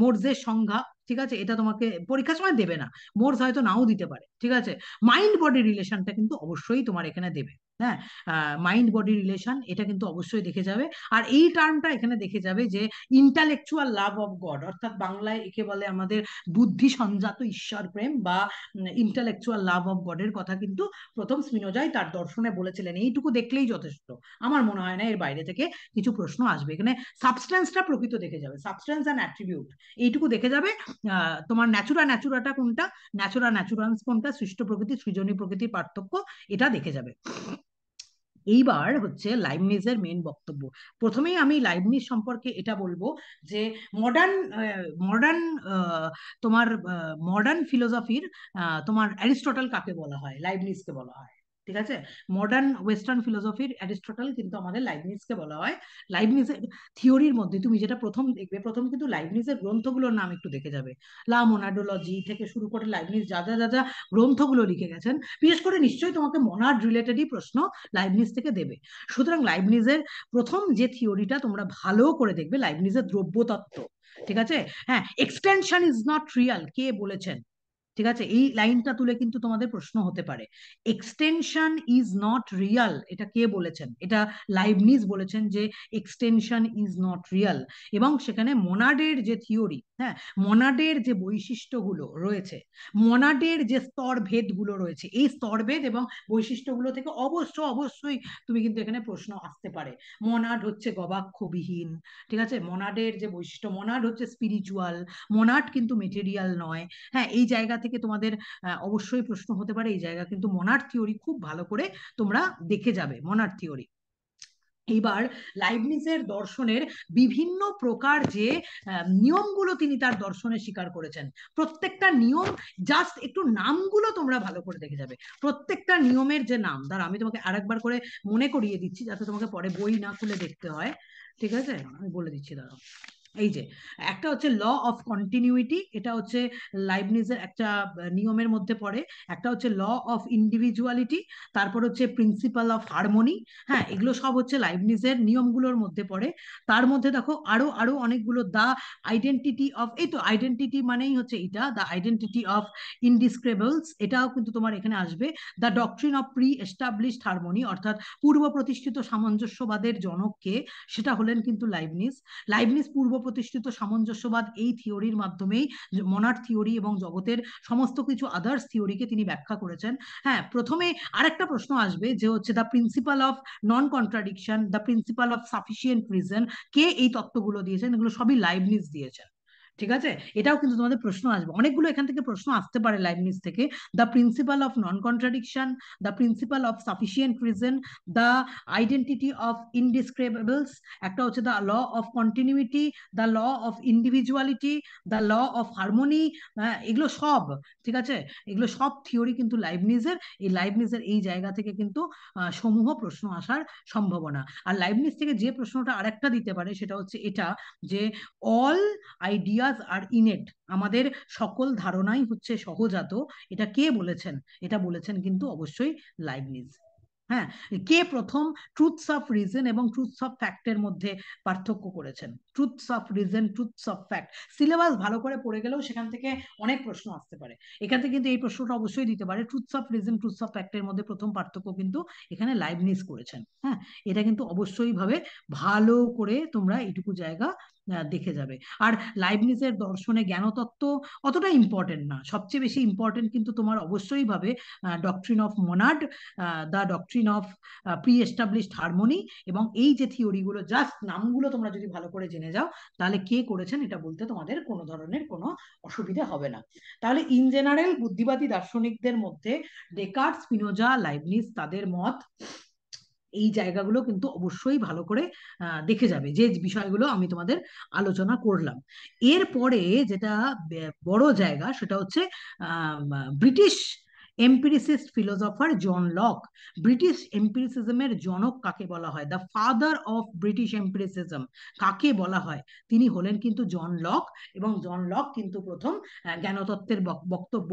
মোরজের সংজ্ঞা, ঠিক আছে, এটা তোমাকে পরীক্ষার সময় দেবে না, মোরজ হয়তো নাও দিতে পারে। ঠিক আছে, মাইন্ড বডি রিলেশনটা কিন্তু অবশ্যই তোমার এখানে দেবে। হ্যাঁ, মাইন্ড বডি রিলেশন এটা কিন্তু অবশ্যই দেখে যাবে। আর এই টার্মটা এখানে দেখে যাবে যে ইন্টালেকচুয়াল লাভ অফ গড, অর্থাৎ বাংলায় একে বলে আমাদের বুদ্ধি সঞ্জাত ঈশ্বর প্রেম, বা ইন্টালেকচুয়াল লাভ অফ গডের কথা কিন্তু প্রথম স্পিনোজাই তার দর্শনে বলেছিলেন। এইটুকু দেখলেই যথেষ্ট, আমার মনে হয় না এর বাইরে থেকে কিছু প্রশ্ন আসবে। এখানে সাবস্টেন্সটা প্রকৃত দেখে যাবে, সাবস্টেন্স অ্যান্ড অ্যাট্রিবিউট এইটুকু দেখে যাবে। তোমার ন্যাচুরা ন্যাচুরাটা কোনটা, ন্যাচুরা ন্যাচুরান্স কোনটা, সৃষ্ট প্রকৃতি সৃজনী প্রকৃতির পার্থক্য, এটা দেখে যাবে। এইবার হচ্ছে লাইবনিজের মেন বক্তব্য। প্রথমেই আমি লাইবনিজ সম্পর্কে এটা বলবো যে মডার্ন মডার্ন তোমার মডার্ন ফিলোসফির তোমার অ্যারিস্টটল কাকে বলা হয়, লাইবনিজকে বলা হয়। ঠিক আছে, মডার্ন ওয়েস্টার্ন ফিলোসফির অ্যারিস্টটল কিন্তু আমাদের লাইবনিজকে বলা হয়। লাইবনিজের থিওরির মধ্যে তুমি যেটা প্রথম দেখবে, প্রথম কিন্তু লাইবনিজের গ্রন্থগুলোর নাম একটু দেখে যাবে। লা মোনাডোলজি থেকে শুরু করে লাইবনিজ যা যা যা যা গ্রন্থগুলো লিখে গেছেন, বিশেষ করে নিশ্চয়ই তোমাকে মনাড রিলেটেডই প্রশ্ন লাইবনিজ থেকে দেবে। সুতরাং লাইবনিজের প্রথম যে থিওরিটা তোমরা ভালো করে দেখবে, লাইবনিজের দ্রব্যতত্ত্ব। ঠিক আছে, হ্যাঁ, এক্সটেনশন ইজ নট রিয়াল কে বলেছেন? ঠিক আছে, এই লাইনটা তুলে কিন্তু তোমাদের প্রশ্ন হতে পারে। এক্সটেনশন ইজ নট রিয়াল, এটা কে বলেছেন? এটা লাইবনিজ বলেছেন যে এক্সটেনশন ইজ নট রিয়াল। এবং সেখানে মোনাডের যে থিওরি, হ্যাঁ, মোনাডের যে বৈশিষ্ট্যগুলো রয়েছে, মোনাডের যে স্তরভেদগুলো রয়েছে, এই স্তরভেদ এবং বৈশিষ্ট্যগুলো থেকে অবশ্যই তুমি কিন্তু এখানে প্রশ্ন আসতে পারে। মোনাড হচ্ছে গবাক্ষবিহীন। ঠিক আছে, মোনাডের যে বৈশিষ্ট্য, মোনাড হচ্ছে স্পিরিচুয়াল, মোনাড কিন্তু মেটেরিয়াল নয়। হ্যাঁ, এই জায়গা থেকে তোমাদের অবশ্যই প্রশ্ন হতে পারে। এই জায়গা কিন্তু মোনাড থিওরি খুব ভালো করে তোমরা দেখে যাবে, মোনাড থিওরি। এইবার লাইবনিজের দর্শনের বিভিন্ন প্রকার যে নিয়মগুলো তিনি তার দর্শনে স্বীকার করেছেন, প্রত্যেকটা নিয়ম, জাস্ট একটু নামগুলো তোমরা ভালো করে দেখে যাবে। প্রত্যেকটা নিয়মের যে নাম, দাঁড়া আমি তোমাকে আরেকবার করে মনে করিয়ে দিচ্ছি যাতে তোমাকে পরে বই না খুলে দেখতে হয়। ঠিক আছে, আমি বলে দিচ্ছি, দাঁড়াও। এই যে একটা হচ্ছে ল অফ কন্টিনিউইটি, এটা হচ্ছে লাইবনিজের একটা নিয়মের মধ্যে পড়ে। একটা হচ্ছে ল অফ ইন্ডিভিজুয়ালিটি, তারপর হচ্ছে প্রিন্সিপাল অফ হারমোনি। হ্যাঁ, এগুলো সব হচ্ছে লাইবনিজের নিয়মগুলোর মধ্যে পড়ে। তার মধ্যে দেখো আরো আরো অনেকগুলো, দা আইডেন্টিটি অফ, এই তো আইডেন্টিটি মানেই হচ্ছে এটা, দা আইডেন্টিটি অফ ইনডিসক্রেবলস, এটাও কিন্তু তোমার এখানে আসবে। The doctrine of pre established harmony, অর্থাৎ পূর্ব প্রতিষ্ঠিত সামঞ্জস্যবাদের জনককে, সেটা হলেন কিন্তু লাইবনিজ। লাইবনিজ পূর্ব প্রতিষ্ঠিত সামঞ্জস্যবাদ এই থিওরির মাধ্যমেই মনাড থিওরি এবং জগতের সমস্ত কিছু আদার্স থিওরিকে তিনি ব্যাখ্যা করেছেন। হ্যাঁ, প্রথমে আরেকটা প্রশ্ন আসবে যে হচ্ছে the principle of non contradiction, the principle of sufficient reason, কে এই তত্ত্বগুলো দিয়েছেন? এগুলো সবই লাইবনিজ দিয়েছেন। ঠিক আছে, এটাও কিন্তু তোমাদের প্রশ্ন আসবে, অনেকগুলো এখান থেকে প্রশ্ন আসতে পারে লাইবনিজ থেকে। The principle of non contradiction, the principle of sufficient reason, the identity of indiscernibles, একটা হচ্ছে the law of continuity, the law of individuality, the law of harmony. এগুলো সব, ঠিক আছে, এগুলো সব থিওরি কিন্তু লাইবনিজের। এই লাইবনিজের এই জায়গা থেকে কিন্তু সমূহ প্রশ্ন আসার সম্ভাবনা। আর লাইবনিজ থেকে যে প্রশ্নটা আরেকটা দিতে পারে সেটা হচ্ছে এটা, যে অল আইডিয়াজ আর ইনেট, আমাদের সকল ধারণাই হচ্ছে সহজাত, এটা কে বলেছেন? এটা বলেছেন কিন্তু অবশ্যই লাইবনিজ। হ্যাঁ, কে প্রথম ট্রুথস অফ রিজন এবং ট্রুথস অফ ফ্যাক্টের মধ্যে পার্থক্য করেছেন? Truths of reason, truths of fact, syllabus ভালো করে পড়ে গেলেও সেখান থেকে অনেক প্রশ্ন আসতে পারে। এখান থেকে কিন্তু এই প্রশ্নটা অবশ্যই দিতে পারে, truths of reason, truths of ফ্যাক্টের মধ্যে প্রথম পার্থক্য কিন্তু এখানে লাইবনিজ করেছেন। হ্যাঁ, এটা কিন্তু অবশ্যই ভাবে ভালো করে তোমরা এইটুকু জায়গা দেখে যাবে। আর লাইবনিজের দর্শনে জ্ঞানতত্ত্ব অতটা ইম্পর্টেন্ট না, সবচেয়ে বেশি ইম্পর্টেন্ট কিন্তু তোমার অবশ্যই ভাবে doctrine of monad, the doctrine of pre established harmony, এবং এই যে থিওরিগুলো, জাস্ট নামগুলো তোমরা যদি ভালো করে জেনে যাও তাহলে কে করেছেন এটা বলতে তোমাদের কোনো ধরনের কোনো অসুবিধা হবে না। তাহলে ইন জেনারেল বুদ্ধিবাদী দার্শনিকদের মধ্যে ডেকার্ট, স্পিনোজা, লাইবনিজ, তাদের মত, এই জায়গাগুলো কিন্তু অবশ্যই ভালো করে দেখে যাবে, যে বিষয়গুলো আমি তোমাদের আলোচনা করলাম। এরপরে যেটা বড় জায়গা সেটা হচ্ছে British empiricist philosopher John Locke. British এম্পিরিসিজমের জনক কাকে বলা হয়, the father of British empiricism কাকে বলা হয়? তিনি হলেন কিন্তু জন লক। এবং জন লক কিন্তু প্রথম জ্ঞানতত্ত্বের বক্তব্য,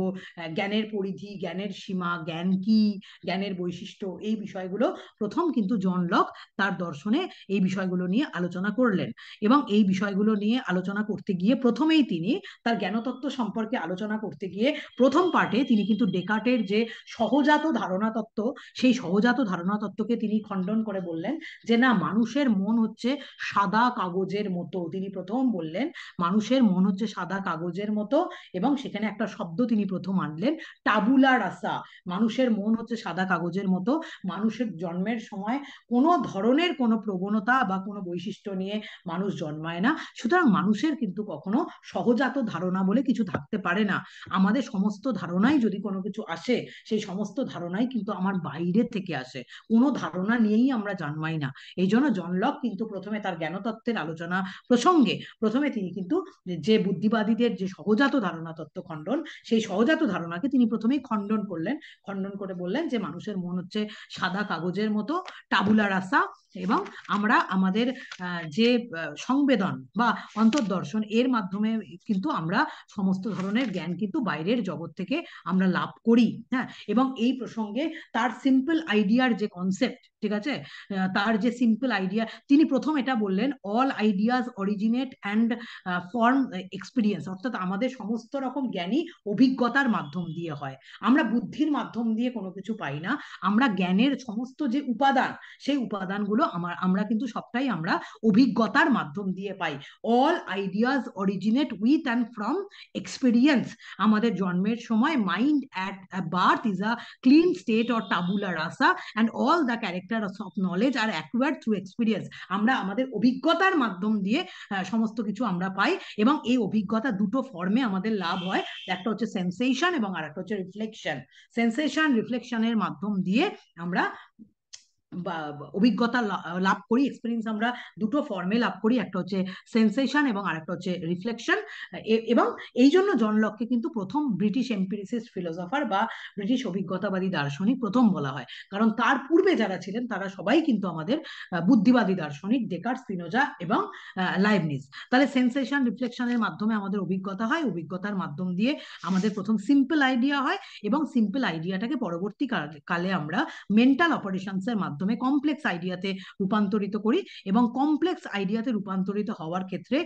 জ্ঞানের পরিধি, জ্ঞানের সীমা, জ্ঞান কি, জ্ঞানের বৈশিষ্ট্য, এই বিষয়গুলো প্রথম কিন্তু জন লক তার দর্শনে এই বিষয়গুলো নিয়ে আলোচনা করলেন। এবং এই বিষয়গুলো নিয়ে আলোচনা করতে গিয়ে প্রথমেই তিনি তার জ্ঞানতত্ত্ব সম্পর্কে আলোচনা করতে গিয়ে প্রথম পার্টে তিনি কিন্তু ডেকার্টের যে সহজাত ধারণা তত্ত্ব, সেই সহজাত ধারণা তত্ত্বকে তিনি খণ্ডন করে বললেন যে না, মানুষের মন হচ্ছে সাদা কাগজের মতো। তিনি প্রথম বললেন মানুষের মন হচ্ছে সাদা কাগজের মতো, এবং সেখানে একটা শব্দ তিনি প্রথম আনলেন, টাবুলা রাসা। মানুষের মন হচ্ছে সাদা কাগজের মতো, মানুষের জন্মের সময় কোনো ধরনের কোনো প্রবণতা বা কোনো বৈশিষ্ট্য নিয়ে মানুষ জন্মায় না। সুতরাং মানুষের কিন্তু কখনো সহজাত ধারণা বলে কিছু থাকতে পারে না। আমাদের সমস্ত ধারণাই যদি কোনো কিছু আসে, সেই সমস্ত ধারণাই কিন্তু আমার বাইরে থেকে আসে, কোনো ধারণা নিয়েই আমরা জন্মাই না। এই জন্য জন লক কিন্তু প্রথমে তার জ্ঞানতত্ত্বের আলোচনা প্রসঙ্গে প্রথমে তিনি কিন্তু যে বুদ্ধিবাদীদের যে সহজাত ধারণা তত্ত্ব খণ্ডন, সেই সহজাত ধারণাকে তিনি প্রথমেই খণ্ডন করলেন। খণ্ডন করে বললেন যে মানুষের মন হচ্ছে সাদা কাগজের মতো, টাবুলা রাসা, এবং আমরা আমাদের যে সংবেদন বা অন্তর্দর্শন, এর মাধ্যমে কিন্তু আমরা সমস্ত ধরনের জ্ঞান কিন্তু বাইরের জগৎ থেকে আমরা লাভ করি। হ্যাঁ, এবং এই প্রসঙ্গে তার সিম্পল আইডিয়ার যে কনসেপ্ট, ঠিক আছে, তার যে সিম্পল আইডিয়া, তিনি প্রথম এটা বললেন, all ideas originate and form experience, অর্থাৎ আমাদের সমস্ত রকম জ্ঞানী অভিজ্ঞতার মাধ্যম দিয়ে হয়। আমরা বুদ্ধির মাধ্যম দিয়ে কোনো কিছু পাই না। আমরা জ্ঞানের সমস্ত যে উপাদান, সেই উপাদানগুলো আমরা কিন্তু সবটাই আমরা অভিজ্ঞতার মাধ্যম দিয়ে পাই। All ideas originate with and from experience. আমাদের জন্মের সময় mind at birth is a clean slate or tabula rasa, and all the character of knowledge are acquired through experience. আমরা আমাদের অভিজ্ঞতার মাধ্যম দিয়ে সমস্ত কিছু আমরা পাই, এবং এই অভিজ্ঞতা দুটো ফর্মে আমাদের লাভ হয়, একটা হচ্ছে সেন্সেশন এবং আর একটা হচ্ছে রিফ্লেকশন। সেন্সেশন রিফ্লেকশনের মাধ্যম দিয়ে আমরা অভিজ্ঞতা লাভ করি, এক্সপিরিয়েন্স আমরা দুটো ফর্মে লাভ করি, একটা হচ্ছে সেন্সেশন এবং আরেকটা হচ্ছে রিফ্লেকশন। এবং এই জন্য জন লককে কিন্তু প্রথম ব্রিটিশ এম্পিরিসিস্ট ফিলোসফার বা ব্রিটিশ অভিজ্ঞতাবাদী দার্শনিক প্রথম বলা হয়, কারণ তার পূর্বে যারা ছিলেন তারা সবাই কিন্তু আমাদের বুদ্ধিবাদী দার্শনিক, ডেকার্ট, স্পিনোজা এবং লাইবনিজ। তাহলে সেন্সেশন রিফ্লেকশনের মাধ্যমে আমাদের অভিজ্ঞতা হয়, অভিজ্ঞতার মাধ্যম দিয়ে আমাদের প্রথম সিম্পল আইডিয়া হয়, এবং সিম্পল আইডিয়াটাকে পরবর্তী কালে আমরা মেন্টাল অপারেশনসের মাধ্যমে কমপ্লেক্স আইডিয়াতে রূপান্তরিত করি, এবং কমপ্লেক্স আইডিয়াতে রূপান্তরিত হওয়ার ক্ষেত্রে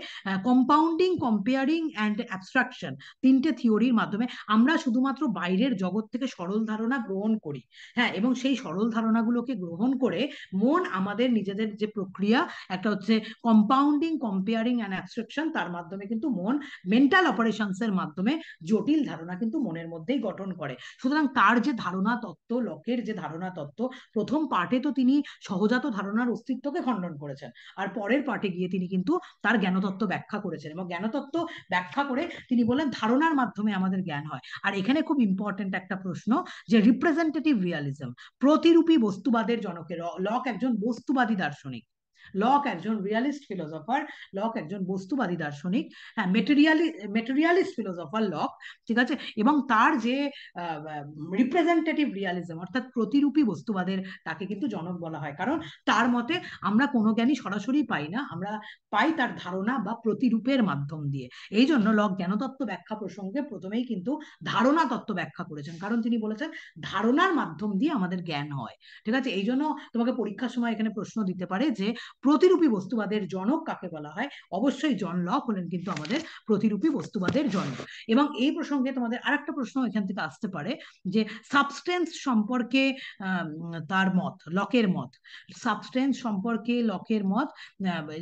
কম্পাউন্ডিং, কম্পেয়ারিং অ্যান্ড অ্যাবস্ট্রাকশন, তিনটে থিওরির মাধ্যমে আমরা শুধুমাত্র বাইরের জগৎ থেকে সরল ধারণা গ্রহণ করি। হ্যাঁ, এবং সেই সরল ধারণাগুলোকে গ্রহণ করে মন আমাদের নিজেদের যে প্রক্রিয়া, একটা হচ্ছে কম্পাউন্ডিং, কম্পেয়ারিং অ্যান্ড অ্যাবস্ট্রাকশন, তার মাধ্যমে কিন্তু মন মেন্টাল অপারেশনসের মাধ্যমে জটিল ধারণা কিন্তু মনের মধ্যেই গঠন করে। সুতরাং তার যে ধারণা তত্ত্ব, লকের যে ধারণা তত্ত্ব, প্রথম পার্টে তো তিনি সহজাত ধারণার অস্তিত্বকে খণ্ডন করেছেন, আর পরের পার্টে গিয়ে তিনি কিন্তু তার জ্ঞানতত্ত্ব ব্যাখ্যা করেছেন, এবং জ্ঞানতত্ত্ব ব্যাখ্যা করে তিনি বলেন ধারণার মাধ্যমে আমাদের জ্ঞান হয়। আর এখানে খুব ইম্পর্টেন্ট একটা প্রশ্ন, যে রিপ্রেজেন্টেটিভ রিয়ালিজম, প্রতিরূপী বস্তুবাদের জনকের, লক একজন বস্তুবাদী দার্শনিক। লক একজন রিয়ালিস্ট ফিলোসফার, লক একজন বস্তুবাদী দার্শনিক, হ্যাঁ, মেটেরিয়ালিস্ট ফিলোসফার লক, ঠিক আছে। এবং তার যে রিপ্রেজেন্টেটিভ রিয়ালিজম অর্থাৎ প্রতিরূপী বস্তুবাদের, তাকে কিন্তু জনক বলা হয়, কারণ তার মতে আমরা কোনো জ্ঞানই সরাসরি পাই না, আমরা পাই তার ধারণা বা প্রতিরূপের মাধ্যম দিয়ে। এই জন্য লক জ্ঞানতত্ত্ব ব্যাখ্যা প্রসঙ্গে প্রথমেই কিন্তু ধারণা তত্ত্ব ব্যাখ্যা করেছেন, কারণ তিনি বলেছেন ধারণার মাধ্যম দিয়ে আমাদের জ্ঞান হয়, ঠিক আছে। এই জন্য তোমাকে পরীক্ষার সময় এখানে প্রশ্ন দিতে পারে যে প্রতিরূপী বস্তুবাদের জনক কাকে বলা হয়। অবশ্যই জন লক হলেন কিন্তু আমাদের প্রতিরূপী বস্তুবাদের জনক। এবং এই প্রসঙ্গে তোমাদের আরেকটা প্রশ্ন এখান থেকে আসতে পারে যে সাবস্টেন্স সম্পর্কে তার মত, লকের মত, সাবস্টেন্স সম্পর্কে লকের মত,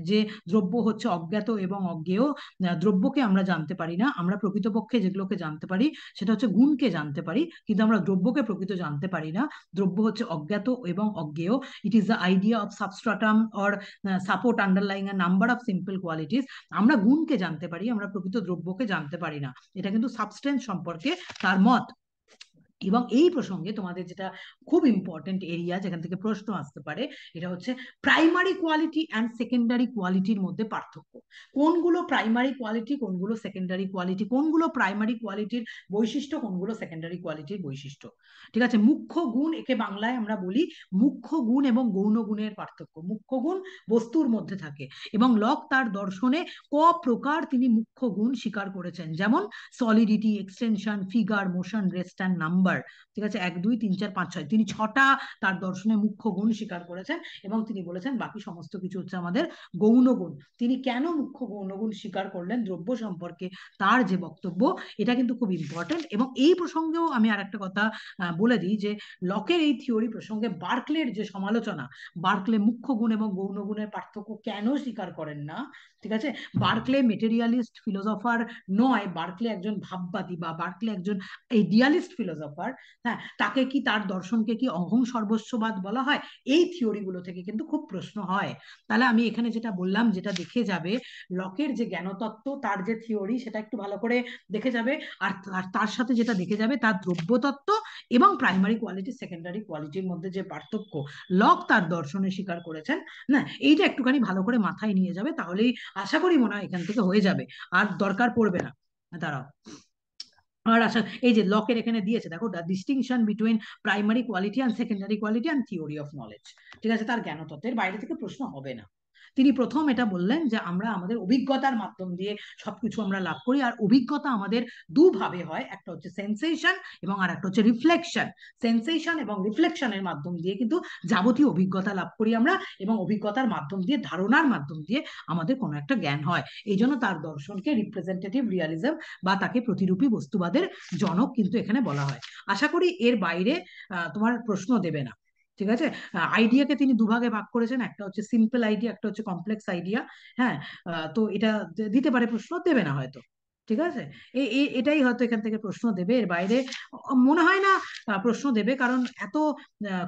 যে দ্রব্য হচ্ছে অজ্ঞাত এবং অজ্ঞেয়, দ্রব্যকে আমরা জানতে পারি না, আমরা প্রকৃতপক্ষে যেগুলোকে জানতে পারি সেটা হচ্ছে গুণকে জানতে পারি, কিন্তু আমরা দ্রব্যকে প্রকৃত জানতে পারি না। দ্রব্য হচ্ছে অজ্ঞাত এবং অজ্ঞেয়। It is the idea of substratum or support underlying a number of simple qualities. আমরা গুণকে জানতে পারি, আমরা প্রকৃত দ্রব্যকে জানতে পারি না। এটা কিন্তু সাবস্টেন্স সম্পর্কে তার মত। এবং এই প্রসঙ্গে তোমাদের যেটা খুব ইম্পর্টেন্ট এরিয়া যেখান থেকে প্রশ্ন আসতে পারে, এটা হচ্ছে প্রাইমারি কোয়ালিটি অ্যান্ড সেকেন্ডারি কোয়ালিটির মধ্যে পার্থক্য। কোনগুলো প্রাইমারি কোয়ালিটি, কোনগুলো সেকেন্ডারি কোয়ালিটি, কোনগুলো প্রাইমারি কোয়ালিটির বৈশিষ্ট্য, কোনগুলো সেকেন্ডারি কোয়ালিটির বৈশিষ্ট্য, ঠিক আছে। মুখ্য গুণ, একে বাংলায় আমরা বলি মুখ্য গুণ এবং গৌণ গুণের পার্থক্য। মুখ্য গুণ বস্তুর মধ্যে থাকে এবং লক তার দর্শনে ক প্রকার তিনি মুখ্য গুণ স্বীকার করেছেন, যেমন solidity, extension, figure, motion, rest and number, ঠিক আছে, 1 2 3 4 5 6, তিনি 6টা তার দর্শনে মুখ্য গুণ স্বীকার করেছেন এবং তিনি বলেছেন বাকি সমস্ত কিছু হচ্ছে আমাদের গৌণ গুণ। তিনি কেন মুখ্য গৌণ গুণ স্বীকার করলেন দ্রব্য সম্পর্কে তার যে বক্তব্য, এটা কিন্তু খুব ইম্পর্টেন্ট। এবং এই প্রসঙ্গেও আমি আর একটা কথা বলে দিই যে লকের এই থিওরি প্রসঙ্গে বার্কলের যে সমালোচনা, বার্কলে মুখ্য গুণ এবং গৌণ গুণের পার্থক্য কেন স্বীকার করেন না, ঠিক আছে। বার্কলে মেটেরিয়ালিস্ট ফিলোসফার নয়, বার্কলে একজন ভাববাদী বা বার্কলে একজন আইডিয়ালিস্ট ফিলোসফার, হ্যাঁ, তাকে কি, তার দর্শনকে কি অহং সর্বস্ববাদ বলা হয়? এই থিওরিগুলো থেকে কিন্তু খুব প্রশ্ন হয়। তাহলে আমি এখানে যেটা বললাম, যেটা দেখে যাবে লকের যে জ্ঞানতত্ত্ব, তার যে থিওরি, সেটা একটু ভালো করে দেখে যাবে। আর তার সাথে যেটা দেখে যাবে তার দ্রব্যতত্ত্ব এবং প্রাইমারি কোয়ালিটি সেকেন্ডারি কোয়ালিটির মধ্যে যে পার্থক্য লক তার দর্শনে স্বীকার করেছেন, না, এইটা একটুখানি ভালো করে মাথায় নিয়ে যাবে, তাহলেই আশা করি মনে হয় এখান থেকে হয়ে যাবে, আর দরকার পড়বে না। দাঁড়াও, আর আশা, এই যে লকের এখানে দিয়েছে দেখো, the distinction between primary quality and secondary quality and theory of knowledge, ঠিক আছে, তার জ্ঞানতত্ত্বের বাইরে থেকে প্রশ্ন হবে না। তিনি প্রথম এটা বললেন যে আমরা আমাদের অভিজ্ঞতার মাধ্যম দিয়ে সবকিছু আমরা লাভ করি, আর অভিজ্ঞতা আমাদের দুভাবে হয়, একটা হচ্ছে সেন্সেশন এবং আর একটা হচ্ছে রিফ্লেকশন। সেন্সেশন এবং রিফ্লেকশনের মাধ্যম দিয়ে কিন্তু যাবতীয় অভিজ্ঞতা লাভ করি আমরা, এবং অভিজ্ঞতার মাধ্যম দিয়ে, ধারণার মাধ্যম দিয়ে আমাদের কোনো একটা জ্ঞান হয়। এই জন্য তার দর্শনকে রিপ্রেজেন্টেটিভ রিয়ালিজম বা তাকে প্রতিরূপী বস্তুবাদের জনক কিন্তু এখানে বলা হয়। আশা করি এর বাইরে তোমার প্রশ্ন দেবে না, ঠিক আছে। আইডিয়াকে তিনি দুভাগে ভাগ করেছেন, একটা হচ্ছে সিম্পল আইডিয়া, একটা হচ্ছে কমপ্লেক্স আইডিয়া, হ্যাঁ। তো এটা দিতে পারে, প্রশ্ন দেবে না হয়তো, ঠিক আছে। এটাই হয়তো এখান থেকে প্রশ্ন দেবে, এর বাইরে মনে হয় না প্রশ্ন দেবে, কারণ এত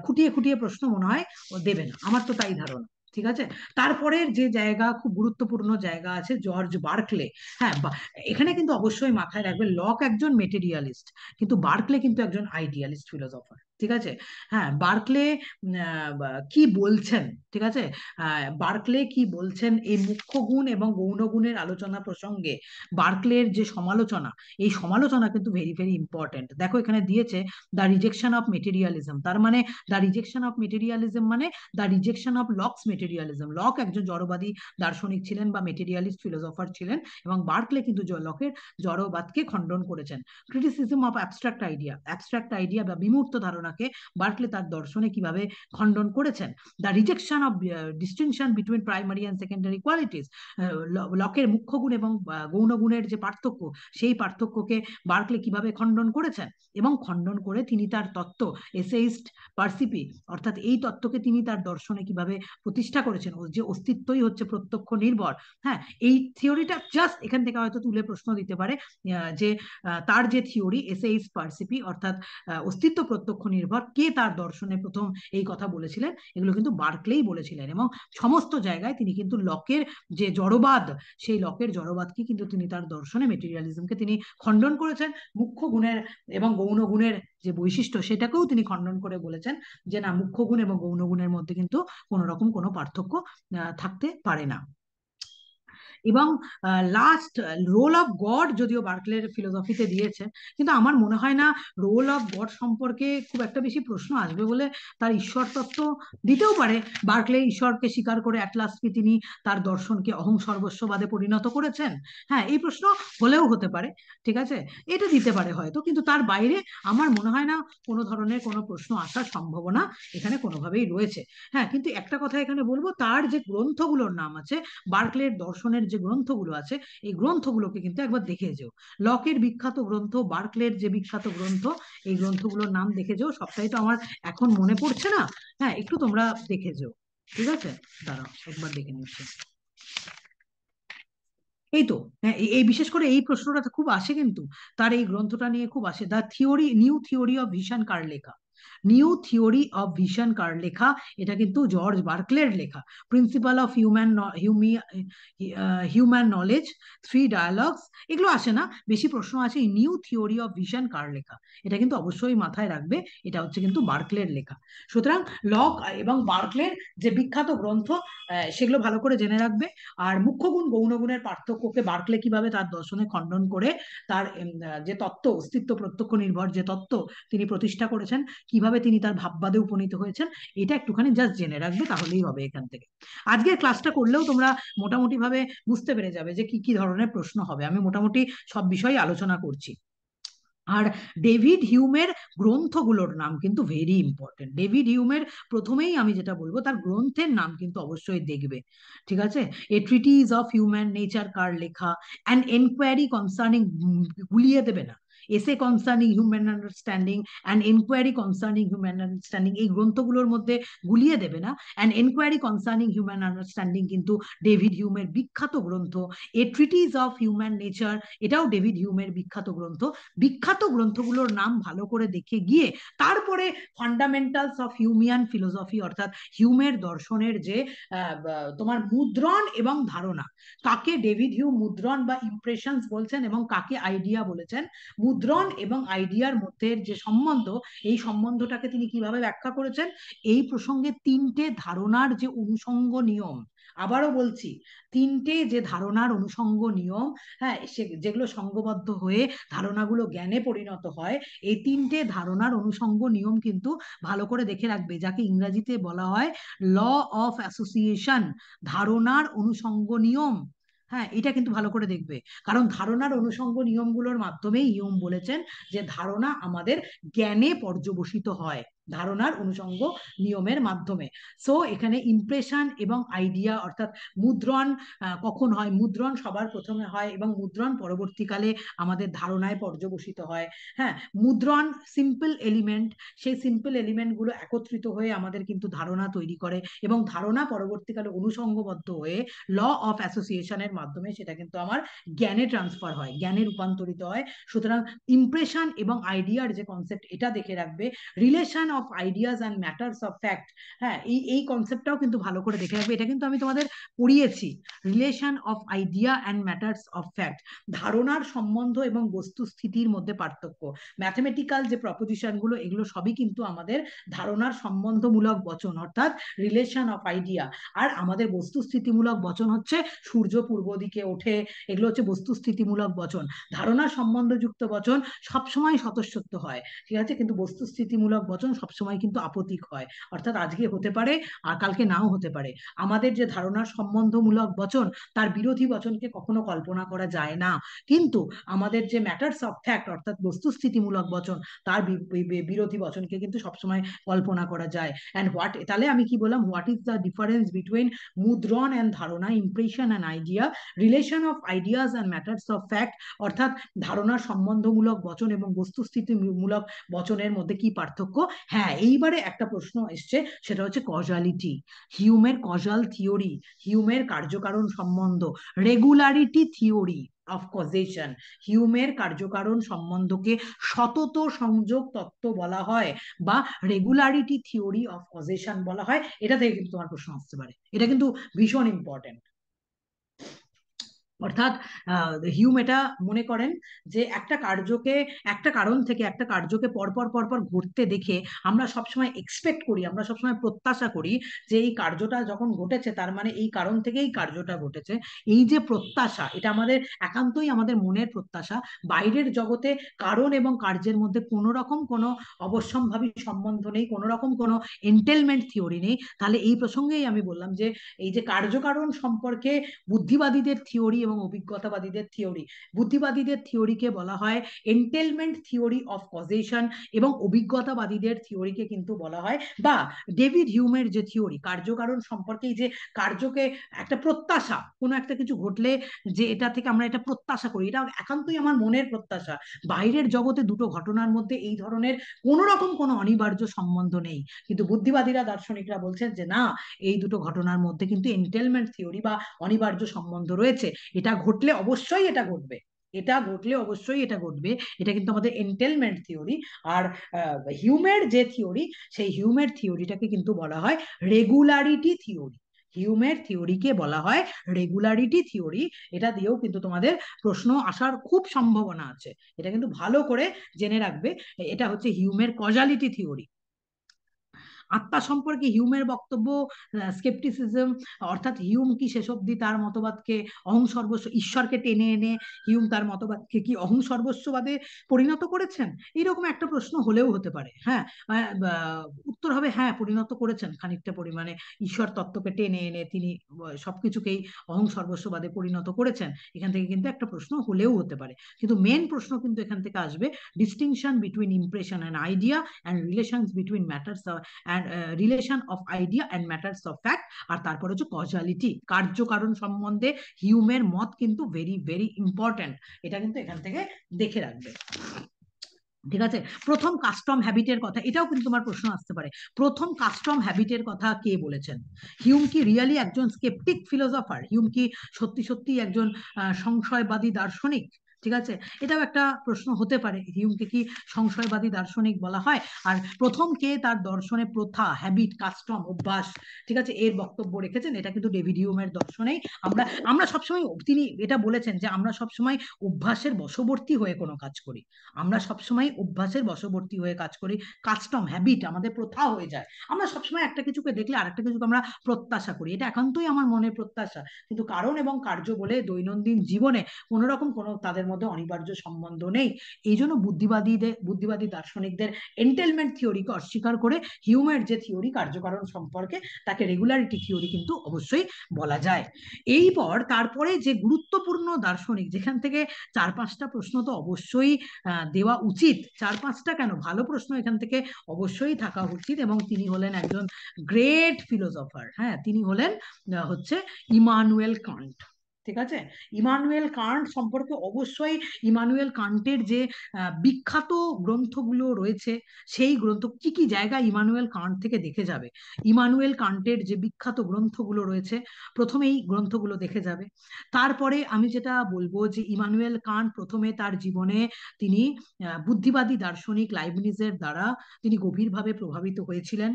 খুঁটিয়ে খুঁটিয়ে প্রশ্ন মনে হয় ও দেবে না, আমার তো তাই ধারণা, ঠিক আছে। তারপরের যে জায়গা, খুব গুরুত্বপূর্ণ জায়গা আছে, জর্জ বার্কলে। হ্যাঁ, এখানে কিন্তু অবশ্যই মাথায় রাখবে লক একজন মেটেরিয়ালিস্ট, কিন্তু বার্কলে কিন্তু একজন আইডিয়ালিস্ট ফিলোসফার, ঠিক আছে। হ্যাঁ, বার্কলে কি বলছেন, ঠিক আছে, বার্কলে কি বলছেন এই মুখ্য গুণ এবং গৌণ গুণের আলোচনা প্রসঙ্গে, বার্কলের যে সমালোচনা, এই সমালোচনা কিন্তু ভেরি ভেরি ইম্পর্টেন্ট। দেখো এখানে দিয়েছে দ্য রিজেকশন অফ মেটেরিয়ালিজম, তার মানে দ্য রিজেকশন অফ মেটেরিয়ালিজম মানে the rejection of locks materialism. Lock একজন জড়বাদী দার্শনিক ছিলেন বা মেটেরিয়ালিস্ট ফিলোসফার ছিলেন, এবং বার্কলে কিন্তু লকের জড়বাদকে খণ্ডন করেছেন। Criticism of abstract idea, abstract idea বা বিমূর্ত ধারণাকে বার্কলে তার দর্শনে কিভাবে খণ্ডন করেছেন। The rejection of distinction between primary and secondary qualities, লকের মুখ্য গুণ এবং গৌণ গুণের যে পার্থক্য, সেই পার্থক্যকে বার্কলে কিভাবে খণ্ডন করেছেন, এবং খণ্ডন করে তিনি তার তত্ত্ব এসেইস্ট পার্সিপি, অর্থাৎ এই তত্ত্বকে তিনি তার দর্শনে কিভাবে প্রতিষ্ঠা করেছেন, যে অস্তিত্বই হচ্ছে প্রত্যক্ষ নির্ভর। হ্যাঁ, এই থিওরিটা জাস্ট এখান থেকে হয়তো তুলে প্রশ্ন দিতে পারে যে তার যে থিওরি এসেইস্ট পার্সিপি, অর্থাৎ অস্তিত্ব প্রত্যক্ষ নির্ভর, নির্ভর, কে তার দর্শনে প্রথম এই কথা বলেছিলেন, এগুলো কিন্তু বার্কলেই বলেছিলেন। এবং সমস্ত জায়গায় তিনি কিন্তু লকের যে জড়বাদ, সেই লকের জড়বাদকে কিন্তু তিনি তার দর্শনে, মেটেরিয়ালিজমকে তিনি খণ্ডন করেছেন। মুখ্য গুণের এবং গৌণ গুণের যে বৈশিষ্ট্য, সেটাকেও তিনি খণ্ডন করে বলেছেন যে না, মুখ্য গুণ এবং গৌণ গুণের মধ্যে কিন্তু কোনো রকম কোনো পার্থক্য থাকতে পারে না। এবং লাস্ট, রোল অফ গড যদিও বার্কলের ফিলোসফিতে দিয়েছে, কিন্তু আমার মনে হয় না রোল অফ গড সম্পর্কে খুব একটা বেশি প্রশ্ন আসবে বলে। তার ঈশ্বর তত্ত্ব দিতেও পারে, বার্কলে ঈশ্বরকে স্বীকার করে অ্যাট লাস্ট কি তিনি তার দর্শনকে অহং সর্বস্ববাদে পরিণত করেছেন? হ্যাঁ, এই প্রশ্ন হলেও হতে পারে, ঠিক আছে, এটা দিতে পারে হয়তো, কিন্তু তার বাইরে আমার মনে হয় না কোনো ধরনের কোনো প্রশ্ন আসার সম্ভাবনা এখানে কোনোভাবেই রয়েছে। হ্যাঁ, কিন্তু একটা কথা এখানে বলবো, তার যে গ্রন্থগুলোর নাম আছে, বার্কলের দর্শনের যে গ্রন্থগুলো আছে, এই গ্রন্থগুলোকে কিন্তু একবার দেখে যেও। লকের বিখ্যাত গ্রন্থ, বার্কলের যে বিখ্যাত গ্রন্থ, এই গ্রন্থগুলোর নাম দেখে যেও। সবটাই তো আমার এখন মনে পড়ছে না, হ্যাঁ, একটু তোমরা দেখে যেও, ঠিক আছে? দাঁড়াও, একবার দেখে নিচ্ছি। এই তো, হ্যাঁ, এই বিশেষ করে এই প্রশ্নটা তো খুব আসে, কিন্তু তার এই গ্রন্থটা নিয়ে খুব আসে, the theory, new theory of vision কার লেখা, নিউ থিওরি অফ ভিশন কার লেখা, এটা কিন্তু জর্জ বার্কলের লেখা। Principle of human knowledge, three dialogues, এগুলো আসে না, বেশি প্রশ্ন আছে এই নিউ থিওরি অফ ভিশন কার লেখা, এটা কিন্তু অবশ্যই মাথায় রাখবে, এটা হচ্ছে কিন্তু বার্কলের লেখা। সুতরাং লক এবং বার্কলের যে বিখ্যাত গ্রন্থ, সেগুলো ভালো করে জেনে রাখবে। আর মুখ্য গুণ গৌণ গুণের পার্থক্যকে বার্কলে কিভাবে তার দর্শনে খণ্ডন করে তার যে তত্ত্ব, অস্তিত্ব প্রত্যক্ষ নির্ভর যে তত্ত্ব তিনি প্রতিষ্ঠা করেছেন, কিভাবে তিনি তার ভাববাদে উপনীত হয়েছেন, এটা একটুখানি জাস্ট জেনে রাখবে, তাহলেই হবে এখান থেকে। আজকের ক্লাসটা করলেও তোমরা মোটামুটি ভাবে বুঝতে পেরে যাবে যে কি কি ধরনের প্রশ্ন হবে। আমি মোটামুটি সব বিষয়ে আলোচনা করছি। আর ডেভিড হিউমের গ্রন্থগুলোর নাম কিন্তু ভেরি ইম্পর্টেন্ট। ডেভিড হিউমের প্রথমেই আমি যেটা বলবো, তার গ্রন্থের নাম কিন্তু অবশ্যই দেখবে, ঠিক আছে? এ ট্রিটিজ অফ হিউম্যান নেচার কার লেখা, অ্যান এনকোয়ারি কনসার্নিং, গুলিয়ে দেবে না, এসে concerning human understanding, an enquiry concerning human understanding, এই গ্রন্থগুলোর মধ্যে গুলিয়ে দেবে না। An enquiry concerning human understanding কিন্তু ডেভিড হিউমের বিখ্যাত গ্রন্থ। এ ট্রিটিজ অফ হিউম্যান নেচার, এটাও ডেভিড হিউমের বিখ্যাত গ্রন্থ। বিখ্যাত গ্রন্থগুলোর নাম ভালো করে দেখে গিয়ে তারপরে ফান্ডামেন্টালস অফ হিউমিয়ান ফিলোসফি, অর্থাৎ হিউমের দর্শনের যে তোমার মুদ্রণ এবং ধারণা, কাকে ডেভিড হিউম মুদ্রণ বা ইমপ্রেশনস বলছেন এবং কাকে আইডিয়া বলেছেন, মুদ্রণ এবং আইডিয়ার মধ্যে যে সম্বন্ধ, এই সম্বন্ধটাকে তিনি কিভাবে ব্যাখ্যা করেছেন, এই প্রসঙ্গে তিনটে ধারণার যে অনুষঙ্গ নিয়ম, আবারও বলছি, তিনটে যে ধারণার অনুষঙ্গ নিয়ম, হ্যাঁ, যেগুলো সঙ্গবদ্ধ হয়ে ধারণাগুলো জ্ঞানে পরিণত হয়, এই তিনটে ধারণার অনুষঙ্গ নিয়ম কিন্তু ভালো করে দেখে রাখবে, যাকে ইংরেজিতে বলা হয় ল অফ অ্যাসোসিয়েশন, ধারণার অনুষঙ্গ নিয়ম। হ্যাঁ, এটা কিন্তু ভালো করে দেখবে, কারণ ধারণার অনুষঙ্গ নিয়মগুলোর মাধ্যমেই হিউম বলেছেন যে ধারণা আমাদের জ্ঞানে পর্যবসিত হয়, ধারণার অনুষঙ্গ নিয়মের মাধ্যমে। সো এখানে ইমপ্রেশন এবং আইডিয়া, অর্থাৎ মুদ্রণ কখন হয়, মুদ্রণ সবার প্রথমে হয় এবং মুদ্রণ পরবর্তীকালে আমাদের ধারণায় পর্যবসিত হয়। হ্যাঁ, মুদ্রণ সিম্পল এলিমেন্ট, সেই সিম্পল এলিমেন্ট গুলো একত্রিত হয়ে আমাদের কিন্তু ধারণা তৈরি করে, এবং ধারণা পরবর্তীকালে অনুষঙ্গবদ্ধ হয়ে ল অফ অ্যাসোসিয়েশনের মাধ্যমে সেটা কিন্তু আমার জ্ঞানে ট্রান্সফার হয়, জ্ঞানে রূপান্তরিত হয়। সুতরাং ইমপ্রেশন এবং আইডিয়ার যে কনসেপ্ট, এটা দেখে রাখবে। Relation of ideas and matters of fact, হ্যাঁ, এই কনসেপ্টটাও কিন্তু ভালো করে দেখে রাখবে, এটা কিন্তু আমি তোমাদের পড়িয়েছি। Relation of idea and matters of fact, ধারণার সম্বন্ধ এবং বস্তুস্থিতির মধ্যে পার্থক্য। ম্যাথমেটিক্যাল যে প্রপোজিশন গুলো, এগুলো সবই কিন্তু আমাদের ধারণার সম্বন্ধমূলক বচন, অর্থাৎ রিলেশন অফ আইডিয়া। আর আমাদের বস্তুস্থিতিমূলক বচন হচ্ছে সূর্য পূর্ব দিকে ওঠে, এগুলো হচ্ছে বস্তুস্থিতিমূলক বচন। ধারণার সম্বন্ধযুক্ত বচন সবসময় স্বতঃস্ফূর্ত হয়, ঠিক আছে, কিন্তু বস্তুস্থিতিমূলক বচন সবসময় কিন্তু আপতিক হয়, অর্থাৎ আজকে হতে পারে আর কালকে নাও হতে পারে। আমাদের যে ধারণার সম্বন্ধমূলক বচন, তার বিরোধী বচনকে কখনো কল্পনা করা যায় না, কিন্তু আমাদের যে ম্যাটার্স অফ ফ্যাক্ট, অর্থাৎ বস্তুস্থিতিমূলক বচন, তার বিরোধী বচনকে কিন্তু সবসময় কল্পনা করা যায়। অ্যান্ড হোয়াট, তাহলে আমি কি বললাম, what is the difference between মুদ্রণ অ্যান্ড ধারণা, impression and idea, relation of ideas and matters of fact, অর্থাৎ ধারণার সম্বন্ধমূলক বচন এবং বস্তুস্থিতিমূলক বচনের মধ্যে কি পার্থক্য? হ্যাঁ, এইবারে একটা প্রশ্ন এসছে, সেটা হচ্ছে কজালিটি, হিউমের কজাল থিওরি, হিউমের কার্যকারণ সম্বন্ধ, রেগুলারিটি থিওরি। Of causation. হিউমের কার্যকারণ সম্বন্ধকে সতত সংযোগ তত্ত্ব বলা হয় বা রেগুলারিটি থিওরি অফ কজেশন বলা হয়। এটা থেকে কিন্তু তোমার প্রশ্ন আসতে পারে, এটা কিন্তু ভীষণ ইম্পর্টেন্ট। অর্থাৎ হিউম এটা মনে করেন যে একটা কারণ থেকে একটা কার্যকে পরপর পরপর ঘটতে দেখে আমরা সবসময় এক্সপেক্ট করি, আমরা সবসময় প্রত্যাশা করি যে এই কার্যটা যখন ঘটেছে তার মানে এই কারণ থেকেই কার্যটা ঘটেছে। এই যে প্রত্যাশা, এটা আমাদের একান্তই আমাদের মনের প্রত্যাশা। বাইরের জগতে কারণ এবং কার্যের মধ্যে কোনো রকম কোনো অবশ্যম্ভাবী সম্বন্ধ নেই, কোনো রকম কোনো এন্টেলমেন্ট থিওরি নেই। তাহলে এই প্রসঙ্গেই আমি বললাম যে এই যে কার্যকারণ সম্পর্কে বুদ্ধিবাদীদের থিওরি এবং অভিজ্ঞতাবাদীদের থিওরি, বুদ্ধিবাদীদের থিওরিকে বলা হয় এন্টেলমেন্ট থিওরি অফ কজেশন এবং অভিজ্ঞতাবাদীদের থিওরিকে কিন্তু বলা হয়, বা ডেভিড হিউমের যে থিওরি কার্যকারণ সম্পর্কে, যে কার্যকে একটা প্রত্যাশা, কোনো একটা কিছু ঘটলে যে এটা থেকে আমরা এটা প্রত্যাশা করি, এটা একান্তই আমার মনের প্রত্যাশা। বাইরের জগতে দুটো ঘটনার মধ্যে এই ধরনের কোনো রকম কোনো অনিবার্য সম্বন্ধ নেই। কিন্তু বুদ্ধিবাদীরা, দার্শনিকরা বলছেন যে না, এই দুটো ঘটনার মধ্যে কিন্তু এন্টেলমেন্ট থিওরি বা অনিবার্য সম্বন্ধ রয়েছে। এটা ঘটলে অবশ্যই এটা ঘটবে, এটা ঘটলে অবশ্যই এটা ঘটবে। এটা কিন্তু আমাদের এন্টেলমেন্ট থিওরি। আর হিউমের যে থিওরি, সেই হিউমের থিওরিটাকে কিন্তু বলা হয় রেগুলারিটি থিওরি। হিউমের থিওরিকে বলা হয় রেগুলারিটি থিওরি। এটা দিয়েও কিন্তু তোমাদের প্রশ্ন আসার খুব সম্ভাবনা আছে, এটা কিন্তু ভালো করে জেনে রাখবে। এটা হচ্ছে হিউমের কজালিটি থিওরি। আত্মা সম্পর্কে হিউমের বক্তব্য স্কেপটিসিজম, অর্থাৎ হিউম কি শেষ অবধি তার মতবাদকে অহং সর্বস্ব, ঈশ্বরকে টেনে এনে হিউম তার মতবাদকে কি অহং সর্বস্ববাদে পরিণত করেছেন? এরকম একটা প্রশ্ন হলেও হতে পারে। হ্যাঁ, উত্তর হবে হ্যাঁ, পরিণত করেছেন খানিকটা পরিমাণে। ঈশ্বর তত্ত্বকে টেনে এনে তিনি সবকিছুকেই অহং সর্বস্ববাদে পরিণত করেছেন। এখান থেকে কিন্তু একটা প্রশ্ন হলেও হতে পারে। কিন্তু মেন প্রশ্ন কিন্তু এখান থেকে আসবে distinction between impression and idea and relations between matters and relation of idea and matters of fact. আর তারপরে হচ্ছে কজালিটি, কার্যকারণ সম্বন্ধে হিউমের মত কিন্তু ভেরি ভেরি ইম্পর্টেন্ট। এটা কিন্তু এখান থেকে দেখে রাখবে। ঠিক আছে, প্রথম কাস্টম হ্যাবিটের কথা, এটাও কিন্তু তোমার প্রশ্ন আসতে পারে। প্রথম কাস্টম হ্যাবিটের কথা কে বলেছেন? হিউম কি রিয়ালি একজন স্কেপটিক ফিলোসফার? হিউম কি সত্যি সত্যি একজন সংশয়বাদী দার্শনিক? ঠিক আছে, এটাও একটা প্রশ্ন হতে পারে, হিউমকে কি সংশয়বাদী দার্শনিক বলা হয়? আর প্রথম কে তার দর্শনে প্রথা, হ্যাবিট, কাস্টম, অভ্যাস, ঠিক আছে, এর বক্তব্য রেখেছেন? এটা কিন্তু ডেভিড হিউমের দর্শনেই আমরা আমরা সবসময়, তিনি এটা বলেছেন যে আমরা সবসময় অভ্যাসের বশবর্তী হয়ে কোনো কাজ করি, আমরা সবসময় অভ্যাসের বশবর্তী হয়ে কাজ করি। কাস্টম, হ্যাবিট আমাদের প্রথা হয়ে যায়। আমরা সবসময় একটা কিছুকে দেখলে আরেকটা কিছুকে আমরা প্রত্যাশা করি, এটা একান্তই আমার মনের প্রত্যাশা। কিন্তু কারণ এবং কার্য বলে দৈনন্দিন জীবনে কোনো রকম কোনো তাদের মধ্যে অনিবার্য সম্বন্ধ নেই। এই জন্য বুদ্ধিবাদী দার্শনিকদের এন্টেলমেন্ট থিওরিকে অস্বীকার করে হিউমের যে থিওরি কার্যকারণ সম্পর্কে, তাকে রেগুলারিটি থিওরি কিন্তু অবশ্যই বলা যায়। তারপরে যে গুরুত্বপূর্ণ দার্শনিক, যেখান থেকে 4-5টা প্রশ্ন তো অবশ্যই দেওয়া উচিত, 4-5টা কেন, ভালো প্রশ্ন এখান থেকে অবশ্যই থাকা উচিত। এবং তিনি হলেন একজন গ্রেট ফিলোসফার। হ্যাঁ, তিনি হলেন হচ্ছে ইমানুয়েল কান্ট। ঠিক আছে, ইমানুয়েল কান্ট সম্পর্কে অবশ্যই, ইমানুয়েল কান্টের যে বিখ্যাত গ্রন্থগুলো রয়েছে, সেই গ্রন্থ কি কি জায়গায় ইমানুয়েল কান্ট থেকে দেখে যাবে, ইমানুয়েল কান্টের যে বিখ্যাত গ্রন্থগুলো রয়েছে, প্রথমে এই গ্রন্থগুলো দেখে যাবে। তারপরে আমি যেটা বলবো যে ইমানুয়েল কান্ট প্রথমে তার জীবনে তিনি বুদ্ধিবাদী দার্শনিক লাইবনিজের দ্বারা তিনি গভীরভাবে প্রভাবিত হয়েছিলেন,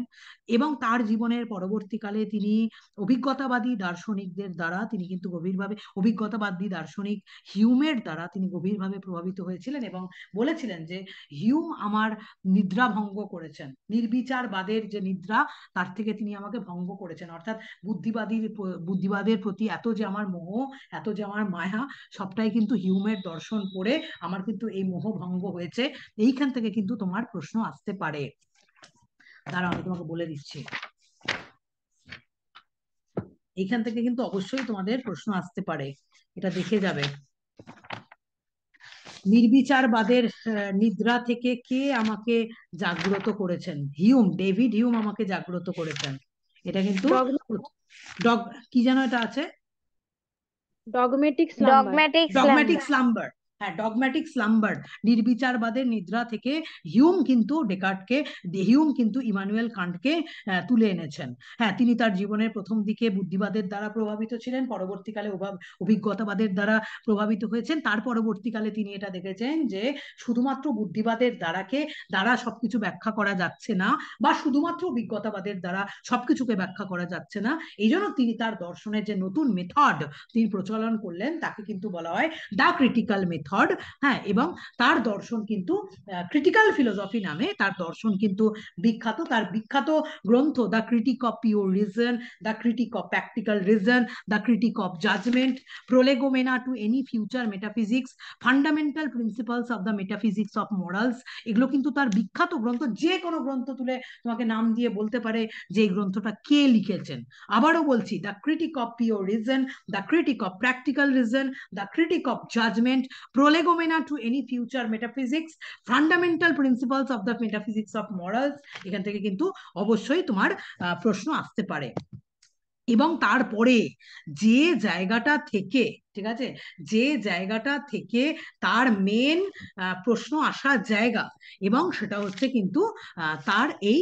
এবং তার জীবনের পরবর্তীকালে তিনি অভিজ্ঞতাবাদী দার্শনিকদের দ্বারা তিনি কিন্তু গভীরভাবে, অভিজ্ঞতাবাদী দার্শনিক হিউমের দ্বারা তিনি গভীরভাবে প্রভাবিত হয়েছিলেন এবং বলেছিলেন যে হিউম আমার নিদ্রা ভঙ্গ করেছেন, নির্বিচারবাদের যে নিদ্রা, তার থেকে তিনি আমাকে ভঙ্গ করেছেন। অর্থাৎ বুদ্ধিবাদের প্রতি এত যে আমার মোহ, এত যে আমার মায়া, সবটাই কিন্তু হিউমের দর্শন পড়ে আমার কিন্তু এই মোহ ভঙ্গ হয়েছে। এইখান থেকে কিন্তু তোমার প্রশ্ন আসতে পারে। দাঁড়াও, আমি তোমাকে বলে দিচ্ছি, এইখান থেকে কিন্তু অবশ্যই তোমাদের প্রশ্ন আসতে পারে, এটা দেখে যাবে। নির্বিচারবাদের নিদ্রা থেকে কে আমাকে জাগ্রত করেছেন? হিউম, ডেভিড হিউম আমাকে জাগ্রত করেছেন। এটা কিন্তু কি যেন এটা আছে, dogmatic slumber. Dogmatic dogmatic স্ল্যাম্বার। Slumber. হ্যাঁ, ডগম্যাটিক স্লাম্বার, নির্বিচারবাদের নিদ্রা থেকে হিউম কিন্তু ইমানুয়েল কান্টকে তুলে এনেছেন। হ্যাঁ, তিনি তার জীবনের প্রথম দিকে বুদ্ধিবাদের দ্বারা প্রভাবিত ছিলেন, পরবর্তীকালে অভিজ্ঞতাবাদের দ্বারা প্রভাবিত হয়েছেন। তার পরবর্তীকালে তিনি এটা দেখেছেন যে শুধুমাত্র বুদ্ধিবাদের দ্বারা সবকিছু ব্যাখ্যা করা যাচ্ছে না, বা শুধুমাত্র অভিজ্ঞতাবাদের দ্বারা সবকিছুকে ব্যাখ্যা করা যাচ্ছে না। এই জন্য তিনি তার দর্শনের যে নতুন মেথড তিনি প্রচলন করলেন তাকে কিন্তু বলা হয় দা ক্রিটিক্যাল মেথড। হ্যাঁ, এবং তার দর্শন কিন্তু ক্রিটিক্যাল ফিলোসফি নামে তার দর্শন কিন্তু বিখ্যাত। তার বিখ্যাত গ্রন্থ the critique of pure reason, the critique of practical reason, the critique of judgment, prolegomena to any future metaphysics, fundamental principles of the metaphysics of morals, এগুলো কিন্তু তার বিখ্যাত গ্রন্থ। যে কোনো গ্রন্থ তুলে তোমাকে নাম দিয়ে বলতে পারে যে এই গ্রন্থটা কে লিখেছেন। আবারও বলছি, the critique of pure reason, the critique of practical reason, the critique of judgment, prolegomena to any future metaphysics, fundamental principles of the metaphysics of morals. এখান থেকে কিন্তু অবশ্যই তোমার প্রশ্ন আসতে পারে। এবং তারপরে যে জায়গাটা থেকে, ঠিক আছে, যে জায়গাটা থেকে তার মেন প্রশ্ন আসার জায়গা, এবং সেটা হচ্ছে কিন্তু তার এই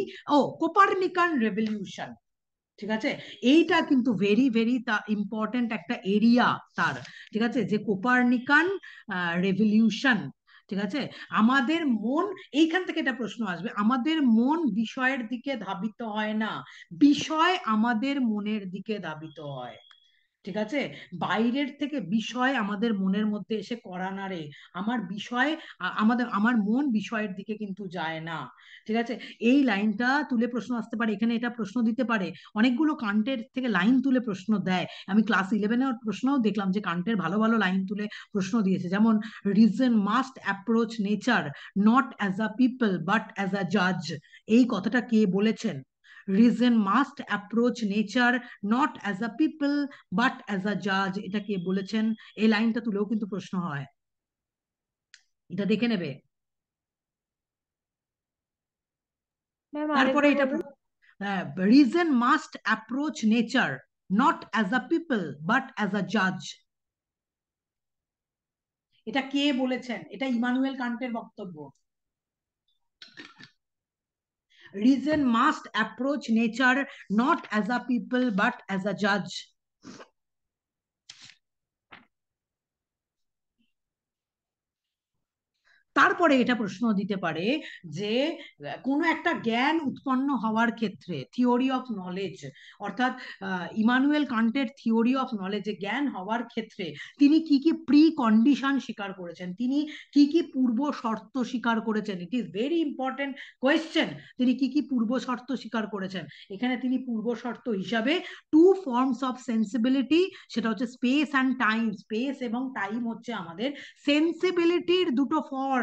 কোপারনিকান রেভলিউশন। ঠিক আছে, এইটা কিন্তু ভেরি ভেরি ইম্পর্টেন্ট একটা এরিয়া তার। ঠিক আছে, যে কোপারনিকান রেভলিউশন। ঠিক আছে, আমাদের মন, এইখান থেকে এটা প্রশ্ন আসবে, আমাদের মন বিষয়ের দিকে ধাবিত হয় না, বিষয় আমাদের মনের দিকে ধাবিত হয়। ঠিক আছে, বাইরের থেকে বিষয় আমাদের মনের মধ্যে এসে করা নাড়ে, আমার বিষয় আমার মন বিষয়ের দিকে কিন্তু যায় না। ঠিক আছে, এই লাইনটা তুলে প্রশ্ন আসতে পারে, এখানে এটা প্রশ্ন দিতে পারে। অনেকগুলো কান্টের থেকে লাইন তুলে প্রশ্ন দেয়। আমি ক্লাস 11-এর প্রশ্নও দেখলাম যে কান্টের ভালো ভালো লাইন তুলে প্রশ্ন দিয়েছে, যেমন reason must approach nature not as a people but as a জাজ। এই কথাটা কে বলেছেন? Reason must approach nature not as a people but as a জাজ, এটা কে বলেছেন? এই লাইনটা তুলেও কিন্তু প্রশ্ন হয়, এটা দেখে নেবে। ম্যাম তারপরে আরেকবার এটা, বলুন। Reason must approach nature not as a people but as a জাজ, এটা কে বলেছেন? এটা ইমানুয়েল কান্টের বক্তব্য। Reason must approach nature not as a people but as a judge. তারপরে এটা প্রশ্ন দিতে পারে যে কোনো একটা জ্ঞান উৎপন্ন হওয়ার ক্ষেত্রে থিওরি অফ নলেজ, অর্থাৎ ইমানুয়েল কান্টের থিওরি অফ নলেজ, জ্ঞান হওয়ার ক্ষেত্রে তিনি কি কি প্রি কন্ডিশন স্বীকার করেছেন, তিনি কি কি পূর্ব শর্ত স্বীকার করেছেন। It is very important question, তিনি কি কি পূর্ব শর্ত স্বীকার করেছেন। এখানে তিনি পূর্ব শর্ত হিসাবে টু ফর্মস অফ সেন্সিবিলিটি, সেটা হচ্ছে স্পেস অ্যান্ড টাইম, স্পেস এবং টাইম হচ্ছে আমাদের সেন্সিবিলিটির দুটো form.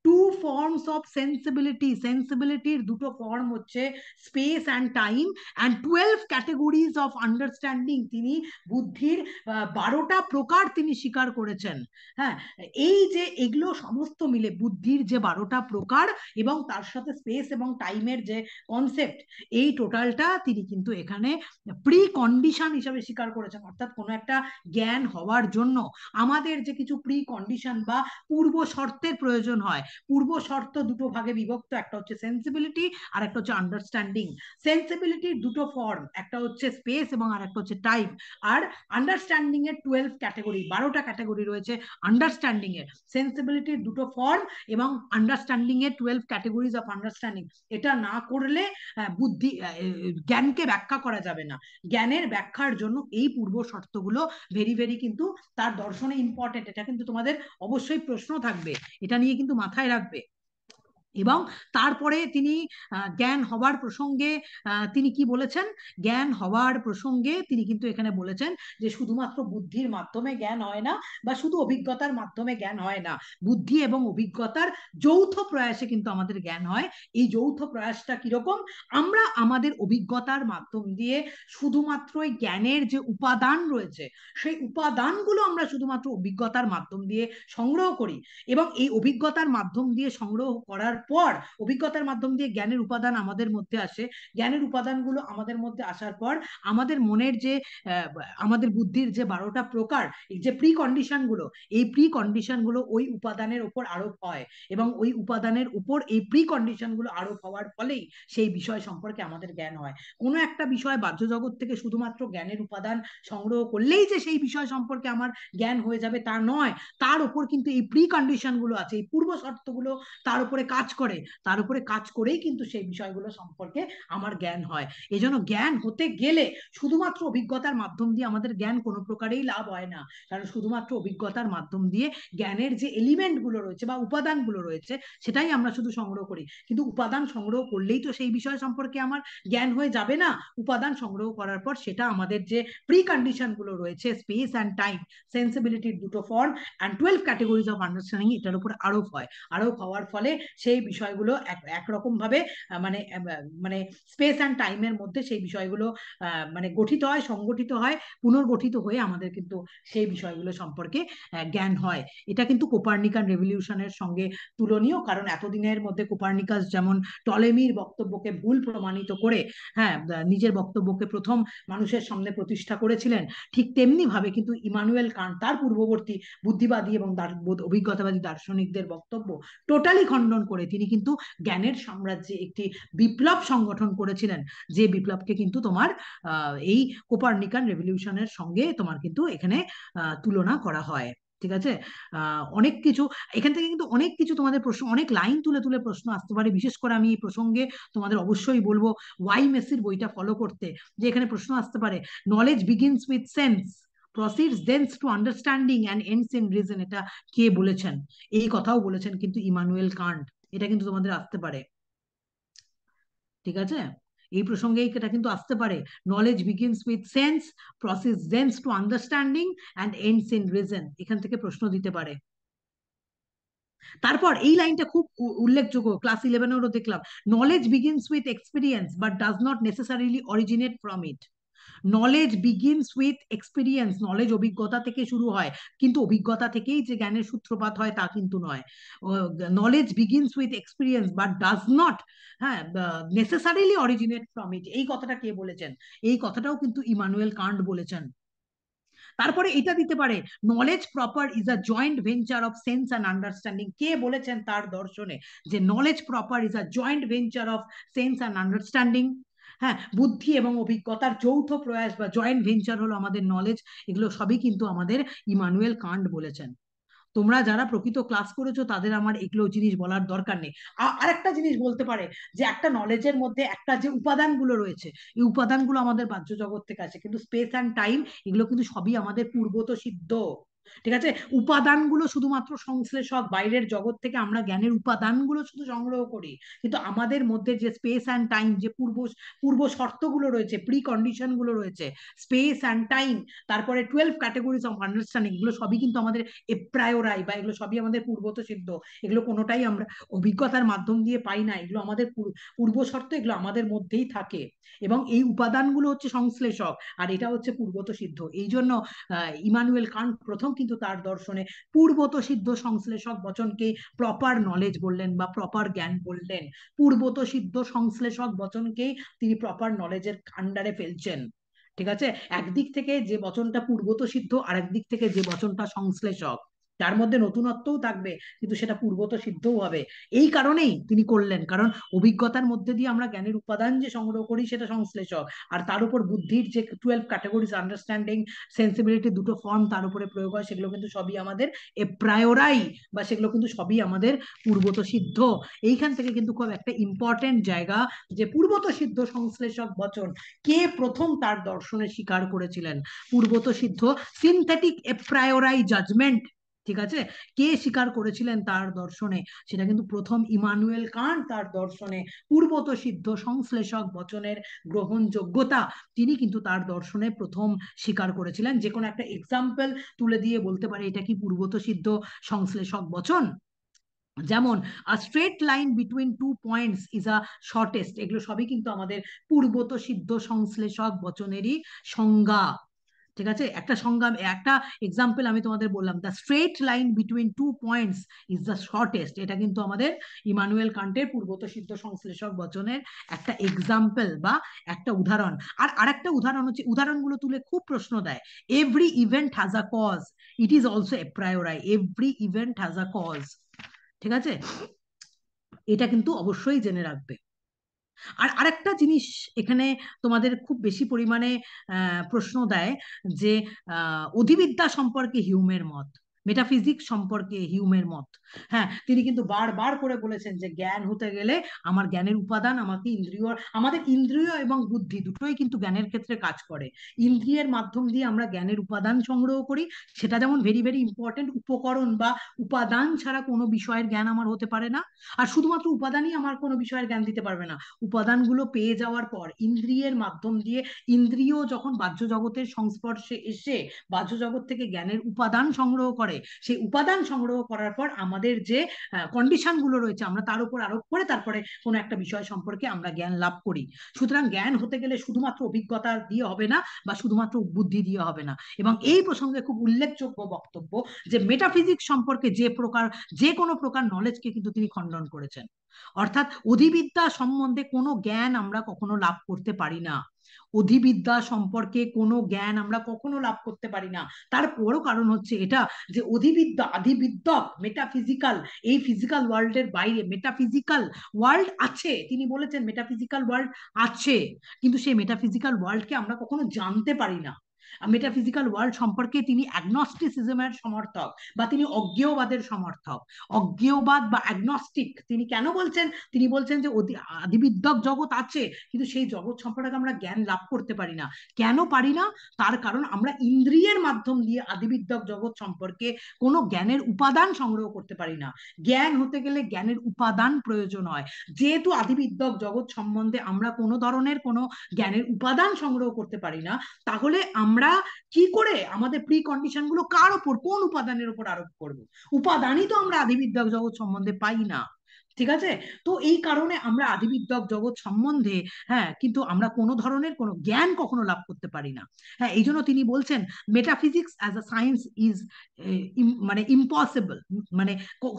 Two forms of sensibility, সেন্সিবিলিটির দুটো ফর্ম হচ্ছে space and time, and 12 categories of understanding, তিনি বুদ্ধির 12টা প্রকার তিনি স্বীকার করেছেন। হ্যাঁ, এই যে এগুলো সমস্ত মিলে বুদ্ধির যে 12টা প্রকার এবং তার সাথে স্পেস এবং টাইমের যে কনসেপ্ট, এই টোটালটা তিনি কিন্তু এখানে প্রি কন্ডিশন হিসাবে স্বীকার করেছেন। অর্থাৎ কোনো একটা জ্ঞান হওয়ার জন্য আমাদের যে কিছু প্রি কন্ডিশন বা পূর্ব শর্তের প্রয়োজন হয়। পূর্ব শর্ত দুটো ভাগে বিভক্ত, একটা হচ্ছে সেন্সিবিলিটি আর একটা হচ্ছে আন্ডারস্ট্যান্ডিং। সেন্সিবিলিটির দুটো ফর্ম, একটা হচ্ছে স্পেস এবং আর একটা হচ্ছে টাইম। আর আন্ডারস্ট্যান্ডিং এর 12 ক্যাটাগরি, 12টা ক্যাটাগরি রয়েছে আন্ডারস্ট্যান্ডিং এর। সেন্সিবিলিটির দুটো ফর্ম এবং আন্ডারস্ট্যান্ডিং এর 12 ক্যাটাগরিজ অফ আন্ডারস্ট্যান্ডিং, এটা না করলে জ্ঞানকে ব্যাখ্যা করা যাবে না। জ্ঞানের ব্যাখ্যার জন্য এই পূর্ব শর্তগুলো ভেরি ভেরি কিন্তু তার দর্শনে ইম্পর্টেন্ট। এটা কিন্তু তোমাদের অবশ্যই প্রশ্ন থাকবে, এটা নিয়ে কিন্তু মাথায় রাখবে। এবং তারপরে তিনি জ্ঞান হওয়ার প্রসঙ্গে তিনি কি বলেছেন? জ্ঞান হওয়ার প্রসঙ্গে তিনি কিন্তু এখানে বলেছেন যে শুধুমাত্র বুদ্ধির মাধ্যমে জ্ঞান হয় না, বা শুধু অভিজ্ঞতার মাধ্যমে জ্ঞান হয় না, বুদ্ধি এবং অভিজ্ঞতার যৌথ প্রয়াসে কিন্তু আমাদের জ্ঞান হয়। এই যৌথ প্রয়াসটা কিরকম? আমরা আমাদের অভিজ্ঞতার মাধ্যম দিয়ে শুধুমাত্র জ্ঞানের যে উপাদান রয়েছে, সেই উপাদানগুলো আমরা শুধুমাত্র অভিজ্ঞতার মাধ্যম দিয়ে সংগ্রহ করি, এবং এই অভিজ্ঞতার মাধ্যম দিয়ে সংগ্রহ করার পর অভিজ্ঞতার মাধ্যম দিয়ে জ্ঞানের উপাদান আমাদের মধ্যে আসে। জ্ঞানের উপাদানগুলো আমাদের মধ্যে আসার পর আমাদের মনের যে আমাদের বুদ্ধির যে 12টা প্রকার, এই যে প্রি কন্ডিশন গুলো, এই প্রি কন্ডিশন গুলো ওই উপাদানের উপর আরোপ হয়, এবং ওই উপাদানের উপর এই প্রি কন্ডিশন গুলো আরোপ হওয়ার ফলেই সেই বিষয় সম্পর্কে আমাদের জ্ঞান হয়। কোনো একটা বিষয় বাহ্য জগৎ থেকে শুধুমাত্র জ্ঞানের উপাদান সংগ্রহ করলেই যে সেই বিষয় সম্পর্কে আমার জ্ঞান হয়ে যাবে তা নয়। তার উপর কিন্তু এই প্রি কন্ডিশন গুলো আছে, এই পূর্ব শর্তগুলো তার উপরে কাজ করে, তার উপরে কাজ করেই কিন্তু সেই বিষয়গুলো সম্পর্কে আমার জ্ঞান হয়। এই জন্য জ্ঞান হতে গেলে শুধুমাত্র অভিজ্ঞতার মাধ্যম দিয়ে আমাদের জ্ঞান কোনো প্রকারেই লাভ হয় না। কারণ শুধুমাত্র অভিজ্ঞতার মাধ্যম দিয়ে জ্ঞানের যে এলিমেন্ট গুলো রয়েছে বা উপাদানগুলো রয়েছে সেটাই আমরা শুধু সংগ্রহ করি, কিন্তু উপাদান সংগ্রহ করলেই তো সেই বিষয় সম্পর্কে আমার জ্ঞান হয়ে যাবে না। উপাদান সংগ্রহ করার পর সেটা আমাদের যে প্রি কন্ডিশন গুলো রয়েছে, স্পেস অ্যান্ড টাইম, সেন্সিবিলিটির দুটো form and 12 categories of understanding, এটার উপর আরোপ হয়। আরোপ হওয়ার ফলে সেই বিষয়গুলো একরকম ভাবে মানে মানে স্পেস অ্যান্ড টাইমের মধ্যে সেই বিষয়গুলো মানে গঠিত হয়, সংগঠিত হয়, পুনর্গঠিত হয়ে আমাদের কিন্তু সেই বিষয়গুলো সম্পর্কে জ্ঞান হয়। এটা কিন্তু কোপার্নিকান রেভলিউশনের সঙ্গে তুলনীয়, কারণ এতদিনের মধ্যে কোপার্নিকাস যেমন টলেমির বক্তব্যকে ভুল প্রমাণিত করে, হ্যাঁ, নিজের বক্তব্যকে প্রথম মানুষের সামনে প্রতিষ্ঠা করেছিলেন, ঠিক তেমনি ভাবে কিন্তু ইমানুয়েল কান্ট তার পূর্ববর্তী বুদ্ধিবাদী এবং অভিজ্ঞতাবাদী দার্শনিকদের বক্তব্য টোটালি খণ্ডন করে তিনি কিন্তু জ্ঞানের সাম্রাজ্যে একটি বিপ্লব সংগঠন করেছিলেন, যে বিপ্লবকে কিন্তু তোমার এই কোপার্নিকান রেভলিউশনের সঙ্গে তোমার কিন্তু এখানে তুলনা করা হয়। ঠিক আছে। অনেক কিছু এখান থেকে কিন্তু অনেক কিছু তোমাদের প্রশ্ন, অনেক লাইন তুলে তুলে প্রশ্ন আসতে পারে। বিশেষ করে আমি এই প্রসঙ্গে তোমাদের অবশ্যই বলবো ওয়াই মেসির বইটা ফলো করতে, যে এখানে প্রশ্ন আসতে পারে knowledge begins with sense, proceeds thence to understanding and ends in reason, এটা কে বলেছেন? এই কথাও বলেছেন কিন্তু ইমানুয়েল কান্ট। এটা কিন্তু তোমাদের আসতে পারে। ঠিক আছে, এই প্রসঙ্গে এটা কিন্তু আসতে পারে। Knowledge begins with sense, process thence to understanding and ends in reason, এখান থেকে প্রশ্ন দিতে পারে। তারপর এই লাইনটা খুব উল্লেখযোগ্য, ক্লাস 11-এরও দেখলাম, knowledge begins with experience but does not necessarily originate from it. Knowledge begins with experience, knowledge অভিজ্ঞতা থেকে শুরু হয়, কিন্তু অভিজ্ঞতা থেকেই যে জ্ঞানের সূত্রপাত হয় তা কিন্তু নয়। Knowledge begins with experience but does not, হ্যাঁ, নেসেসারিলি অরিজিনেট ফ্রম ইট, এই কথাটা কে বলেছেন? এই কথাটাও কিন্তু ইমানুয়েল কান্ট বলেছেন। তারপরে এটা দিতে পারে, knowledge proper is a joint venture of sense and understanding, কে বলেছেন তার দর্শনে যে knowledge proper is a joint venture of sense and understanding? হ্যাঁ, বুদ্ধি এবং অভিজ্ঞতার যৌথ প্রয়াস বা জয়েন্ট ভেঞ্চার হলো আমাদের নলেজ। এগুলো সবই কিন্তু আমাদের ইমানুয়েল কান্ট বলেছেন। তোমরা যারা প্রকৃত ক্লাস করেছো তাদের আমার এগুলো জিনিস বলার দরকার নেই। আরেকটা জিনিস বলতে পারে যে একটা নলেজের মধ্যে একটা যে উপাদানগুলো রয়েছে, এই উপাদানগুলো আমাদের বাহ্য জগৎ থেকে আছে, কিন্তু স্পেস অ্যান্ড টাইম এগুলো কিন্তু সবই আমাদের পূর্বত সিদ্ধ। ঠিক আছে, উপাদানগুলো শুধুমাত্র সংশ্লেষক, বাইরের জগৎ থেকে আমরা জ্ঞানের উপাদানগুলো শুধু সংগ্রহ করি, কিন্তু আমাদের মধ্যে যে স্পেস অ্যান্ড টাইম, যে পূর্ব পূর্ব শর্তগুলো রয়েছে, প্রি কন্ডিশন গুলো রয়েছে, স্পেস অ্যান্ড টাইম, তারপরে 12 ক্যাটাগরিজ অফ আন্ডারস্ট্যান্ডিং, এগুলো সবই কিন্তু আমাদের এপ্রায়োরাই, বা এগুলো সবই আমাদের পূর্বত সিদ্ধ। এগুলো কোনোটাই আমরা অভিজ্ঞতার মাধ্যম দিয়ে পাই না, এগুলো আমাদের পূর্ব শর্ত, এগুলো আমাদের মধ্যেই থাকে, এবং এই উপাদানগুলো হচ্ছে সংশ্লেষক, আর এটা হচ্ছে পূর্বত সিদ্ধ। এই জন্য ইমানুয়েল কান্ট প্রথম কিন্তু তার দর্শনে পূর্বত সিদ্ধ সংশ্লেষক বচনকে প্রপার নলেজ বললেন বা প্রপার জ্ঞান বললেন। পূর্বত সিদ্ধ সংশ্লেষক বচনকেই তিনি প্রপার নলেজের আন্ডারে ফেলছেন। ঠিক আছে, একদিক থেকে যে বচনটা পূর্বত সিদ্ধ, আর একদিক থেকে যে বচনটা সংশ্লেষক, তার মধ্যে নতুনত্বও থাকবে কিন্তু সেটা পূর্বত সিদ্ধও হবে। এই কারণেই তিনি করলেন, কারণ অভিজ্ঞতার মধ্যে দিয়ে আমরা জ্ঞানের উপাদান যে সংগ্রহ করি সেটা সংশ্লেষক, আর তার উপর বুদ্ধির যে 12 ক্যাটাগরিজ আন্ডারস্ট্যান্ডিং, সেন্সিবিলিটি দুটো ফর্ম তার উপরে প্রয়োগ হয়, সেগুলো কিন্তু সবই আমাদের প্রায়োরাই, বা সেগুলো কিন্তু সবই আমাদের পূর্বত সিদ্ধ। এইখান থেকে কিন্তু খুব একটা ইম্পর্টেন্ট জায়গা, যে পূর্বত সিদ্ধ সংশ্লেষক বচন কে প্রথম তার দর্শনে স্বীকার করেছিলেন? পূর্বত সিদ্ধ সিনথেটিক এপ্রায়োরাই জাজমেন্ট, ঠিক আছে, কে স্বীকার করেছিলেন তার দর্শনে? সেটা কিন্তু প্রথম ইমানুয়েল কান্ট তার দর্শনে পূর্বত সিদ্ধ সংশ্লেষক বচনের গ্রহণযোগ্যতা তিনি কিন্তু তার দর্শনে প্রথম স্বীকার করেছিলেন। যে কোনো একটা এক্সাম্পল তুলে দিয়ে বলতে পারে এটা কি পূর্বত সিদ্ধ সংশ্লেষক বচন? যেমন a straight line between two points is a shortest, এগুলো সবই কিন্তু আমাদের পূর্বত সিদ্ধ সংশ্লেষক বচনেরই সংজ্ঞা। ঠিক আছে, একটা সংজ্ঞা, একটা এক্সাম্পল আমি তোমাদের বললাম, the straight line between two points is the shortest. এটা কিন্তু আমাদের ইমানুয়েল কান্টের পূর্বত সিদ্ধ সংশ্লেষক বচনের একটা এক্সাম্পল বা একটা উদাহরণ। আর আরেকটা উদাহরণ হচ্ছে, উদাহরণগুলো তুলে খুব প্রশ্ন দেয়, every event has a cause, it is also a priori, every event has a cause. ঠিক আছে, এটা কিন্তু অবশ্যই জেনে রাখবে। আর আরেকটা জিনিস এখানে তোমাদের খুব বেশি পরিমাণে প্রশ্ন দেয়, যে অধিবিদ্যা সম্পর্কে হিউমের মত, মেটাফিজিক্স সম্পর্কে হিউমের মত। হ্যাঁ, তিনি কিন্তু বারবার করে বলেছেন যে জ্ঞান হতে গেলে আমার জ্ঞানের উপাদান, আমাকে ইন্দ্রিয়, আমাদের ইন্দ্রিয় এবং বুদ্ধি দুটোই কিন্তু জ্ঞানের ক্ষেত্রে কাজ করে। ইন্দ্রিয়ের মাধ্যম দিয়ে আমরা জ্ঞানের উপাদান সংগ্রহ করি, সেটা যেমন ভেরি ভেরি ইম্পর্টেন্ট, উপকরণ বা উপাদান ছাড়া কোনো বিষয়ের জ্ঞান আমার হতে পারে না। আর শুধুমাত্র উপাদানই আমার কোনো বিষয়ের জ্ঞান দিতে পারবে না, উপাদানগুলো পেয়ে যাওয়ার পর ইন্দ্রিয়ের মাধ্যম দিয়ে, ইন্দ্রিয় যখন বাহ্য জগতের সংস্পর্শে এসে বাহ্য জগৎ থেকে জ্ঞানের উপাদান সংগ্রহ করে, সেই উপাদান সংগ্রহ করার পর আমাদের যে কন্ডিশন গুলো রয়েছে আমরা তার উপর আরোপ করে তারপরে কোনো একটা বিষয় সম্পর্কে আমরা জ্ঞান লাভ করি। সুতরাং জ্ঞান হতে গেলে শুধুমাত্র অভিজ্ঞতা দিয়ে হবে না বা শুধুমাত্র বুদ্ধি দিয়ে হবে না। এবং এই প্রসঙ্গে খুব উল্লেখযোগ্য বক্তব্য, যে মেটাফিজিক্স সম্পর্কে যে কোনো প্রকার নলেজকে কিন্তু তিনি খণ্ডন করেছেন। অর্থাৎ অধিবিদ্যা সম্বন্ধে কোনো জ্ঞান আমরা কখনো লাভ করতে পারি না, অধিবিদ্যা সম্পর্কে কোনো জ্ঞান আমরা কখনো লাভ করতে পারি না। তার বড় কারণ হচ্ছে এটা, যে অধিবিদ্যা, আধিবিদ্যক, মেটাফিজিক্যাল, এই ফিজিক্যাল ওয়ার্ল্ডের বাইরে মেটাফিজিক্যাল ওয়ার্ল্ড আছে, তিনি বলেছেন মেটাফিজিক্যাল ওয়ার্ল্ড আছে, কিন্তু সেই মেটাফিজিক্যাল ওয়ার্ল্ডকে আমরা কখনো জানতে পারি না। মেটাফিজিক্যাল ওয়ার্ল্ড সম্পর্কে তিনি অ্যাগনস্টিসিজমের সমর্থক, বা তিনি অজ্ঞেয়বাদের সমর্থক। অজ্ঞেয়বাদ বা অ্যাগনস্টিক তিনি কেন বলছেন? তিনি বলছেন যে আদিবিদ্যক জগৎ আছে, কিন্তু সেই জগৎ সম্পর্কে আমরা জ্ঞান লাভ করতে পারি না। কেন পারি না? তার কারণ আমরা ইন্দ্রিয়ের মাধ্যম দিয়ে আদিবিদ্যক জগৎ সম্পর্কে কোনো জ্ঞানের উপাদান সংগ্রহ করতে পারি না। জ্ঞান হতে গেলে জ্ঞানের উপাদান প্রয়োজন হয়। যেহেতু আদিবিদ্যক জগৎ সম্বন্ধে আমরা কোনো ধরনের কোনো জ্ঞানের উপাদান সংগ্রহ করতে পারি না, তাহলে আমরা কি করে আমাদের প্রি কন্ডিশন গুলো কার ওপর, কোন উপাদানের উপর আরোপ করব? উপাদানই তো আমরা আদিবিদ্যক জগৎ সম্বন্ধে পাই না। ঠিক আছে, তো এই কারণে আমরা আদিবিদ্যক জগৎ সম্বন্ধে, হ্যাঁ, কিন্তু আমরা কোনো ধরনের কোনো জ্ঞান কখনো লাভ করতে পারি না। হ্যাঁ, এই জন্য তিনি বলছেন metaphysics as a science is মানে ইম্পসিবল, মানে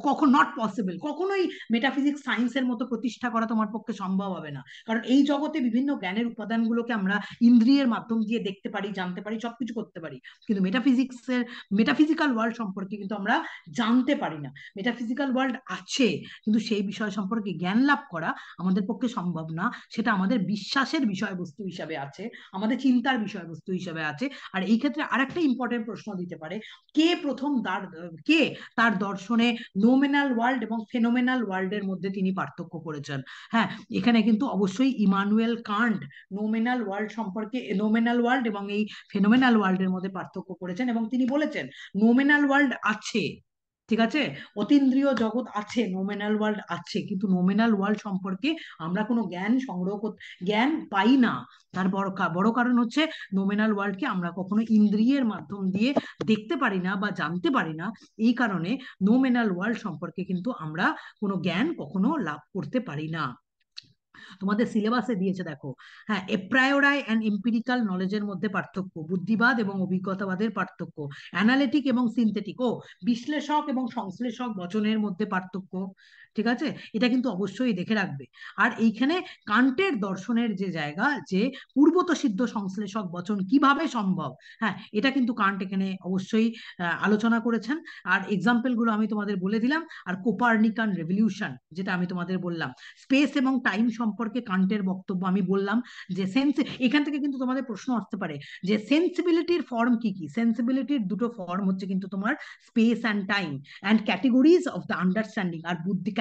কখন নট পসিবল, কখনোই মেটাফিজিক্স সায়েন্সের মতো প্রতিষ্ঠা করা তোমার পক্ষে সম্ভব হবে না। কারণ এই জগতে বিভিন্ন জ্ঞানের উপাদানগুলোকে আমরা ইন্দ্রিয়ের মাধ্যম দিয়ে দেখতে পারি, জানতে পারি, সবকিছু করতে পারি, কিন্তু মেটাফিজিক্সের, মেটাফিজিক্যাল ওয়ার্ল্ড সম্পর্কে কিন্তু আমরা জানতে পারি না। মেটাফিজিক্যাল ওয়ার্ল্ড আছে, কিন্তু সেই বিষয় সম্পর্কে জ্ঞান লাভ করা আমাদের পক্ষে সম্ভব না। সেটা আমাদের বিশ্বাসের বিষয়বস্তু হিসাবে আছে, আমাদের চিন্তার বিষয়বস্তু হিসাবে আছে। আর এই ক্ষেত্রে আরেকটা ইম্পর্টেন্ট প্রশ্ন দিতে পারে, কে প্রথম কে তার দর্শনে নোমেনাল ওয়ার্ল্ড এবং ফেনোমেনাল ওয়ার্ল্ডের মধ্যে তিনি পার্থক্য করেছেন? হ্যাঁ, এখানে কিন্তু অবশ্যই ইমানুয়েল কান্ট নোমেনাল ওয়ার্ল্ড সম্পর্কে, নোমেনাল ওয়ার্ল্ড এবং এই ফেনোমেনাল ওয়ার্ল্ডের মধ্যে পার্থক্য করেছেন, এবং তিনি বলেছেন নোমেনাল ওয়ার্ল্ড আছে, ঠিক আছে, অতীন্দ্রিয় জগৎ আছে, নোমেনাল ওয়ার্ল্ড আছে, কিন্তু নোমেনাল ওয়ার্ল্ড সম্পর্কে আমরা কোনো জ্ঞান সংগ্রহ করতে, জ্ঞান পাই না। তার বড় কারণ হচ্ছে নোমেনাল ওয়ার্ল্ডকে আমরা কখনো ইন্দ্রিয়ের মাধ্যম দিয়ে দেখতে পারি না বা জানতে পারি না। এই কারণে নোমেনাল ওয়ার্ল্ড সম্পর্কে কিন্তু আমরা কোনো জ্ঞান কখনো লাভ করতে পারি না। তোমাদের সিলেবাসে দিয়েছে দেখো, হ্যাঁ, এপ্রায়োরাই অ্যান্ড এম্পিরিক্যাল নলেজের মধ্যে পার্থক্য, বুদ্ধিবাদ এবং অভিজ্ঞতাবাদের পার্থক্য, অ্যানালিটিক এবং সিনথেটিক, ও বিশ্লেষক এবং সংশ্লেষক বচনের মধ্যে পার্থক্য। ঠিক আছে, এটা কিন্তু অবশ্যই দেখে রাখবে। আর এইখানে কান্টের দর্শনের যে জায়গা, যে পূর্বত সিদ্ধ সংশ্লেষক বচন কিভাবে সম্ভব, হ্যাঁ, এটা কিন্তু কান্ট এখানে অবশ্যই আলোচনা করেছেন। আর এক্সাম্পল গুলো আমি তোমাদের বলে দিলাম। আর কোপার্নিকান রেভলিউশন, যেটা আমি তোমাদের বললাম, স্পেস এবং টাইম সম্পর্কে কান্টের বক্তব্য আমি বললাম, যে এখান থেকে কিন্তু তোমাদের প্রশ্ন আসতে পারে যে সেন্সিবিলিটির ফর্ম কি কি। সেন্সিবিলিটির দুটো ফর্ম হচ্ছে কিন্তু তোমার space and time and categories of the understanding. আর বুদ্ধি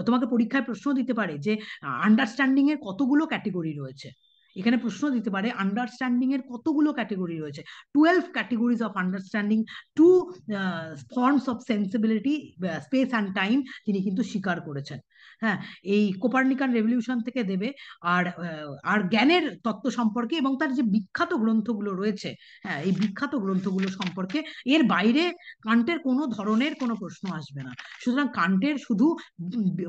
তোমাকে পরীক্ষায় প্রশ্ন দিতে পারে যে আন্ডারস্ট্যান্ডিং এর কতগুলো ক্যাটেগরি রয়েছে। এখানে প্রশ্ন দিতে পারে আন্ডারস্ট্যান্ডিং এর কতগুলো ক্যাটেগরি রয়েছে। 12 categories of understanding, two forms of sensibility, space and time, তিনি কিন্তু স্বীকার করেছেন। হ্যাঁ, এই কোপার্নিকান রেভলিউশন থেকে দেবে। আর জ্ঞানের তত্ত্ব সম্পর্কে এবং তার যে বিখ্যাত গ্রন্থগুলো রয়েছে, হ্যাঁ, এই বিখ্যাত গ্রন্থগুলো সম্পর্কে, এর বাইরে কান্টের কোনো ধরনের কোনো প্রশ্ন আসবে না। সুতরাং কান্টের শুধু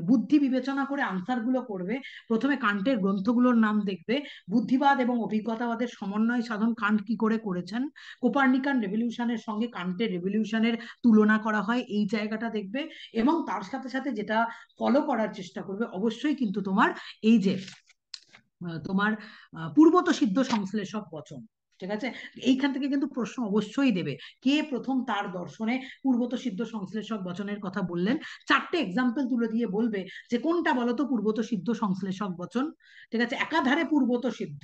বুদ্ধি বিবেচনা করে আনসার গুলো করবে, প্রথমে কান্টের গ্রন্থগুলোর নাম দেখবে, বুদ্ধিবাদ এবং অভিজ্ঞতাবাদের সমন্বয় সাধন কান্ট কি করে করেছেন, কোপার্নিকান রেভলিউশনের সঙ্গে কান্টের রেভলিউশনের তুলনা করা হয়, এই জায়গাটা দেখবে। এবং তার সাথে সাথে যেটা ফলো করার চেষ্টা করবে অবশ্যই কিন্তু তোমার এই যে তোমার পূর্বত সিদ্ধ সংশ্লেষক বচন, ঠিক আছে? এইখান থেকে কিন্তু প্রশ্ন অবশ্যই দেবে, কে প্রথম তার দর্শনে পূর্বত সিদ্ধ সংশ্লেষক বচনের কথা বললেন। চারটে এক্সাম্পল তুলে দিয়ে বলবে যে কোনটা বলতো পূর্বত সিদ্ধ সংশ্লেষক বচন, ঠিক আছে? একাধারে পূর্বত সিদ্ধ,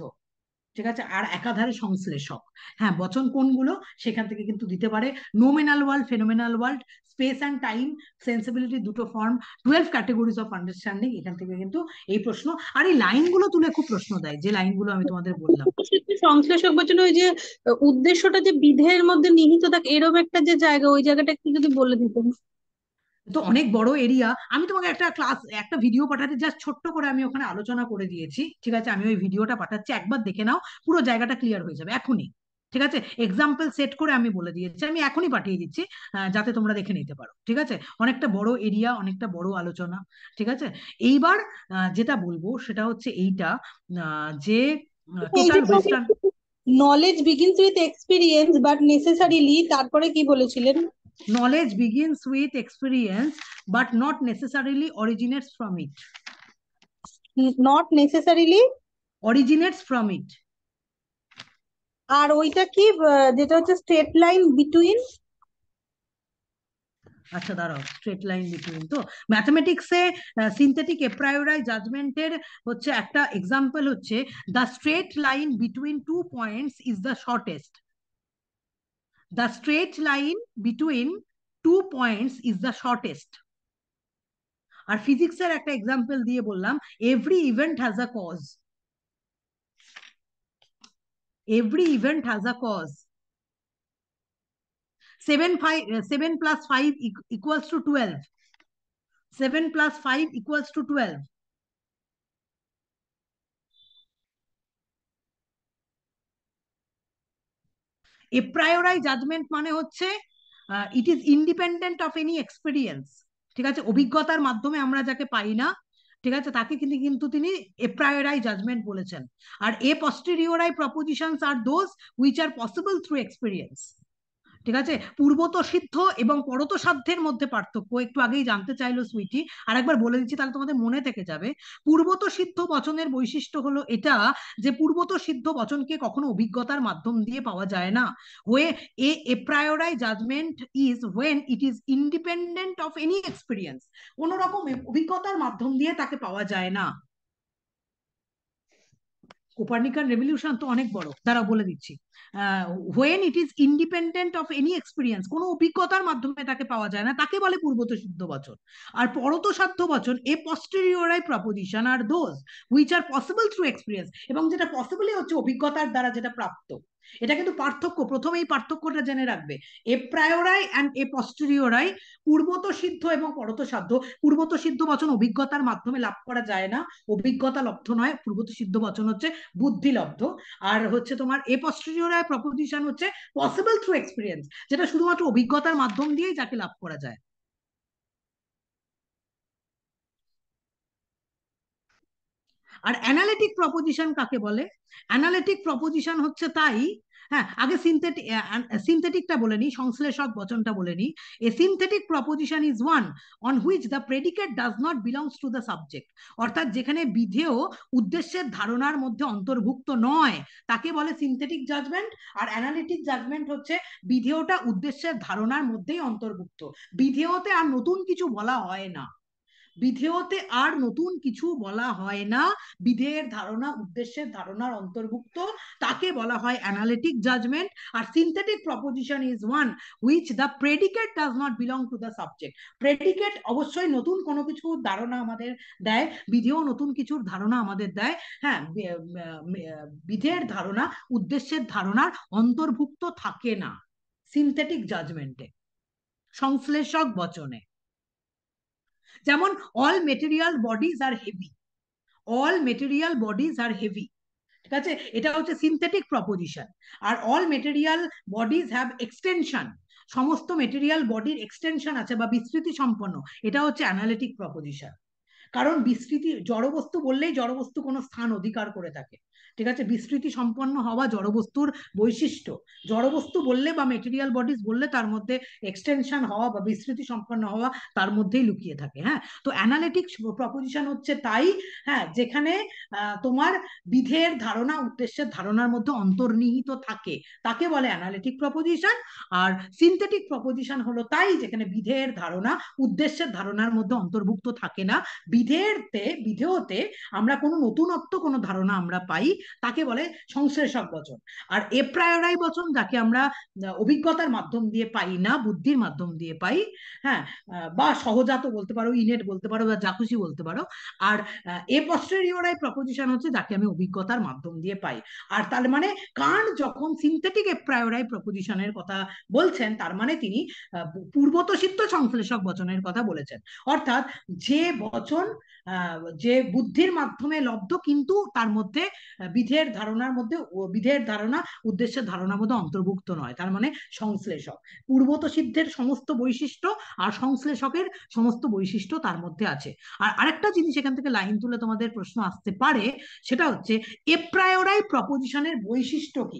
ঠিক আছে, আর একাধারে সংশ্লেষক, হ্যাঁ, বচন কোনগুলো সেখান থেকে কিন্তু দিতে পারে। Nominal world, phenomenal world, space and time, sensibility, দুটো ফর্ম, 12 ক্যাটেগরিজ অফ আন্ডারস্ট্যান্ডিং, এখান থেকে কিন্তু এই প্রশ্ন। আর এই লাইনগুলো তুলে খুব প্রশ্ন দেয়, যে লাইনগুলো আমি তোমাদের বললাম। সংশ্লেষক বচনে ওই যে উদ্দেশ্যটা যে বিধের মধ্যে নিহিত থাকে, এরকম একটা যে জায়গা, ওই জায়গাটা একটু যদি বলে দিতেন। তো অনেক বড় এরিয়া, আমি তোমাকে একটা ভিডিও পাঠাতে, জাস্ট ছোট্ট করে আমি ওখানে আলোচনা করে দিয়েছি, ঠিক আছে? আমি ওই ভিডিওটা পাঠাচ্ছি, একবার দেখে নাও, পুরো জায়গাটা ক্লিয়ার হয়ে যাবে এখনই, ঠিক আছে? এক্সাম্পল সেট করে আমি বলে দিয়েছি, আমি এখনই পাঠিয়ে দিচ্ছি, যাতে তোমরা দেখে নিতে পারো, ঠিক আছে? অনেকটা বড় এরিয়া, অনেকটা বড় আলোচনা, ঠিক আছে? এইবার যেটা বলবো সেটা হচ্ছে এইটা, যে এই যে total western knowledge begins with experience but necessarily, তারপরে কি বলেছিলেন? knowledge begins with experience but not necessarily originates from it. Not necessarily. originates from it. আর ওইটা কি, যেটা হচ্ছে স্ট্রেট লাইন বিটুইন। আচ্ছা দাঁড়াও, স্ট্রেট লাইন বিটুইন তো ম্যাথমেটিক্সে সিনথেটিক এপ্রায়োরাই জাজমেন্টের হচ্ছে একটা এক্সাম্পল হচ্ছে, the straight line between two points is the shortest. The straight line between two points is the shortest. আর ফিজিক্সের একটা এক্সাম্পল দিয়ে বললাম, every event has a cause. Every event has a cause. 7 plus 5 equals to 12. 7 plus 5 equals to 12. A priori judgement মানে হচ্ছে ইট is independent of any experience, ঠিক আছে? অভিজ্ঞতার মাধ্যমে আমরা যাকে পাই না, ঠিক আছে, তাকে কিন্তু কিন্তু তিনি এ প্রায়োরাই জাজমেন্ট বলেছেন। আর a posteriori propositions are those which are possible through experience, ঠিক আছে? পূর্বত সিদ্ধ এবং পরত সাধ্যের মধ্যে পার্থক্য একটু আগেই জানতে চাইলো সুইটি, আর একবার বলে দিচ্ছি তাহলে তোমাদের মনে থেকে যাবে। পূর্বত সিদ্ধ বচনের বৈশিষ্ট্য হলো এটা, যে পূর্বত সিদ্ধ বচনকে কখনো অভিজ্ঞতার মাধ্যম দিয়ে পাওয়া যায় না। হয়ে a priori judgment is when it is independent of any experience, কোন রকম অভিজ্ঞতার মাধ্যম দিয়ে তাকে পাওয়া যায় না। কোপার্নিকান রেভলিউশন তো অনেক বড়, তারা বলে দিচ্ছি, when it is independent of any experience, কোনো অভিজ্ঞতার মাধ্যমে তাকে পাওয়া যায় না, তাকে বলে পূর্বত সিদ্ধ বচন। আর পরত সাধ্য বচন a posteriori proposition are those which are possible through experience, এবং যেটা পসিবলই হচ্ছে অভিজ্ঞতার দ্বারা যেটা প্রাপ্ত। এটা কিন্তু পার্থক্য, প্রথমে এই পার্থক্যটা জেনে রাখবে, এ প্রায়োরাই অ্যান্ড এ পস্টেরিওরাই, পূর্বত সিদ্ধ এবং পরত সাধ্য। পূর্বত সিদ্ধ বচন অভিজ্ঞতার মাধ্যমে লাভ করা যায় না, অভিজ্ঞতা লব্ধ নয়, পূর্বত সিদ্ধ বচন হচ্ছে বুদ্ধিলব্ধ। আর হচ্ছে তোমার এ পস্টেরিওরাই প্রপোজিশন হচ্ছে পসিবল থ্রু এক্সপিরিয়েন্স, যেটা শুধুমাত্র অভিজ্ঞতার মাধ্যম দিয়েই যাকে লাভ করা যায়। আর অ্যানালিটিক প্রপোজিশন কাকে বলে? অ্যানালিটিক প্রপোজিশন হচ্ছে তাই, হ্যাঁ, আগে সিনথেটিকটা বলে নি, সংশ্লেষক বচনটা বলে নি। A synthetic proposition is one on which the predicate does not belongs to the subject, অর্থাৎ যেখানে বিধেয় উদ্দেশ্যের ধারণার মধ্যে অন্তর্ভুক্ত নয়, তাকে বলে সিনথেটিক জাজমেন্ট। আর অ্যানালিটিক জাজমেন্ট হচ্ছে বিধেয়টা উদ্দেশ্যের ধারণার মধ্যেই অন্তর্ভুক্ত, বিধেয়তে আর নতুন কিছু বলা হয় না, বিধেয়তে আর নতুন কিছু বলা হয় না, বিধেয়ের ধারণা উদ্দেশ্যের ধারণার অন্তর্ভুক্ত, তাকে বলা হয় অ্যানালিটিক জাজমেন্ট। আর synthetic proposition is one which the predicate does not belong to the subject, predicate অবশ্যই নতুন কোনো কিছুর ধারণা আমাদের দেয়, বিধেয় নতুন কিছুর ধারণা আমাদের দেয়, হ্যাঁ, বিধেয়ের ধারণা উদ্দেশ্যের ধারণার অন্তর্ভুক্ত থাকে না সিনথেটিক জাজমেন্টে, সংশ্লেষক বচনে। যেমন all material bodies are heavy, all material bodies are heavy, ঠিক আছে, এটা হচ্ছে সিনথেটিক প্রপোজিশন। আর all material bodies have extension, সমস্ত মেটেরিয়াল বডির এক্সটেনশন আছে বা বিস্তৃতি সম্পন্ন, এটা হচ্ছে অ্যানালিটিক প্রপোজিশন। কারণ বিস্তৃতি, জড়বস্তু বললেই জড়বস্তু কোনো স্থান অধিকার করে থাকে, ঠিক আছে? বিস্তৃতি সম্পন্ন হওয়া জড়বস্তুর বৈশিষ্ট্য। জড়বস্তু বললে বা মেটেরিয়াল বডিজ বললে তার মধ্যে এক্সটেনশন হওয়া বা বিস্তৃতি সম্পন্ন হওয়া তার মধ্যেই লুকিয়ে থাকে। হ্যাঁ, তো অ্যানালিটিক প্রপোজিশন হচ্ছে তাই, হ্যাঁ, যেখানে তোমার বিধের ধারণা উদ্দেশ্যের ধারণার মধ্যে অন্তর্নিহিত থাকে, তাকে বলে অ্যানালিটিক প্রপোজিশন। আর সিনথেটিক প্রপোজিশন হলো তাই যেখানে বিধের ধারণা উদ্দেশ্যের ধারণার মধ্যে অন্তর্ভুক্ত থাকে না, বিধেয়তে আমরা কোনো নতুনত্ব কোনো ধারণা আমরা পাই, তাকে বলে সংশ্লেষক বচন। আর এপ্রায়োরাই বচন যাকে আমরা অভিজ্ঞতার মাধ্যম দিয়ে পাই না, বুদ্ধির মাধ্যম দিয়ে পাই, হ্যাঁ, বা সহজাত বলতে পারো, ইনেট বলতে পারো, বা যা খুশি বলতে পারো। আর এ পস্টেরিওরাই প্রপোজিশন হচ্ছে যাকে আমি অভিজ্ঞতার মাধ্যম দিয়ে পাই। আর তার মানে কান্ট যখন সিনথেটিক এপ্রায়োরাই প্রপোজিশনের কথা বলছেন, তার মানে তিনি পূর্বতোষিদ্ধ সংশ্লেষক বচনের কথা বলেছেন। অর্থাৎ যে বচন যে বুদ্ধির মাধ্যমে লব্ধ, কিন্তু তার মধ্যে বিধের ধারণার মধ্যে, বিধের ধারণা উদ্দেশ্যের ধারণার মধ্যে অন্তর্ভুক্ত নয়, তার মানে সংশ্লেষক। পূর্বতোষিদ্ধের সমস্ত বৈশিষ্ট্য আর সংশ্লেষকের সমস্ত বৈশিষ্ট্য তার মধ্যে আছে। আর আরেকটা জিনিস এখান থেকে লাইন তুলে তোমাদের প্রশ্ন আসতে পারে, সেটা হচ্ছে এপ্রায়োরাই প্রপোজিশনের বৈশিষ্ট্য কি?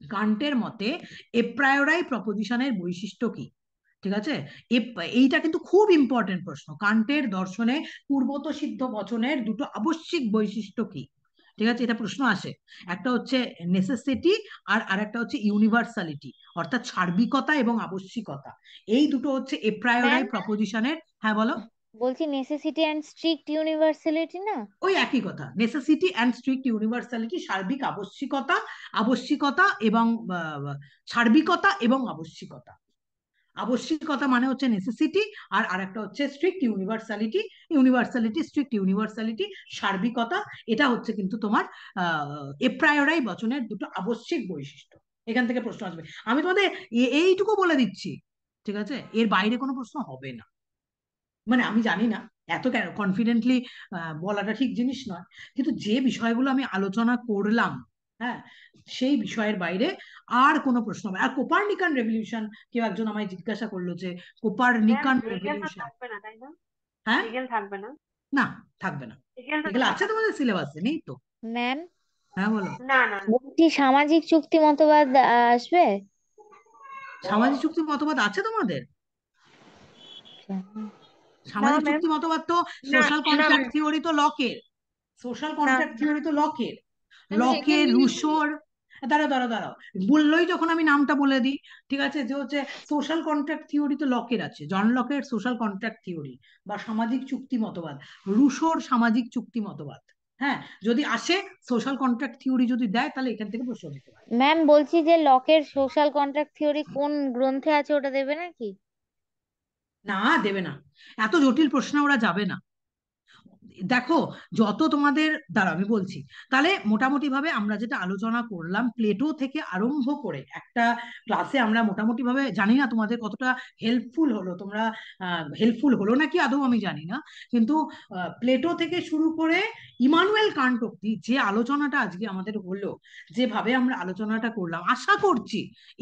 কান্টের মতে এপ্রায়োরাই প্রপোজিশনের বৈশিষ্ট্য কি? ঠিক আছে, এইটা কিন্তু খুব ইম্পর্টেন্ট প্রশ্ন। কান্টের দর্শনে পূর্বত সিদ্ধ বচনের দুটো আবশ্যিক বৈশিষ্ট্য কি? ঠিক আছে, এটা প্রশ্ন আসে। একটা হচ্ছে নেসেসিটি, আর আরেকটা হচ্ছে ইউনিভার্সালিটি, অর্থাৎ সার্বিকতা এবং আবশ্যিকতা। এই দুটো হচ্ছে ম্যাম এপ্রায়োরাই প্রপোজিশনের। হ্যাঁ বলো। বলছি নেসেসিটি অ্যান্ড স্ট্রিক্ট ইউনিভার্সালিটি না? ওই একই কথা, নেসেসিটি অ্যান্ড স্ট্রিক্ট ইউনিভার্সালিটি, সার্বিক আবশ্যিকতা, আবশ্যিকতা এবং সার্বিকতা এবং আবশ্যিকতা। আবশ্যিকতা মানে হচ্ছে নেসেসিটি, আর আরেকটা হচ্ছে strict universality. Universality, strict universality, সার্বিকতা, এটা হচ্ছে কিন্তু তোমার এপ্রায়োরাই বচনের দুটো আবশ্যিক বৈশিষ্ট্য। এখান থেকে প্রশ্ন আসবে, আমি তোমাদের এইটুকু বলে দিচ্ছি, ঠিক আছে? এর বাইরে কোনো প্রশ্ন হবে না। মানে আমি জানি না এত কনফিডেন্টলি বলাটা ঠিক জিনিস নয়, কিন্তু যে বিষয়গুলো আমি আলোচনা করলাম, হ্যাঁ, সেই বিষয়ের বাইরে আর কোনো প্রশ্ন হবে। আর কোপার্নিকান রেভলিউশন, কেউ একজন আমায় জিজ্ঞাসা করলো যে কোপার্নিকান রেভলিউশন, থাকবে না তাই না? হ্যাঁ, লিগেল থাকবে না? না, থাকবে না। লিগেলটা তো এগুলো আছে থাকবে। তোমাদের সিলেবাসে, নেই তো? ম্যাম হ্যাঁ বলো। না না না। বলছি সামাজিক চুক্তি মতবাদ আসবে? সামাজিক চুক্তি মতবাদ আছে তোমাদের? না সামাজিক ম্যাম। চুক্তি মতবাদ তো না সোশ্যাল না কন্ট্রাক্ট ম্যাম। থিওরি তো লকের। সোশ্যাল না কন্ট্রাক্ট থিওরি তো লকের। আমি লকের, সেখানে রুশোর। দাঁড়াও দাঁড়াও দাঁড়াও, বললোই যখন আমি নামটা বলে দিই, ঠিক আছে, যে হচ্ছে সোশ্যাল কন্ট্রাক্ট থিওরি তো লকের আছে, জন লকের সোশ্যাল কন্ট্রাক্ট থিওরি বা সামাজিক চুক্তি মতবাদ, রুশোর সামাজিক চুক্তি মতবাদ। হ্যাঁ, যদি আসে সোশ্যাল কন্ট্রাক্ট থিওরি যদি দেয়, তাহলে এখান থেকে প্রশ্ন দিতে পারে। ম্যাম বলছি যে লকের সোশ্যাল কন্ট্রাক্ট থিওরি কোন গ্রন্থে আছে, ওটা দেবে নাকি? না, দেবে না, এত জটিল প্রশ্ন ওরা যাবে না। দেখো, যত তোমাদের দ্বারা আমি বলছি, তাহলে মোটামুটি ভাবে আমরা যেটা আলোচনা করলাম, প্লেটো থেকে আরম্ভ করে একটা ক্লাসে আমরা মোটামুটি ভাবে, জানি না তোমাদের কতটা হেল্পফুল হলো, তোমরা হেল্পফুল হলো নাকি আদৌ আমি জানি না, কিন্তু প্লেটো থেকে শুরু করে ইমানুয়েল কান্ট অব্দি যে আলোচনাটা আজকে আমাদের হলো, যেভাবে আমরা আলোচনাটা করলাম, আশা করছি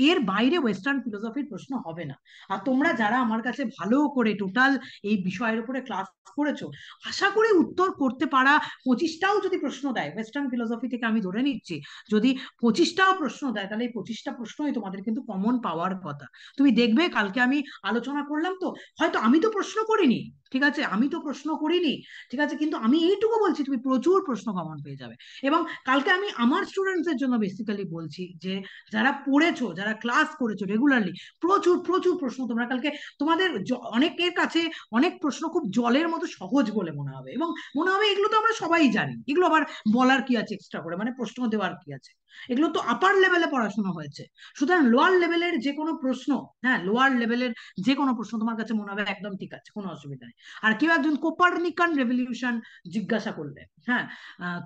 এর বাইরে ওয়েস্টার্ন ফিলোসফির প্রশ্ন হবে না। আর তোমরা যারা আমার কাছে ভালো করে টোটাল এই বিষয়ের উপরে ক্লাস করেছো, আশা করি উত্তর করতে পারা, 25টাও যদি প্রশ্ন দেয় ওয়েস্টার্ন ফিলোসফি থেকে, আমি ধরে নিচ্ছি যদি 25টাও প্রশ্ন দেয়, তাহলে এই 25টা প্রশ্নই তোমাদের কিন্তু কমন পাওয়ার কথা। তুমি দেখবে কালকে আমি আলোচনা করলাম তো, হয়তো আমি তো প্রশ্ন করিনি, ঠিক আছে, আমি তো প্রশ্ন করিনি, ঠিক আছে, কিন্তু আমি এইটুকু বলছি তুমি প্রচুর প্রশ্ন কমন পেয়ে যাবে। এবং কালকে আমি আমার স্টুডেন্টসদের জন্য বেসিক্যালি বলছি যে যারা পড়েছো, যারা ক্লাস করেছো রেগুলারলি, প্রচুর প্রচুর প্রশ্ন তোমরা কালকে, তোমাদের অনেকের কাছে অনেক প্রশ্ন খুব জলের মতো সহজ বলে মনে হবে, এবং মনে হবে এগুলো তো আমরা সবাই জানি, এগুলো আবার বলার কি আছে এক্সট্রা করে, মানে প্রশ্ন দেওয়ার কি আছে, এগুলো তো আপার লেভেলে পড়াশোনা হয়েছে। সুতরাং লোয়ার লেভেলের যে কোনো প্রশ্ন, হ্যাঁ, লোয়ার লেভেলের যে কোনো প্রশ্ন তোমার কাছে মনে হবে একদম ঠিক আছে, কোনো অসুবিধা নেই। আর কেউ একজন কোপার্নিকান রেভলিউশন জিজ্ঞাসা করলেন, হ্যাঁ,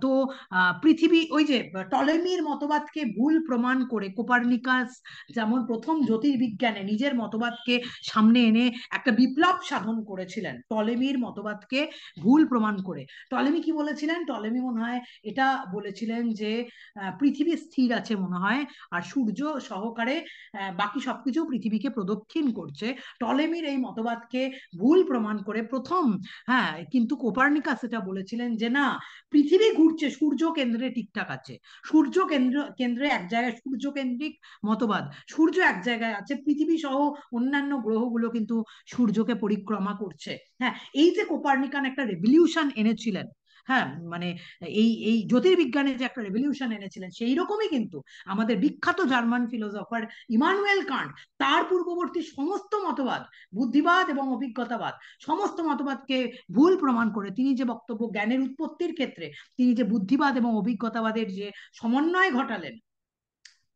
তো পৃথিবী, ওই যে টলেমির মতবাদকে ভুল প্রমাণ করে কোপার্নিকাস যেমন প্রথম জ্যোতির্বিজ্ঞানে নিজের মতবাদকে সামনে এনে একটা বিপ্লব সাধন করেছিলেন, টলেমির মতবাদকে ভুল প্রমাণ প্রমাণ করে। টলেমি কি বলেছিলেন? টলেমি মনে হয় এটা বলেছিলেন যে পৃথিবী স্থির আছে মনে হয়, আর সূর্য সহকারে বাকি সবকিছু পৃথিবীকে প্রদক্ষিণ করছে। টলেমির এই মতবাদকে ভুল প্রমাণ করে প্রথম, হ্যাঁ, কিন্তু কোপার্নিকাস এটা বলেছিলেন যে না, পৃথিবী ঘুরছে, সূর্য কেন্দ্রে ঠিকঠাক আছে। সূর্য কেন্দ্রে এক জায়গায়, সূর্য কেন্দ্রিক মতবাদ, সূর্য এক জায়গায় আছে, পৃথিবী সহ অন্যান্য গ্রহগুলো কিন্তু সূর্যকে পরিক্রমা করছে। হ্যাঁ, এই যে কোপার্নিকান একটা রেভলিউশন এনেছিলেন, হ্যাঁ, মানে এই এই জ্যোতির্বিজ্ঞানে যে একটা রেভলিউশন এনেছিলেন, সেই রকমই কিন্তু আমাদের বিখ্যাত জার্মান ফিলোসফার ইমানুয়েল কান্ট তার পূর্ববর্তী সমস্ত মতবাদ, বুদ্ধিবাদ এবং অভিজ্ঞতাবাদ, সমস্ত মতবাদকে ভুল প্রমাণ করে তিনি যে বক্তব্য জ্ঞানের উৎপত্তির ক্ষেত্রে তিনি যে বুদ্ধিবাদ এবং অভিজ্ঞতাবাদের যে সমন্বয় ঘটালেন,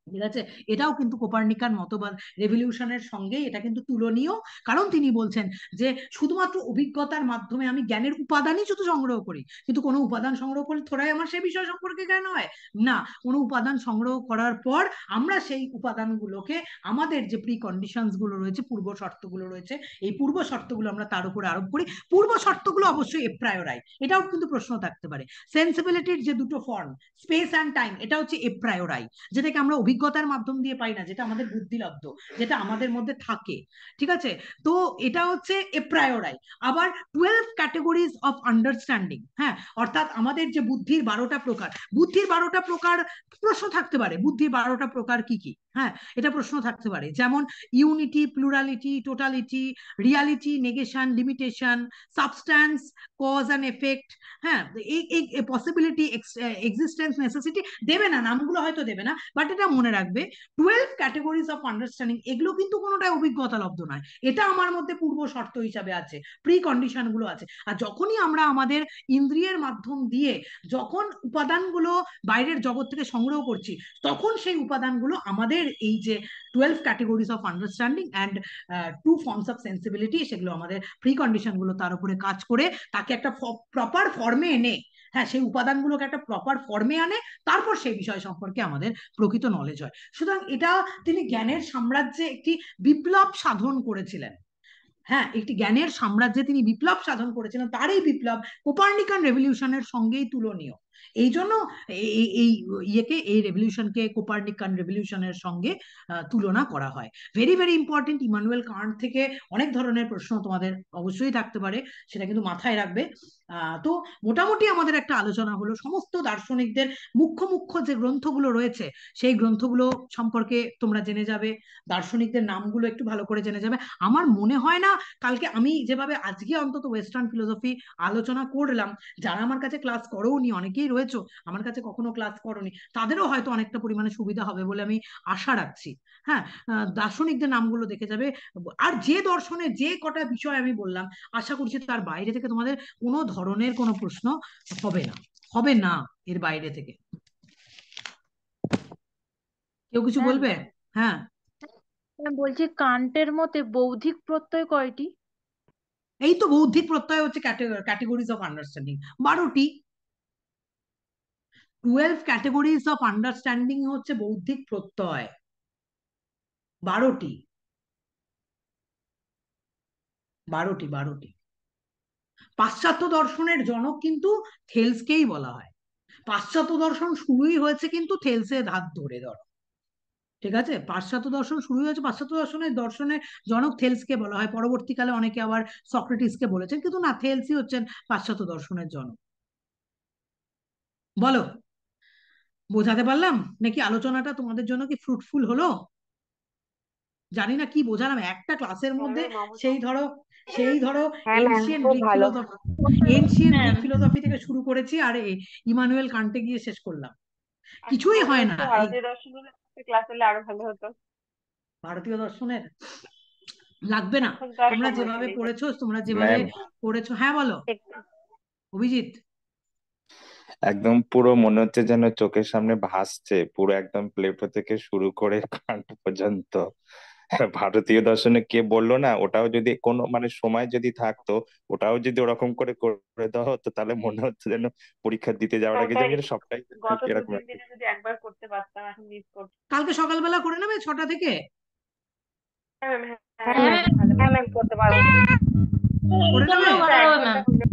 ঠিক আছে, এটাও কিন্তু কোপার্নিকান মতবাদ রেভলিউশনের সঙ্গেই এটা কিন্তু তুলনীয়। কারণ তিনি বলছেন যে শুধুমাত্র অভিজ্ঞতার মাধ্যমে আমি জ্ঞানের উপাদানই শুধু সংগ্রহ করি, কিন্তু কোনো উপাদান সংগ্রহ করলে থোড়াই আমার সেই বিষয় সম্পর্কে জ্ঞান হয় না। কোনো উপাদান সংগ্রহ করার পর আমরা সেই উপাদানগুলোকে আমাদের যে প্রি কন্ডিশনস গুলো রয়েছে, পূর্ব শর্তগুলো রয়েছে, এই পূর্ব শর্তগুলো আমরা তার উপরে আরোপ করি। পূর্ব শর্তগুলো অবশ্যই এপ্রায়োরাই, এটাও কিন্তু প্রশ্ন থাকতে পারে। সেন্সিবিলিটির যে দুটো ফর্ম, স্পেস অ্যান্ড টাইম, এটা হচ্ছে এপ্রায়োরাই, যেটাকে আমরা অভিজ্ঞতার মাধ্যম দিয়ে পাই না, যেটা আমাদের বুদ্ধিলব্ধ, যেটা আমাদের মধ্যে থাকে, ঠিক আছে। তো এটা হচ্ছে এপ্রায়োরাই। আবার 12 ক্যাটেগরিজ অফ আন্ডারস্ট্যান্ডিং, হ্যাঁ, অর্থাৎ আমাদের যে বুদ্ধির 12টা প্রকার, বুদ্ধির 12টা প্রকার প্রশ্ন থাকতে পারে, বুদ্ধির 12টা প্রকার কি কি, হ্যাঁ, এটা প্রশ্ন থাকতে পারে। যেমন unity, plurality, totality, reality, negation, limitation, substance, cause and effect, হ্যাঁ, এই পসিবিলিটি, এক্সিস্টেন্স, নেসেসিটি দেবে না, নামগুলো হয়তো দেবে না, বাট এটা মনে রাখবে 12 ক্যাটেগরিজ অফ আন্ডারস্ট্যান্ডিং, এগুলো কিন্তু কোনোটাই অভিজ্ঞতা লব্ধ নয়, এটা আমার মধ্যে পূর্ব শর্ত হিসাবে আছে, প্রি কন্ডিশন গুলো আছে। আর যখনই আমরা আমাদের ইন্দ্রিয়ের মাধ্যম দিয়ে যখন উপাদানগুলো বাইরের জগৎ থেকে সংগ্রহ করছি, তখন সেই উপাদানগুলো আমাদের এই যে 12 categories of understanding and 2 forms of sensibility, সেগুলো আমাদের প্রি কন্ডিশন গুলো তার উপরে কাজ করে তাকে একটা প্রপার ফর্মে এনে, হ্যাঁ, সেই উপাদানগুলোকে একটা প্রপার ফর্মে আনে, তারপর সেই বিষয় সম্পর্কে আমাদের প্রকৃত নলেজ হয়। সুতরাং এটা তিনি জ্ঞানের সাম্রাজ্যে একটি বিপ্লব সাধন করেছিলেন। হ্যাঁ, একটি জ্ঞানের সাম্রাজ্যে তিনি বিপ্লব সাধন করেছিলেন, তার এই বিপ্লব কোপার্নিকান রেভলিউশনের সঙ্গেই তুলনীয়। এই জন্য এই এই রেভলিউশনকে কোপার্নিকান রেভলিউশনের সঙ্গে তুলনা করা হয়। Very very important. Immanuel Kant থেকে অনেক ধরনের প্রশ্ন তোমাদের অবশ্যই থাকতে পারে, সেটা কিন্তু মাথায় রাখবে। তো মোটামুটি আমাদের একটা আলোচনা হলো সমস্ত দার্শনিকদের মুখ্য মুখ্য যে গ্রন্থগুলো রয়েছে, সেই গ্রন্থগুলো সম্পর্কে তোমরা জেনে যাবে, দার্শনিকদের নামগুলো একটু ভালো করে জেনে যাবে। আমার মনে হয় না কালকে আমি যেভাবে আজকে অন্তত ওয়েস্টার্ন ফিলোসফি আলোচনা করলাম, যারা আমার কাছে ক্লাস করোনি, অনেকেই রয়েছে আমার কাছে কখনো ক্লাস করোনি, তাদেরও হয়তো অনেকটা পরিমাণে সুবিধা হবে বলে আমি আশা রাখছি। হ্যাঁ, দার্শনিকদের নামগুলো দেখে যাবে। আর যে দর্শনের যে কটা বিষয় আমি বললাম, আশা করছি তার বাইরে থেকে তোমাদের কোনো ধরনের কোনো প্রশ্ন হবে না, হবে না এর বাইরে থেকে। কেউ কিছু ম্যাম, বলবে? হ্যাঁ, বলছি কান্টের মতে বৌদ্ধিক প্রত্যয় কয়টি? এই তো বৌদ্ধিক প্রত্যয় হচ্ছে ক্যাটেগরিজ অফ আন্ডারস্ট্যান্ডিং 12টি। 12 ক্যাটেগরিজ অফ আন্ডারস্ট্যান্ডিং হচ্ছে বৌদ্ধিক প্রত্যয় 12টি, 12টি। পাশ্চাত্য দর্শনের জনক কিন্তু থেলসকেই বলা হয়। পাশ্চাত্য দর্শন শুরুই হয়েছে কিন্তু থেলসের হাত ধরে, ধরো, ঠিক আছে, পাশ্চাত্য দর্শন শুরু হয়েছে, পাশ্চাত্য দর্শনের জনক থেলসকে বলা হয়। পরবর্তীকালে অনেকে আবার সক্রেটিসকে বলেছেন, কিন্তু না, থেলসই হচ্ছেন পাশ্চাত্য দর্শনের জনক। বলো, বোঝাতে পারলাম নাকি? আলোচনাটা তোমাদের জন্য কি ফ্রুটফুল হলো? জানি না কি বোঝালাম একটা ক্লাসের মধ্যে। সেই ধরো হ্যাঁ ম্যাম, এনশিয়েন্ট খুব গ্রিক ভালো। ফিলোসফি থেকে শুরু করেছি, আর ইমানুয়েল কান্টে গিয়ে শেষ করলাম। কিছুই হয় না এই ভারতীয় দর্শনের ক্লাস হলে আরো ভালো হতো। ভারতীয় দর্শনের লাগবে না, এখন তো আর তোমরা সময় যেভাবে নেই। পড়েছো, তোমরা যেভাবে ম্যাম পড়েছো। হ্যাঁ, বলো অভিজিৎ। একদম পুরো মনে হচ্ছে যেন চোখের সামনে ভাসছে, পুরো একদম প্লেটো থেকে শুরু করে কান্ট পর্যন্ত। ভারতীয় দর্শনে কে বললো না, ওটাও যদি কোনো মানে সময় যদি থাকতো, ওটাও যদি ওরকম করে করে দেওয়া হতো, তাহলে মনে হচ্ছে যেন পরীক্ষা দিতে যাওয়ার আগে ওটাই যেন সবটাই গত এরকম 2-3 দিনে যদি একবার করতে পারতাম, এখন মিস করছি। কালকে সকালবেলা করে নেবে 6টা থেকে। হ্যাঁ ম্যাম, হ্যাঁ হ্যাঁ ম্যাম, ভালো হ্যাঁ ম্যাম, করতে পারবো। করে নেবে। একটু 1 ঘন্টা হলে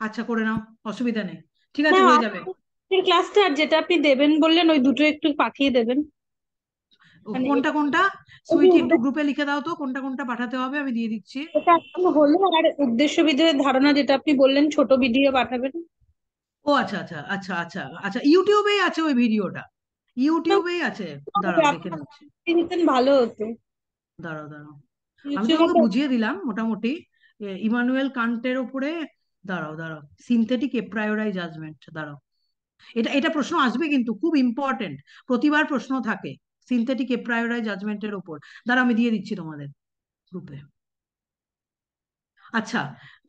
আচ্ছা করে নাও, অসুবিধা নেই, ঠিক আছে, ম্যাম হয়ে যাবে। আজকের ক্লাসটা আর যেটা আপনি দেবেন বললেন ওই দুটো একটু পাঠিয়ে দেবেন, মানে কোনটা কোনটা ওই যে সুইটি একটু গ্রুপে লিখে দাও তো, কোনটা কোনটা পাঠাতে হবে, আমি দিয়ে দিচ্ছি। এটা এখন হলো, আর উদ্দেশ্য বিধেয় ধারণা যেটা আপনি বললেন ছোট ভিডিও পাঠাবেন। ও আচ্ছা আচ্ছা আচ্ছা আচ্ছা আচ্ছা, ইউটিউবেই আছে ওই ভিডিওটা, ইউটিউবেই আছে। দাঁড়াও দেখে আপনারা নিচ্ছি, দিতেন ভালো হতো। দাঁড়াও দাঁড়াও, আমি ইউটিউবে তোমাকে তো বুঝিয়ে দিলাম মোটামুটি ইমানুয়েল কান্টের ওপরে। দাঁড়াও দাঁড়াও, সিনথেটিক এপ্রায়োরাই জাজমেন্ট, দাঁড়াও, এটা এটা প্রশ্ন আসবে কিন্তু খুব ইম্পর্টেন্ট, প্রতিবার প্রশ্ন থাকে সিনথেটিক এপ্রায়োরাই জাজমেন্টের ওপর। দাঁড়াও আমি দিয়ে দিচ্ছি তোমাদের গ্রুপে। আচ্ছা,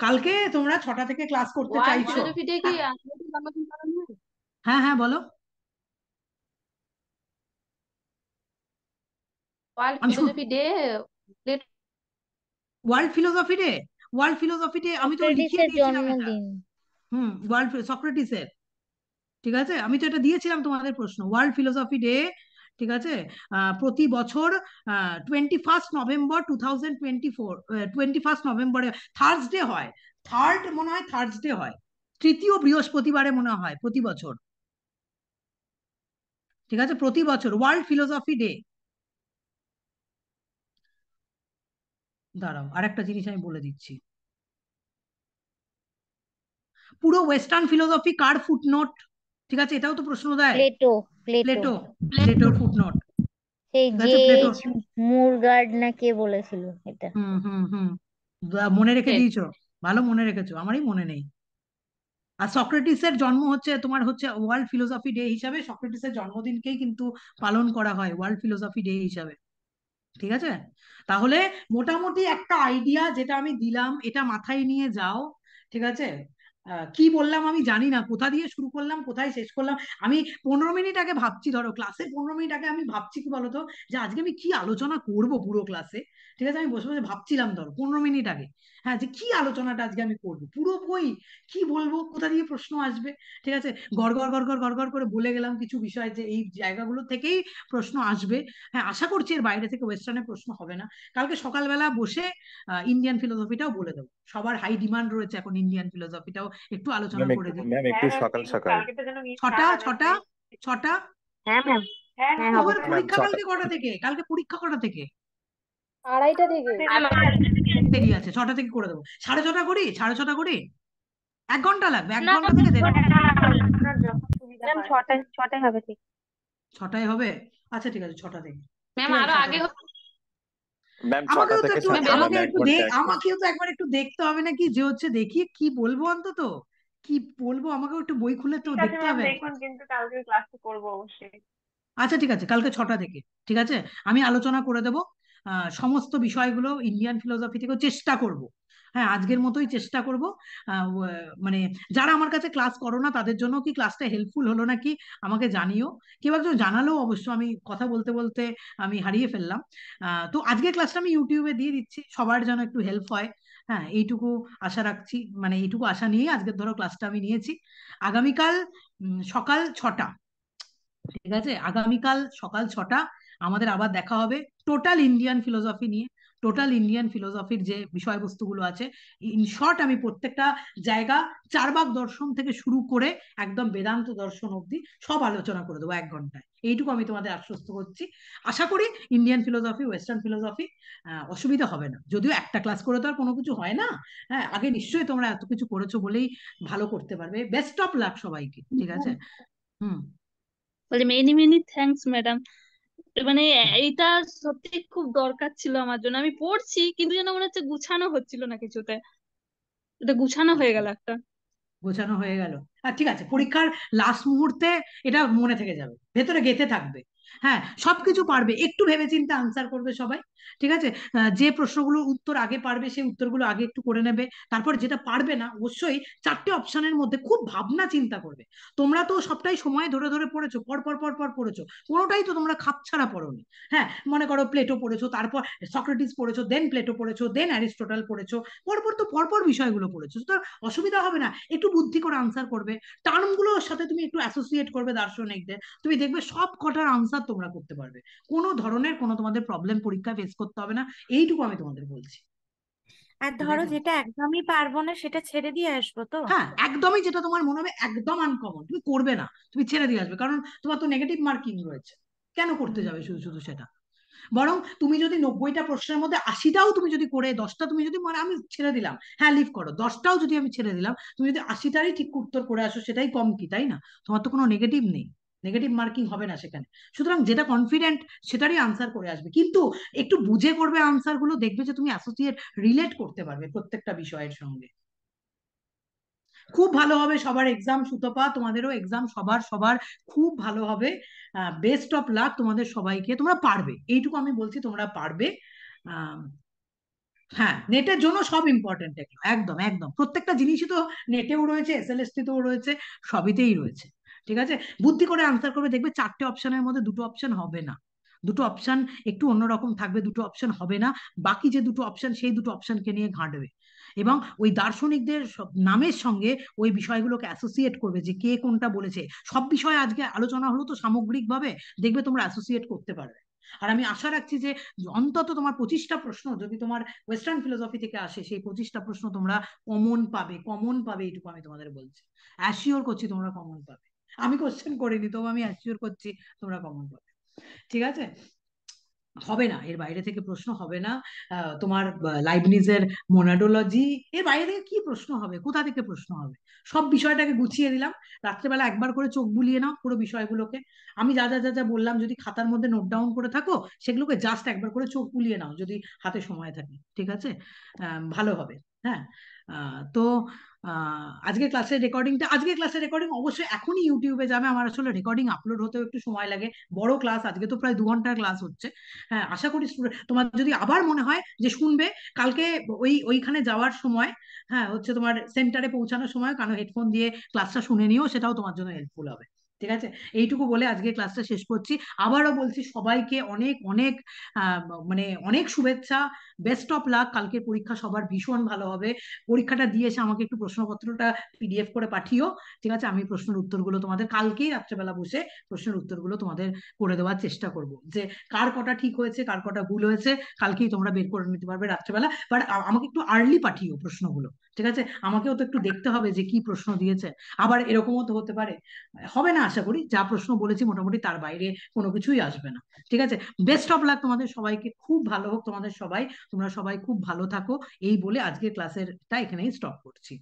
কালকে তোমরা 6টা থেকে ক্লাস করতে ওয়ার্ল্ড চাইছো? ফিলোসফি ডে কি আন্তর্জাতিক জন্মদিন পালন হয়? হ্যাঁ হ্যাঁ বলো, ওয়ার্ল্ড আমি philosophy day plate world philosophy day, world philosophy day আমি তো লিখিয়ে সক্রেটিসের দিয়েছিলাম এটা। জন্মদিন। ওয়ার্ল্ড সক্রেটিসের, ঠিক আছে, আমি তো এটা দিয়েছিলাম তোমাদের প্রশ্ন, ওয়ার্ল্ড ফিলোসফি ডে, ঠিক আছে, প্রতি বছর 21 নভেম্বর 2024, 21 নভেম্বরে থার্সডে হয়, থার্ড মনে হয় থার্সডে হয়, তৃতীয় বৃহস্পতিবারে মনে হয় প্রতি বছর, ঠিক আছে, প্রতি বছর ওয়ার্ল্ড ফিলোসফি ডে। দাঁড়াও আরেকটা জিনিস আমি বলে দিচ্ছি, পুরো ওয়েস্টার্ন ফিলোসফি কার ফুটনোট, ঠিক আছে, এটাও তো প্রশ্ন দেয়। প্লেটো। প্লেটো। প্লেটো, প্লেটোর ফুটনোট, সেই ঠিক যে আছে, প্লেটো। মুরগার্ড না কে বলেছিল এটা? হুম হুম হুম, মনে রেখে দিয়েছো, ভালো মনে রেখেছো, আমারই মনে নেই। আর সক্রেটিসের জন্ম হচ্ছে তোমার হচ্ছে ওয়ার্ল্ড ফিলোসফি ডে হিসাবে, সক্রেটিসের জন্মদিনকেই কিন্তু পালন করা হয় ওয়ার্ল্ড ফিলোসফি ডে হিসাবে, ঠিক আছে। তাহলে মোটামুটি একটা আইডিয়া যেটা আমি দিলাম এটা মাথায় নিয়ে যাও, ঠিক আছে। কি বললাম আমি জানি না, কোথা দিয়ে শুরু করলাম কোথায় শেষ করলাম। আমি 15 মিনিট আগে ভাবছি, ধরো ক্লাসে 15 মিনিট আগে আমি ভাবছি কি বলতো, যে আজকে আমি কি আলোচনা করব পুরো ক্লাসে, ঠিক আছে, আমি বসে বসে ভাবছিলাম ধরো 15 মিনিট আগে, হ্যাঁ, যে কি আলোচনাটা আজকে আমি করবো পুরো বই, কি বলবো, কোথা দিয়ে প্রশ্ন আসবে, ঠিক আছে, গড় গড় গড় গড় গড় গড় করে বলে গেলাম কিছু বিষয় যে এই জায়গাগুলো থেকেই প্রশ্ন আসবে। হ্যাঁ, আশা করছি এর বাইরে থেকে ওয়েস্টার্নে প্রশ্ন হবে না। কালকে সকালবেলা বসে ইন্ডিয়ান ফিলোসফিটাও বলে দেবো, সবার হাই ডিমান্ড রয়েছে এখন ইন্ডিয়ান ফিলোসফিটাও একটু আলোচনা করে দিই। ম্যাম একটু হ্যাঁ হ্যাঁ সকাল প্লিজ, সকাল। কালকেটা যেন মিস না ছটা হয় ম্যাম, ছটা প্লিজ। ছটা হ্যাঁ ম্যাম। হ্যাঁ হ্যাঁ হ্যাঁ হবে। তোমার হ্যাঁ ম্যাম পরীক্ষা 6টা। কালকে কটা থেকে, কালকে পরীক্ষা কটা থেকে? 2:30 থেকে। দেরি আছে, 6টা থেকে করে দেবো, 6:30 করি, 6:30 করি, 1 ঘন্টা লাগবে, এক না ঘন্টা থেকে দেড় ঘন্টা। আপনার যখন সুবিধা ম্যাম, হয়। 6টায় হবে ঠিক। 6টায় হবে, আচ্ছা ঠিক আছে 6টা থেকে, ম্যাম ঠিক আছে আরো 6টা আগে থেকে। ম্যাম 6টা আমাকেও তো থেকে একটু, 7টা ম্যাম, আমাকে 1 একটু ঘন্টা একটু। আমাকেও তো একবার একটু দেখতে হবে নাকি, যে হচ্ছে দেখি কি বলবো, অন্তত কি বলবো আমাকেও একটু বই খুলে তো ঠিক আছে দেখতে ম্যাম, হবে একবার। দেখুন কিন্তু কালকে ক্লাসটা করবো অবশ্যই। আচ্ছা ঠিক আছে, কালকে 6টা থেকে, ঠিক আছে, আমি আলোচনা করে দেব সমস্ত বিষয়গুলো ইন্ডিয়ান ফিলোসফি থেকেও চেষ্টা করব। হ্যাঁ, আজকের মতোই চেষ্টা করব। মানে যারা আমার কাছে ক্লাস করো না তাদের জন্য কি ক্লাসটা হেল্পফুল হলো নাকি আমাকে জানিও, কেউ একজন জানালেও অবশ্য, আমি কথা বলতে বলতে আমি হারিয়ে ফেললাম। তো আজকের ক্লাসটা আমি ইউটিউবে দিয়ে দিচ্ছি, সবার যেন একটু হেল্প হয়। হ্যাঁ, এইটুকু আশা রাখছি, মানে এইটুকু আশা নিয়েই আজকের ধরো ক্লাসটা আমি নিয়েছি। আগামীকাল সকাল 6টা, ঠিক আছে, আগামীকাল সকাল 6টা আমাদের আবার দেখা হবে টোটাল ইন্ডিয়ান ফিলোসফি নিয়ে। টোটাল ইন্ডিয়ান ফিলোসফির যে বিষয়বস্তুগুলো আছে, ইন শর্ট আমি প্রত্যেকটা জায়গা, চারবাক দর্শন থেকে শুরু করে একদম বেদান্ত দর্শন অবধি সব আলোচনা করে দেবো 1 ঘন্টায়, এইটুকু আমি তোমাদের আশ্বস্ত করছি। আশা করি ইন্ডিয়ান ফিলোসফি ওয়েস্টার্ন ফিলোসফি অসুবিধা হবে না, যদিও একটা ক্লাস করে তো আর কোনো কিছু হয় না। হ্যাঁ, আগে নিশ্চয়ই তোমরা এত কিছু করেছো বলেই ভালো করতে পারবে, বেস্ট অফ লাক সবাইকে, ঠিক আছে। হুম। বলে মেনি মেনি থ্যাঙ্কস ম্যাডাম, মানে এইটা সত্যি খুব দরকার ছিল আমার জন্য। আমি পড়ছি কিন্তু যেন মনে হচ্ছে গুছানো হচ্ছিল না কিছুতে, এটা গুছানো হয়ে গেল একটা। গোছানো হয়ে গেল। আর ঠিক আছে, পরীক্ষার লাস্ট মুহূর্তে এটা মনে থেকে যাবে, ভেতরে গেঁথে থাকবে। হ্যাঁ, সবকিছু পারবে, একটু ভেবেচিন্তে আনসার করবে সবাই, ঠিক আছে। যে প্রশ্নগুলোর উত্তর আগে পারবে সেই উত্তরগুলো আগে একটু করে নেবে, তারপর যেটা পারবে না অবশ্যই 4টে অপশনের মধ্যে খুব ভাবনা চিন্তা করবে। তোমরা তো সবটাই সময় ধরে ধরে পড়েছো, পর পর পর পর পড়েছো, কোনোটাই তো তোমরা খাপ ছাড়া পড়োনি। হ্যাঁ, মনে করো প্লেটো পড়েছো, তারপর সক্রেটিস পড়েছো, দেন প্লেটো পড়েছো, দেন অ্যারিস্টটল পড়েছো, পরপর তো পরপর বিষয়গুলো পড়েছো, তো অসুবিধা হবে না, একটু বুদ্ধি করে আনসার করবে, টার্মগুলোর সাথে তুমি একটু অ্যাসোসিয়েট করবে দার্শনিকদের, তুমি দেখবে সব কটার আনসার তোমরা করতে পারবে, কোনো ধরনের কোনো তোমাদের প্রবলেম পরীক্ষা ফেস করতে হবে না, এইটুকু আমি তোমাদের বলছি। আর ঠিক ধরো আছে? যেটা একদমই পারবো না সেটা ছেড়ে দিয়ে আসবো তো। হ্যাঁ, একদমই যেটা তোমার মনে হবে একদম আনকমন তুমি করবে না, তুমি ছেড়ে দিয়ে আসবে, কারণ তোমার তো নেগেটিভ মার্কিং রয়েছে, কেন করতে যাবে শুধু শুধু সেটা? বরং তুমি যদি 90টা প্রশ্নের মধ্যে 80টাও তুমি যদি করে 10টা তুমি যদি মানে আমি ছেড়ে দিলাম, হ্যাঁ লিভ করো, 10টাও যদি আমি ছেড়ে দিলাম, তুমি যদি 80টারই ঠিক উত্তর করে আসো, সেটাই কম কি, তাই না? তোমার তো কোনো নেগেটিভ নেই, নেগেটিভ মার্কিং হবে না সেখানে। সুতরাং যেটা কনফিডেন্ট সেটারই আনসার করে আসবে, কিন্তু একটু বুঝে করবে আনসার গুলো, দেখবে যে তুমি অ্যাসোসিয়েট রিলেট করতে পারবে প্রত্যেকটা বিষয়ের সঙ্গে। খুব ভালো হবে সবার এক্সাম, সুতপা তোমাদেরও এক্সাম সবার সবার খুব ভালো হবে। বেস্ট অফ লাক তোমাদের সবাইকে, তোমরা পারবে, এইটুকু আমি বলছি, তোমরা পারবে। আহ, হ্যাঁ, নেটের জন্য সব ইম্পর্টেন্ট, এগুলো একদম একদম প্রত্যেকটা জিনিসই তো নেটেও রয়েছে, এসএলএসটি তেও রয়েছে, সবইতেই রয়েছে। ঠিক আছে, বুদ্ধি করে আনসার করবে, দেখবে 4টে অপশনের মধ্যে 2টো অপশন হবে না, 2টো অপশন একটু অন্যরকম থাকবে, 2টো অপশন হবে না, বাকি যে 2টো অপশন সেই 2টো অপশনকে নিয়ে ঘাঁটবে, এবং ওই দার্শনিকদের নামের সঙ্গে ওই বিষয়গুলোকে অ্যাসোসিয়েট করবে যে কে কোনটা বলেছে। সব বিষয়ে আজকে আলোচনা হলো তো সামগ্রিকভাবে, দেখবে তোমরা অ্যাসোসিয়েট করতে পারবে। আর আমি আশা রাখছি যে অন্তত তোমার 25টা প্রশ্ন যদি তোমার ওয়েস্টার্ন ফিলোসফি থেকে আসে, সেই 25টা প্রশ্ন তোমরা কমন পাবে, কমন পাবে, এইটুকু আমি তোমাদের বলছি, অ্যাসিওর করছি তোমরা কমন পাবে। আমি কোশ্চেন করিনি, তবু আমি অ্যাসিওর করছি তোমরা কমন পাবে। ঠিক আছে, হবে না, এর বাইরে থেকে প্রশ্ন হবে না। তোমার লাইবনিজের মোনাডোলজি, এর বাইরে থেকে কি প্রশ্ন হবে, কোথা থেকে প্রশ্ন হবে? সব বিষয়টাকে গুছিয়ে দিলাম, রাত্রেবেলা একবার করে চোখ বুলিয়ে নাও পুরো বিষয়গুলোকে। আমি যা যা যা যা বললাম, যদি খাতার মধ্যে নোট ডাউন করে থাকো, সেগুলোকে জাস্ট একবার করে চোখ বুলিয়ে নাও যদি হাতে সময় থাকে, ঠিক আছে? ভালো হবে। হ্যাঁ, তো আজকে ক্লাসের রেকর্ডিং অবশ্যই এখনই ইউটিউবে যাবে, আমার আসলে রেকর্ডিং আপলোড হতেও একটু সময় লাগে, বড় ক্লাস, আজকে তো প্রায় 2 ঘন্টার ক্লাস হচ্ছে। হ্যাঁ, আশা করি তোমার যদি আবার মনে হয় যে শুনবে, কালকে ওইখানে যাওয়ার সময়, হ্যাঁ হচ্ছে তোমার সেন্টারে পৌঁছানোর সময় কানে হেডফোন দিয়ে ক্লাসটা শুনে নিও, সেটাও তোমার জন্য হেল্পফুল হবে। ঠিক আছে, এইটুকু বলে আজকে ক্লাসটা শেষ করছি। আবারও বলছি সবাইকে অনেক অনেক আহ, মানে অনেক শুভেচ্ছা, বেস্ট অফ লাক, কালকের পরীক্ষা সবার ভীষণ ভালো হবে। পরীক্ষাটা দিয়ে এসে আমাকে একটু প্রশ্নপত্রটা পিডিএফ করে পাঠিও। ঠিক আছে, আমি প্রশ্নের উত্তরগুলো তোমাদের কালকেই রাত্রেবেলা বসে প্রশ্নের উত্তরগুলো তোমাদের করে দেওয়ার চেষ্টা করব, যে কার কটা ঠিক হয়েছে কার কটা ভুল হয়েছে কালকেই তোমরা বের করে নিতে পারবে রাত্রেবেলা। বাট আমাকে একটু আর্লি পাঠিও প্রশ্নগুলো, ঠিক আছে? আমাকেও তো একটু দেখতে হবে যে কি প্রশ্ন দিয়েছে, আবার এরকমও তো হতে পারে, হবে না আশা করি, যা প্রশ্ন বলেছি মোটামুটি তার বাইরে কোনো কিছুই আসবে না। ঠিক আছে, বেস্ট অফ লাক তোমাদের সবাইকে, খুব ভালো হোক তোমাদের সবাই, তোমরা সবাই খুব ভালো থাকো, এই বলে আজকে ক্লাসেরটা এখানেই স্টপ করছি।